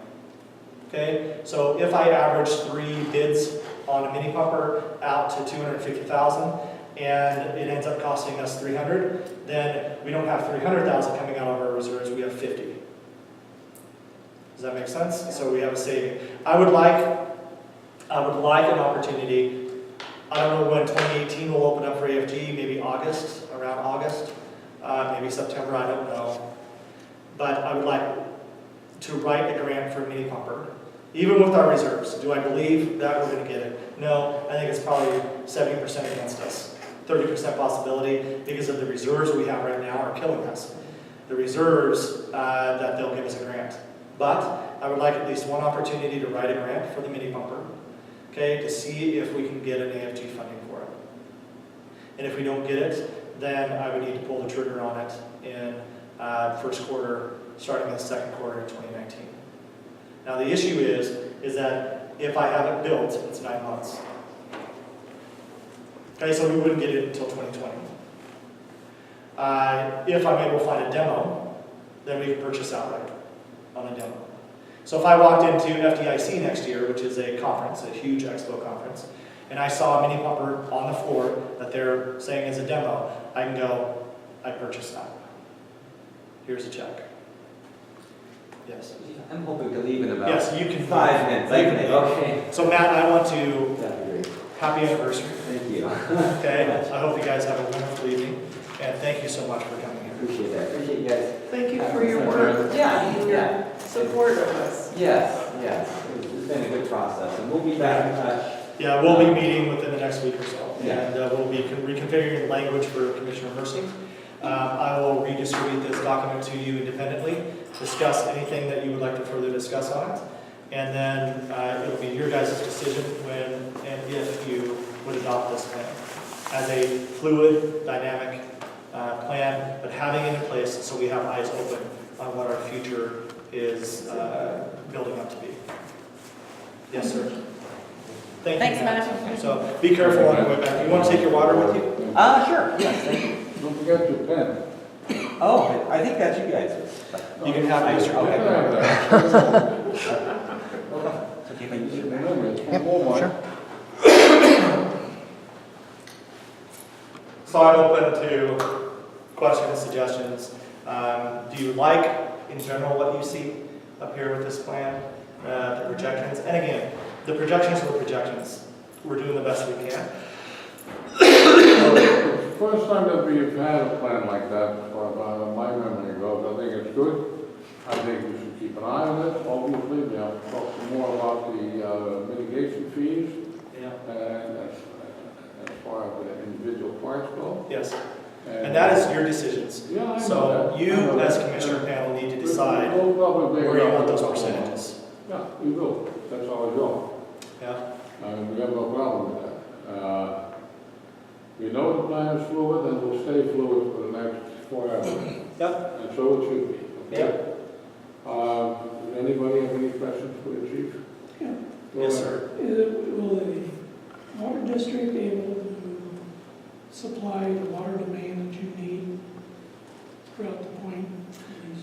Okay, so if I average 3 bids on a mini pumper out to $250,000 and it ends up costing us $300,000, then we don't have $300,000 coming out of our reserves, we have $50,000. Does that make sense? So we have a saving. I would like an opportunity. I don't know when 2018 will open up for AFG, maybe August, around August, maybe September, I don't know. But I would like to write a grant for a mini pumper, even with our reserves. Do I believe that we're going to get it? No, I think it's probably 70% against us, 30% possibility, because of the reserves we have right now are killing us. The reserves that they'll give us a grant. But I would like at least one opportunity to write a grant for the mini pumper, okay, to see if we can get an AFG funding for it. And if we don't get it, then I would need to pull the trigger on it in first quarter, starting in the second quarter of 2019. Now the issue is that if I have it built, it's 9 months. Okay, so we wouldn't get it until 2020. If I'm able to find a demo, then we can purchase outright on a demo. So if I walked into FDIC next year, which is a conference, a huge expo conference, and I saw a mini pumper on the floor that they're saying is a demo, I can go, I purchased that. Here's a check. Yes. I'm hoping to leave in about Yes, you can. 5 minutes. I can, okay. So Matt, I want to, That'd be great. happy anniversary. Thank you. Okay, I hope you guys have a wonderful evening, and thank you so much for coming here. Appreciate that. Appreciate you guys. Thank you for your work. Yeah, yeah. support of us. Yes, yes, it's been a good process, and we'll be back in touch. Yeah, we'll be meeting within the next week or so, Yeah. and we'll be reconfiguring the language for Commissioner Mercy. I will redistribute this document to you independently, discuss anything that you would like to further discuss on it, and then it'll be your guys' decision when and if you would adopt this plan as a fluid, dynamic plan, but having it in place so we have eyes open on what our future is building up to be. Yes, sir. Thank you. Thanks, Matt. So be careful on the way back. You want to take your water with you? Sure, yes, thank you. Don't forget your pen. Oh, I think that's you guys'. You can have it, Mr. Okay. Quick. So if I use your pen? Remember, it's one more one. So I'm open to questions, suggestions. Do you like, in general, what you see up here with this plan, the projections? And again, the projections are the projections. We're doing the best we can. It's the first time that we've had a plan like that, as far as my memory goes. I think it's good. I think we should keep an eye on it. Obviously, we have to talk some more about the mitigation fees Yeah. and as far as the individual parts go. Yes. And that is your decisions. Yeah, I know So that. you, I know as that. Commissioner panel, need to decide We'll probably bring where it you up want those in a couple of percentages. months. Yeah, we will. That's how it goes. Yeah. We have no problem with that. We know the plan is fluid and will stay fluid for the next forever. Yep. And so it should be. Okay? Does anybody have any questions for the chief? Yeah. Go Yes, ahead. sir. Will the water district be able to supply the water demand that you need throughout the point?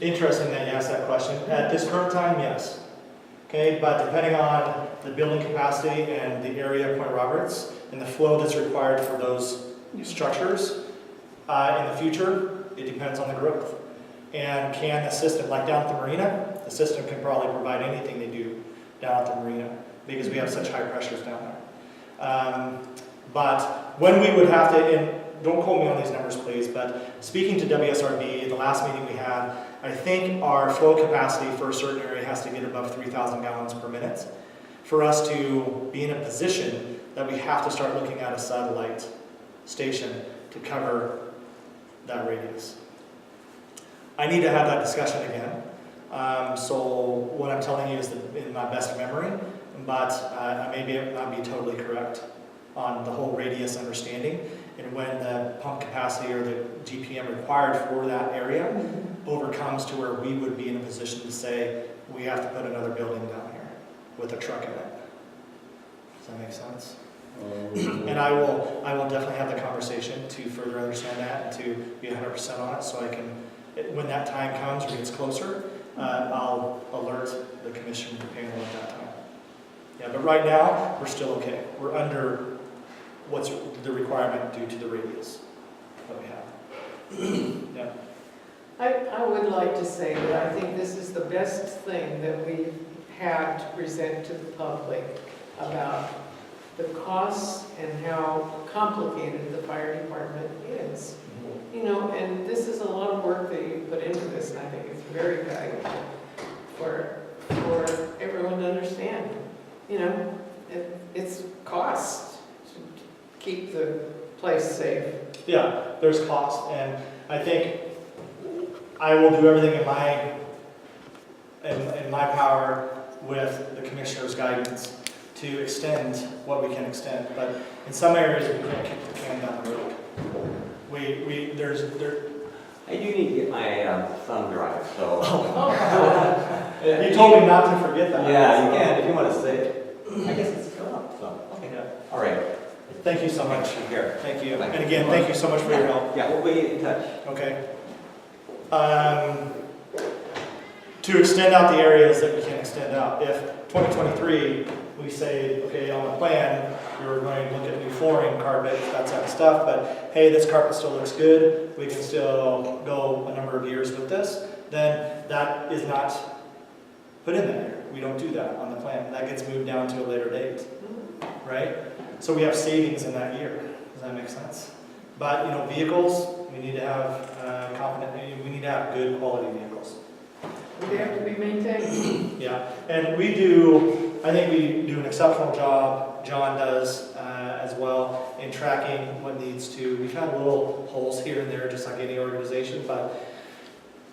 Interesting that you asked that question. At this current time, yes. Okay, but depending on the building capacity and the area of Point Roberts and the flow that's required for those structures, in the future, it depends on the growth. And can the system, like down at the marina, the system can probably provide anything they do down at the marina because we have such high pressures down there. But when we would have to, and don't quote me on these numbers please, but speaking to WSRB, the last meeting we had, I think our flow capacity for a certain area has to get above 3,000 gallons per minute for us to be in a position that we have to start looking at a satellite station to cover that radius. I need to have that discussion again. So what I'm telling you is in my best memory, but I may not be totally correct on the whole radius understanding and when the pump capacity or the GPM required for that area overcomes to where we would be in a position to say we have to put another building down here with a truck in it. Does that make sense? And I will definitely have the conversation to further understand that and to be 100% on it so I can, when that time comes or gets closer, I'll alert the commission panel at that time. Yeah, but right now, we're still okay. We're under what's the requirement due to the radius that we have. Yeah. I would like to say that I think this is the best thing that we've had to present to the public about the costs and how complicated the fire department is. You know, and this is a lot of work that you put into this, and I think it's very valuable for everyone to understand. You know, it's cost to keep the place safe. Yeah, there's cost, and I think I will do everything in my power with the commissioner's guidance to extend what we can extend. But in some areas, we can't kick the can down the road. I do need to get my thumb drive, so. You told me not to forget that. Yeah, you can, if you want to say it. I guess it's still up, so, okay. Yeah. All right. Thank you so much. Here. Thank you. And again, thank you so much for your help. Yeah, we'll be in touch. Okay. To extend out the areas that we can extend out. If 2023, we say, okay, on the plan, we're going to look at new flooring, carpet, that type of stuff, but hey, this carpet still looks good, we can still go a number of years with this, then that is not put in there. We don't do that on the plan. That gets moved down to a later date, right? So we have savings in that year. Does that make sense? But, you know, vehicles, we need to have we need to have good quality vehicles. They have to be maintained. Yeah, and we do, I think we do an exceptional job, John does as well, in tracking what needs to, we've had little holes here and there, just like any organization, but,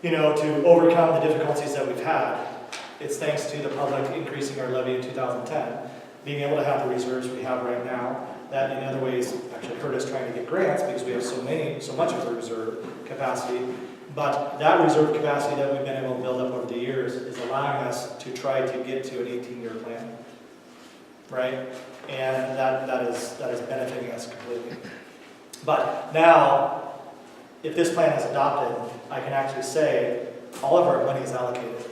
you know, to overcome the difficulties that we've had, it's thanks to the public increasing our levy in 2010, being able to have the reserves we have right now, that in other ways actually hurt us trying to get grants because we have so much of the reserve capacity. But that reserve capacity that we've been able to build up over the years is allowing us to try to get to an 18-year plan, right? And that is benefiting us completely. But now, if this plan is adopted, I can actually say all of our money is allocated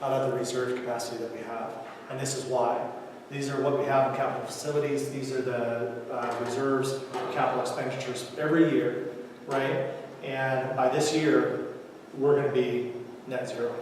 out of the reserve capacity that we have. And this is why. These are what we have in capital facilities. These are the reserves for capital expenditures every year, right? And by this year, we're going to be net zero.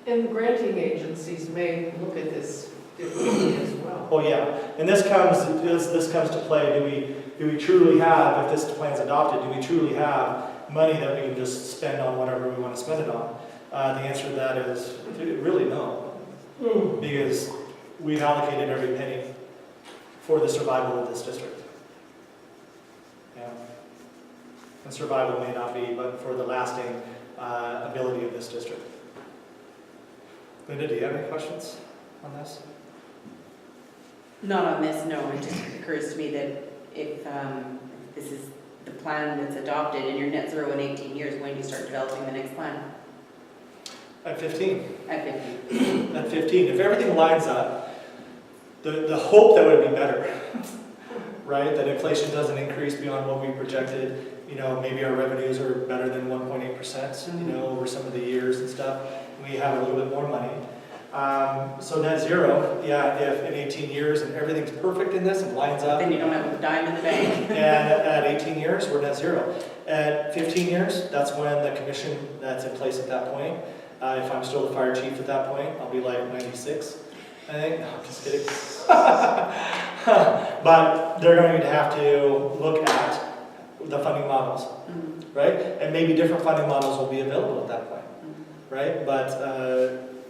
And granting agencies may look at this differently as well. Oh yeah, and this comes to play. Do we truly have, if this plan's adopted, do we truly have money that we can just spend on whatever we want to spend it on? The answer to that is really no, because we've allocated every penny for the survival of this district. Yeah. And survival may not be, but for the lasting ability of this district. Linda, do you have any questions on this? Not on this, no. It just occurs to me that if this is the plan that's adopted and you're net zero in 18 years, when do you start developing the next plan? At 15. At 50. At 15. If everything lines up, the hope that would be better, right? That inflation doesn't increase beyond what we projected. You know, maybe our revenues are better than 1.8%, you know, over some of the years and stuff. We have a little bit more money. So net zero, yeah, if in 18 years and everything's perfect in this and lines up. Then you don't have a dime in the bank. And at 18 years, we're net zero. At 15 years, that's when the commission that's in place at that point, if I'm still the fire chief at that point, I'll be like 96, I think. No, I'm just kidding. But they're going to have to look at the funding models, right? And maybe different funding models will be available at that point, right? But,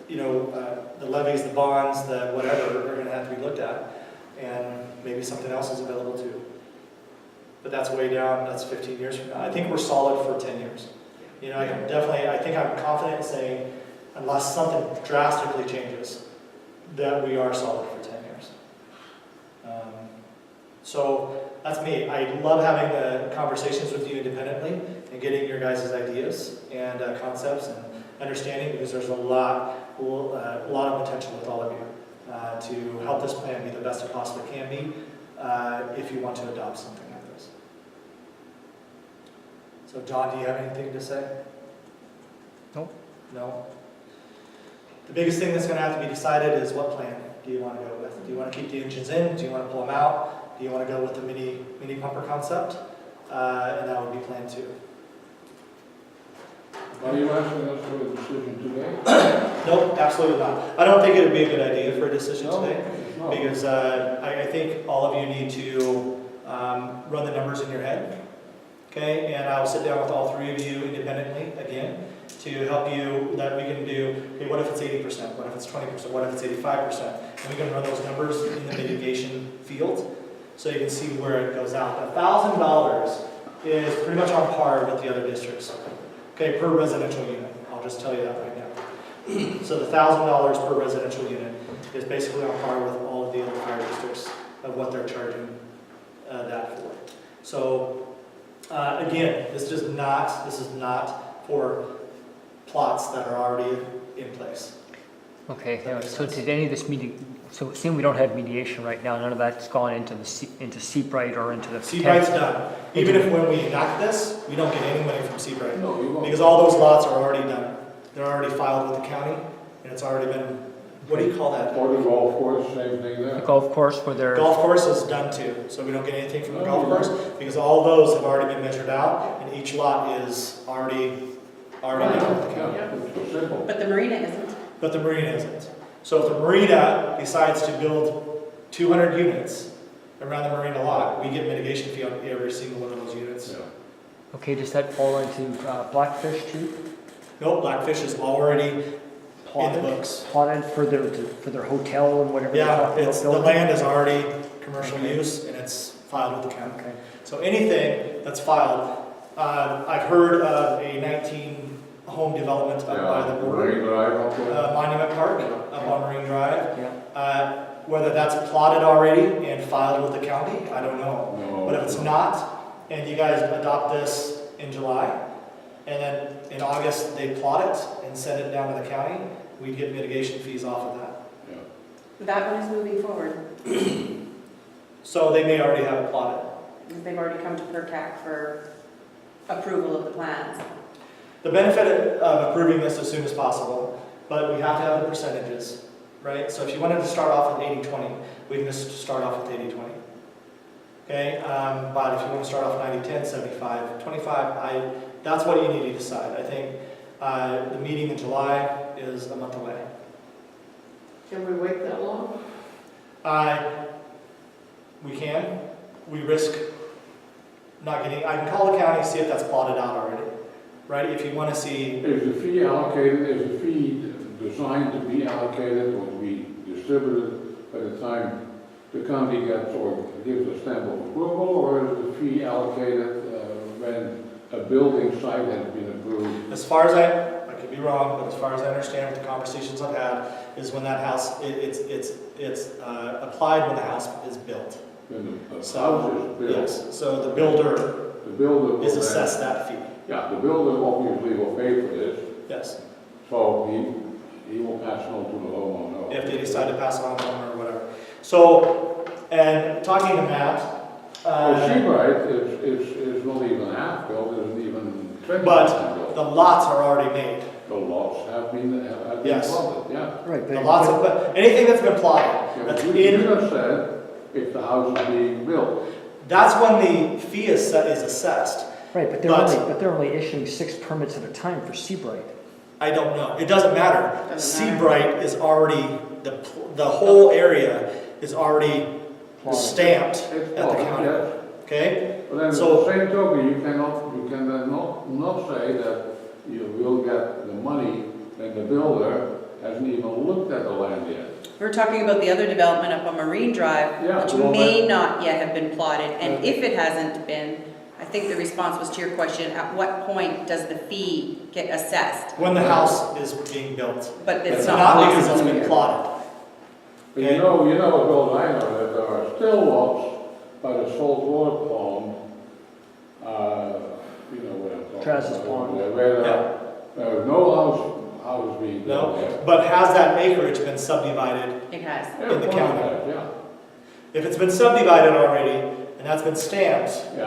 you know, the levies, the bonds, the whatever are going to have to be looked at, and maybe something else is available too. But that's way down, that's 15 years from now. I think we're solid for 10 years. You know, I think I'm confident in saying, unless something drastically changes, that we are solid for 10 years. So that's me. I love having the conversations with you independently and getting your guys' ideas and concepts and understanding, because there's a lot of potential with all of you to help this plan be the best it possibly can be if you want to adopt something like this. So John, do you have anything to say? No? The biggest thing that's going to have to be decided is what plan do you want to go with? Do you want to keep the engines in? Do you want to pull them out? Do you want to go with the mini pumper concept? And that would be plan 2. Are you asking us for a decision today? Nope, absolutely not. I don't think it would be a good idea for a decision No, today, no. because I think all of you need to run the numbers in your head, okay? And I'll sit down with all 3 of you independently again to help you, that we can do, okay, what if it's 80%? What if it's 20%? What if it's 85%? And we can run those numbers in the mitigation field so you can see where it goes out. $1,000 is pretty much on par with the other districts, okay, per residential unit. I'll just tell you that right now. So the $1,000 per residential unit is basically on par with all of the other fire districts of what they're charging that for. So again, this is not for plots that are already in place. Okay, so did any of this so seeing we don't have mediation right now, none of that's gone into into Seabright or into the... Seabright's done. Even if when we enact this, we don't get any money from Seabright. No, you won't. Because all those lots are already done. They're already filed with the county, and it's already been, what do you call that? Or the golf course, same thing there. The golf course where they're... Golf course is done too, so we don't get anything from the golf course, because all those have already been measured out, and each lot is already done with the county. It's simple. But the marina isn't. But the marina isn't. So if the marina decides to build 200 units around the marina lot, we get mitigation fee on every single one of those units. Yeah. Okay, does that fall into Blackfish too? Nope, Blackfish is already plotted, books. plotted for their hotel and whatever they're Yeah, talking about the building? land is already commercial Okay. use and it's filed with the county. Okay. So anything that's filed, I've heard of a 19 home development up by the border, Marine Drive up there. Monument Park, up on Marine Drive. Yeah. Whether that's plotted already and filed with the county, I don't know. No. But if it's not, and you guys adopt this in July, and then in August they plot it and send it down to the county, we'd get mitigation fees off of that. Yeah. That one is moving forward. So they may already have it plotted. They've already come to PERCAC for approval of the plans. The benefit of approving this as soon as possible, but we have to have the percentages, right? So if you wanted to start off with 80-20, we can just start off with 80-20. Okay, but if you want to start off 90-10, 75-25, that's what you need to decide. I think the meeting in July is a month away. Can we wait that long? We can. We risk not getting, I can call the county, see if that's plotted out already, right? If you want to see, Is the fee allocated, is the fee designed to be allocated or to be distributed by the time the county gets or gives a stamp of approval, or is the fee allocated when a building site has been approved? as far as I could be wrong, but as far as I understand what the conversations I've had, is when that house, it's applied when the house is built. When the So, house is built? Yes, so the builder The builder will is then- assessed that fee, Yeah, the builder obviously will pay for this, yes. so he will pass it on to the homeowner. If they decide to pass it on to them or whatever. So, and talking to Matt, Well, Seabright is not even half built, isn't even 20% But built. the lots are already made. The lots have been Yes. plotted, yeah. Right, The but, lots of, but anything that's been plotted, Yeah, that's but you in, just said if the house is being built. that's when the fee is assessed. right, but they're only issuing 6 permits at a time for Seabright. I don't know. It doesn't matter. Doesn't matter. Seabright is already, the whole area is already Plotted. stamped It's at the plotted, county. yes. Okay? But then So- at the same token, you can then not say that you will get the money when the builder hasn't even looked at the land yet. We're talking about the other development up on Marine Drive, Yeah, which the one may that- not yet have been plotted, and if it hasn't been, I think the response was to your question, at what point does the fee get assessed? When the house is being built. But it's It's not not because it's possible been here. plotted. But Okay. you know as well as I know that there are still lots by the saltwater pond, you know what I'm talking Travis about. Pond. Where Yeah. there is no house being built No, there. but has that acreage been subdivided? It has. Yeah, in the of course county. it has, yeah, If it's been subdivided already, and that's been stamped, yeah.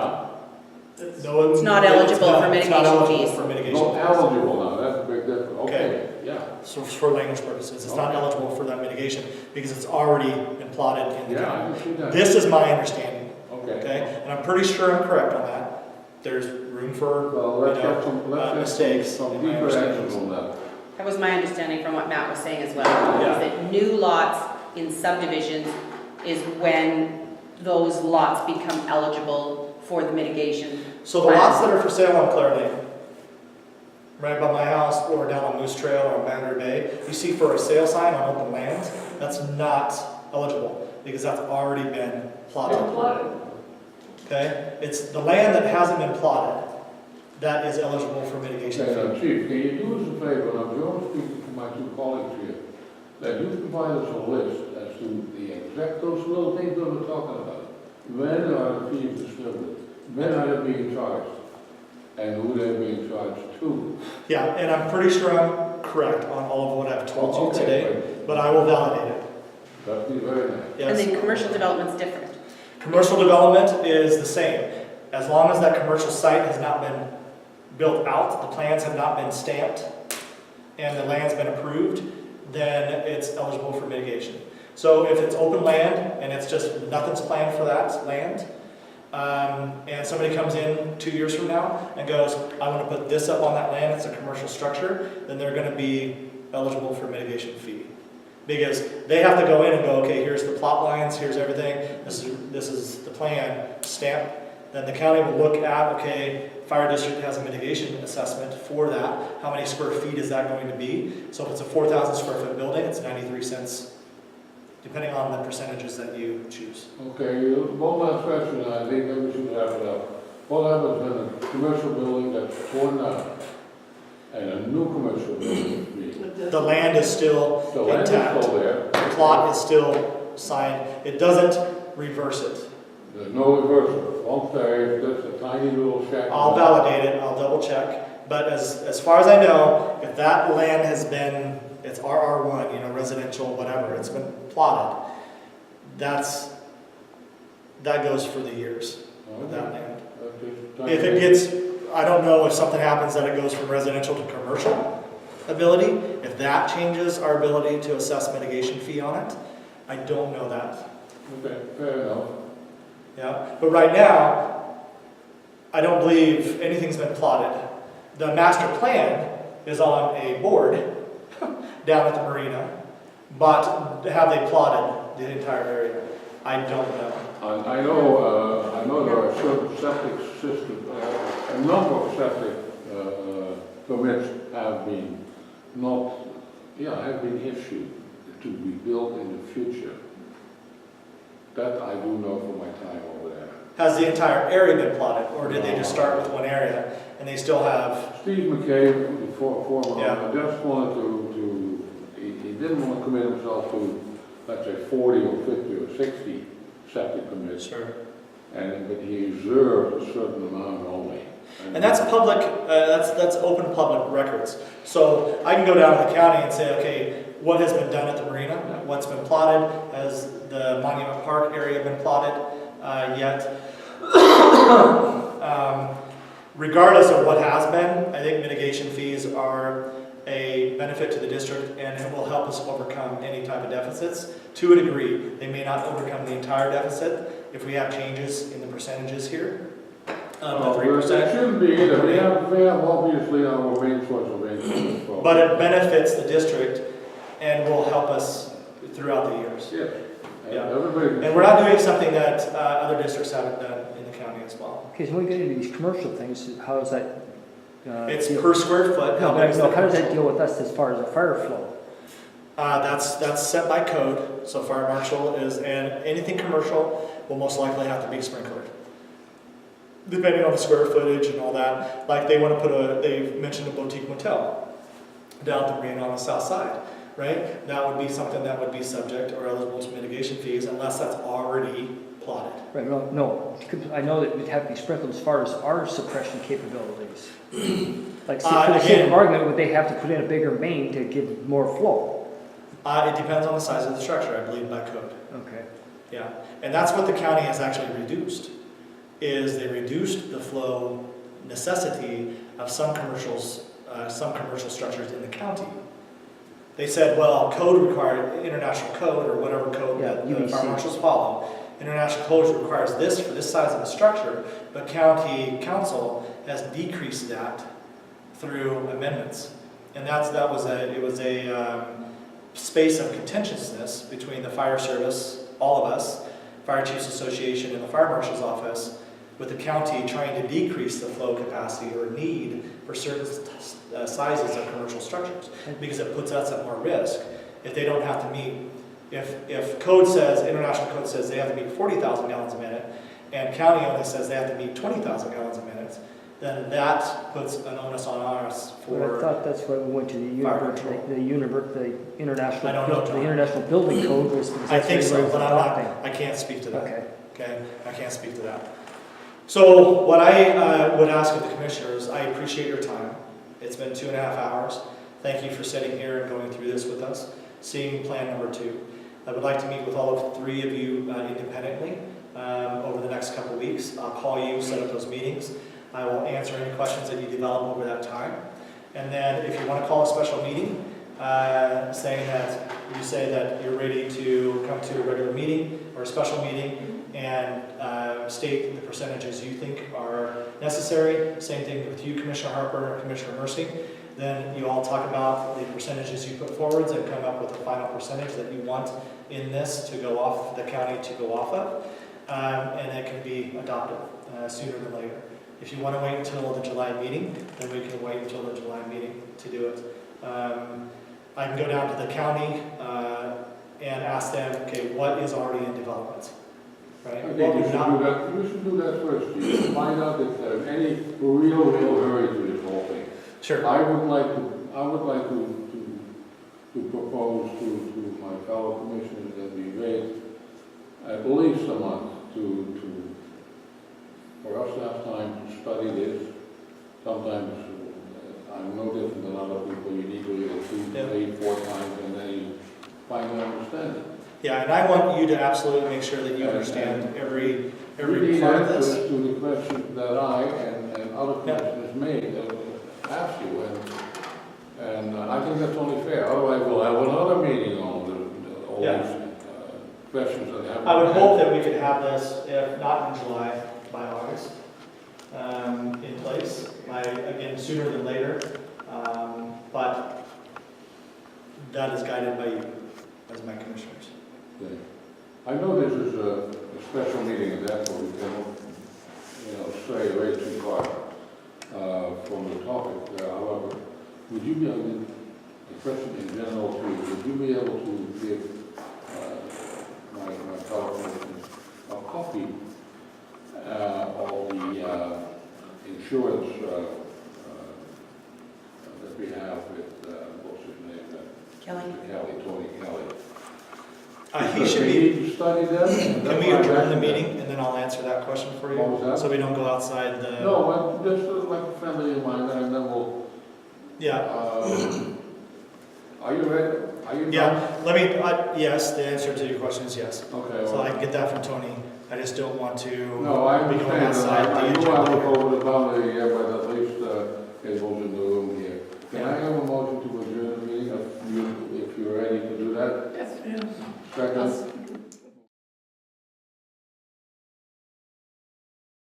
no. It's not eligible for It's not mitigation eligible fees. for mitigation Not fees. eligible now, that's a big difference, okay, yeah. So for language purposes, it's not Okay. eligible for that mitigation because it's already been plotted in the Yeah, county. I can see that. This is my understanding, Okay. okay? And I'm pretty sure I'm correct on that. There's room for, Well, let's you know, get some, let's get mistakes some in my deeper understanding. answers on that. That was my understanding from what Matt was saying as well, Yeah. is that new lots in subdivisions is when those lots become eligible for the mitigation. So the lots that are for sale on Clare Lane, right by my house or down on Moose Trail or Boundary Bay, you see for a sale sign on open lands, that's not eligible because that's already been plotted. Plotted. Okay? It's the land that hasn't been plotted that is eligible for mitigation Okay, fee. Chief, can you do us a favor, and I'm going to speak to my 2 colleagues here, that you provide us a list as to the exact, those little things that we're talking about. When are the fees distributed? When are they being charged? And who they're being charged to? Yeah, and I'm pretty sure I'm correct on all of what I've told you Okay, today, great. but I will validate it. That'd be very nice. And Yes. then commercial development's different. Commercial development is the same. As long as that commercial site has not been built out, the plans have not been stamped, and the land's been approved, then it's eligible for mitigation. So if it's open land and it's just nothing's planned for that land, and somebody comes in 2 years from now and goes, I want to put this up on that land, it's a commercial structure, then they're going to be eligible for mitigation fee. Because they have to go in and go, okay, here's the plot lines, here's everything, this is the plan, stamp, then the county will look at, okay, fire district has a mitigation assessment for that. How many square feet is that going to be? So if it's a 4,000 square foot building, it's 93 cents, depending on the percentages that you choose. Okay, one last question, I think maybe we should wrap it up. What happens when a commercial building that's torn down and a new commercial building is being? The land is still The land is intact. still there. The plot is still signed. It doesn't reverse it. There's no reversal. Once there is just a tiny little shack. I'll validate it, I'll double check. But as far as I know, if that land has been, it's RR1, you know, residential, whatever, it's been plotted, that goes for the years with that land. If it gets, I don't know if something happens that it goes from residential to commercial ability, if that changes our ability to assess mitigation fee on it, I don't know that. Okay, fair enough. Yeah, but right now, I don't believe anything's been plotted. The master plan is on a board down at the marina, but have they plotted the entire area? I don't know. I know there are certain septic systems, a number of septic permits have been have been issued to be built in the future. That I do know from my time over there. Has the entire area been plotted, or did they just start with one area and they still have? Steve McCabe, the former, Yeah. just wanted he didn't want to commit himself to, let's say, 40 or 50 or 60 septic permits. Sure. But he reserved a certain amount only. And that's public, that's open public records. So I can go down to the county and say, okay, what has been done at the marina? What's been plotted? Has the Monument Park area been plotted yet? Regardless of what has been, I think mitigation fees are a benefit to the district, and it will help us overcome any type of deficits to a degree. They may not overcome the entire deficit if we have changes in the percentages here. The 3%. It shouldn't be either. We have obviously our main source of income. But it benefits the district and will help us throughout the years. Yeah. Yeah. Everybody. And we're not doing something that other districts haven't done in the county as well. Okay, so when we get into these commercial things, how does that? It's deal- per square foot. No, How big is the how does that commercial? deal with us as far as the fire flow? That's set by code. So fire marshal is, and anything commercial will most likely have to be sprinklered. Depending on the square footage and all that. Like they want to they've mentioned a boutique motel down at the marina on the south side, right? That would be something that would be subject or eligible to mitigation fees unless that's already plotted. Right, no, I know that it'd have to be sprinkled as far as our suppression capabilities. Like, for the sake Again, of argument, would they have to put in a bigger main to give more flow? it depends on the size of the structure, I believe, by code. Okay. Yeah, and that's what the county has actually reduced, is they reduced the flow necessity of some commercial structures in the county. They said, well, code required, international code or whatever code that the UBC. fire marshals follow, international code requires this for this size of a structure, but county council has decreased that through amendments. And that was a space of contentiousness between the fire service, all of us, Fire Chiefs Association and the Fire Marshal's Office, with the county trying to decrease the flow capacity or need for certain sizes of commercial structures, because it puts us at more risk. If they don't have to meet, if code says, international code says they have to meet 40,000 gallons a minute, and county only says they have to meet 20,000 gallons a minute, then that puts an onus on us But I for, thought that's why we went to the Fire international, I don't know, John. the international building code was. because I that's think what so, everybody's but adopting. I can't speak to that. Okay. Okay, I can't speak to that. So what I would ask of the commissioners, I appreciate your time. It's been 2.5 hours. Thank you for sitting here and going through this with us, seeing plan number 2. I would like to meet with all of 3 of you independently over the next couple weeks. I'll call you, set up those meetings. I will answer any questions that you develop over that time. And then if you want to call a special meeting, saying that you say that you're ready to come to a regular meeting or a special meeting and state the percentages you think are necessary. Same thing with you, Commissioner Harper and Commissioner Mercy. Then you all talk about the percentages you put forwards and come up with a final percentage that you want in this to go off, the county to go off of. and it can be adopted sooner than later. If you want to wait until the July meeting, then we can wait until the July meeting to do it. I can go down to the county and ask them, okay, what is already in development? Right? I think What you we've should not- do that, you should do that first, you should find out if there's any real hurry to this whole thing. Sure. I would like to propose to my fellow commissioners that we wait at least a month for us to have time to study this. Sometimes I'm no different than other people, you need to read it 2, Yeah. 3, 4 times and then you finally understand it. Yeah, and I want you to absolutely make sure that you understand every We need part of this. answers to the questions that I and other Yeah. commissioners made, asked you, and I think that's only fair, otherwise we'll have another meeting on all Yeah. these questions that have. I would hope that we could have this, if not in July, by August, in place, again, sooner than later. But that is guided by you, as my commissioners. Okay. I know this is a special meeting, and therefore we can, stray away too far from the topic. However, would you be able, a question in general to you, would you be able to give my fellow commissioners a copy of the insurance that we have with, what's his name? Kelly? Tony Kelly. He should We be, need to study that. and can we that's why I adjourn the mentioned that. meeting, and then I'll answer that question for you? What was that? So we don't go outside the. No, just like a friendly reminder, and then we'll, Yeah, are you ready? Are you done? yeah, let me, yes, the answer to your question is yes. Okay, So I well, can get that from Tony, I just don't want to. no, I be going understand, outside and I the knew I agenda. was over the boundary here, but at least it was in the room here. Can I have a motion to adjourn the meeting, if you're ready to do that? Yes. Yes.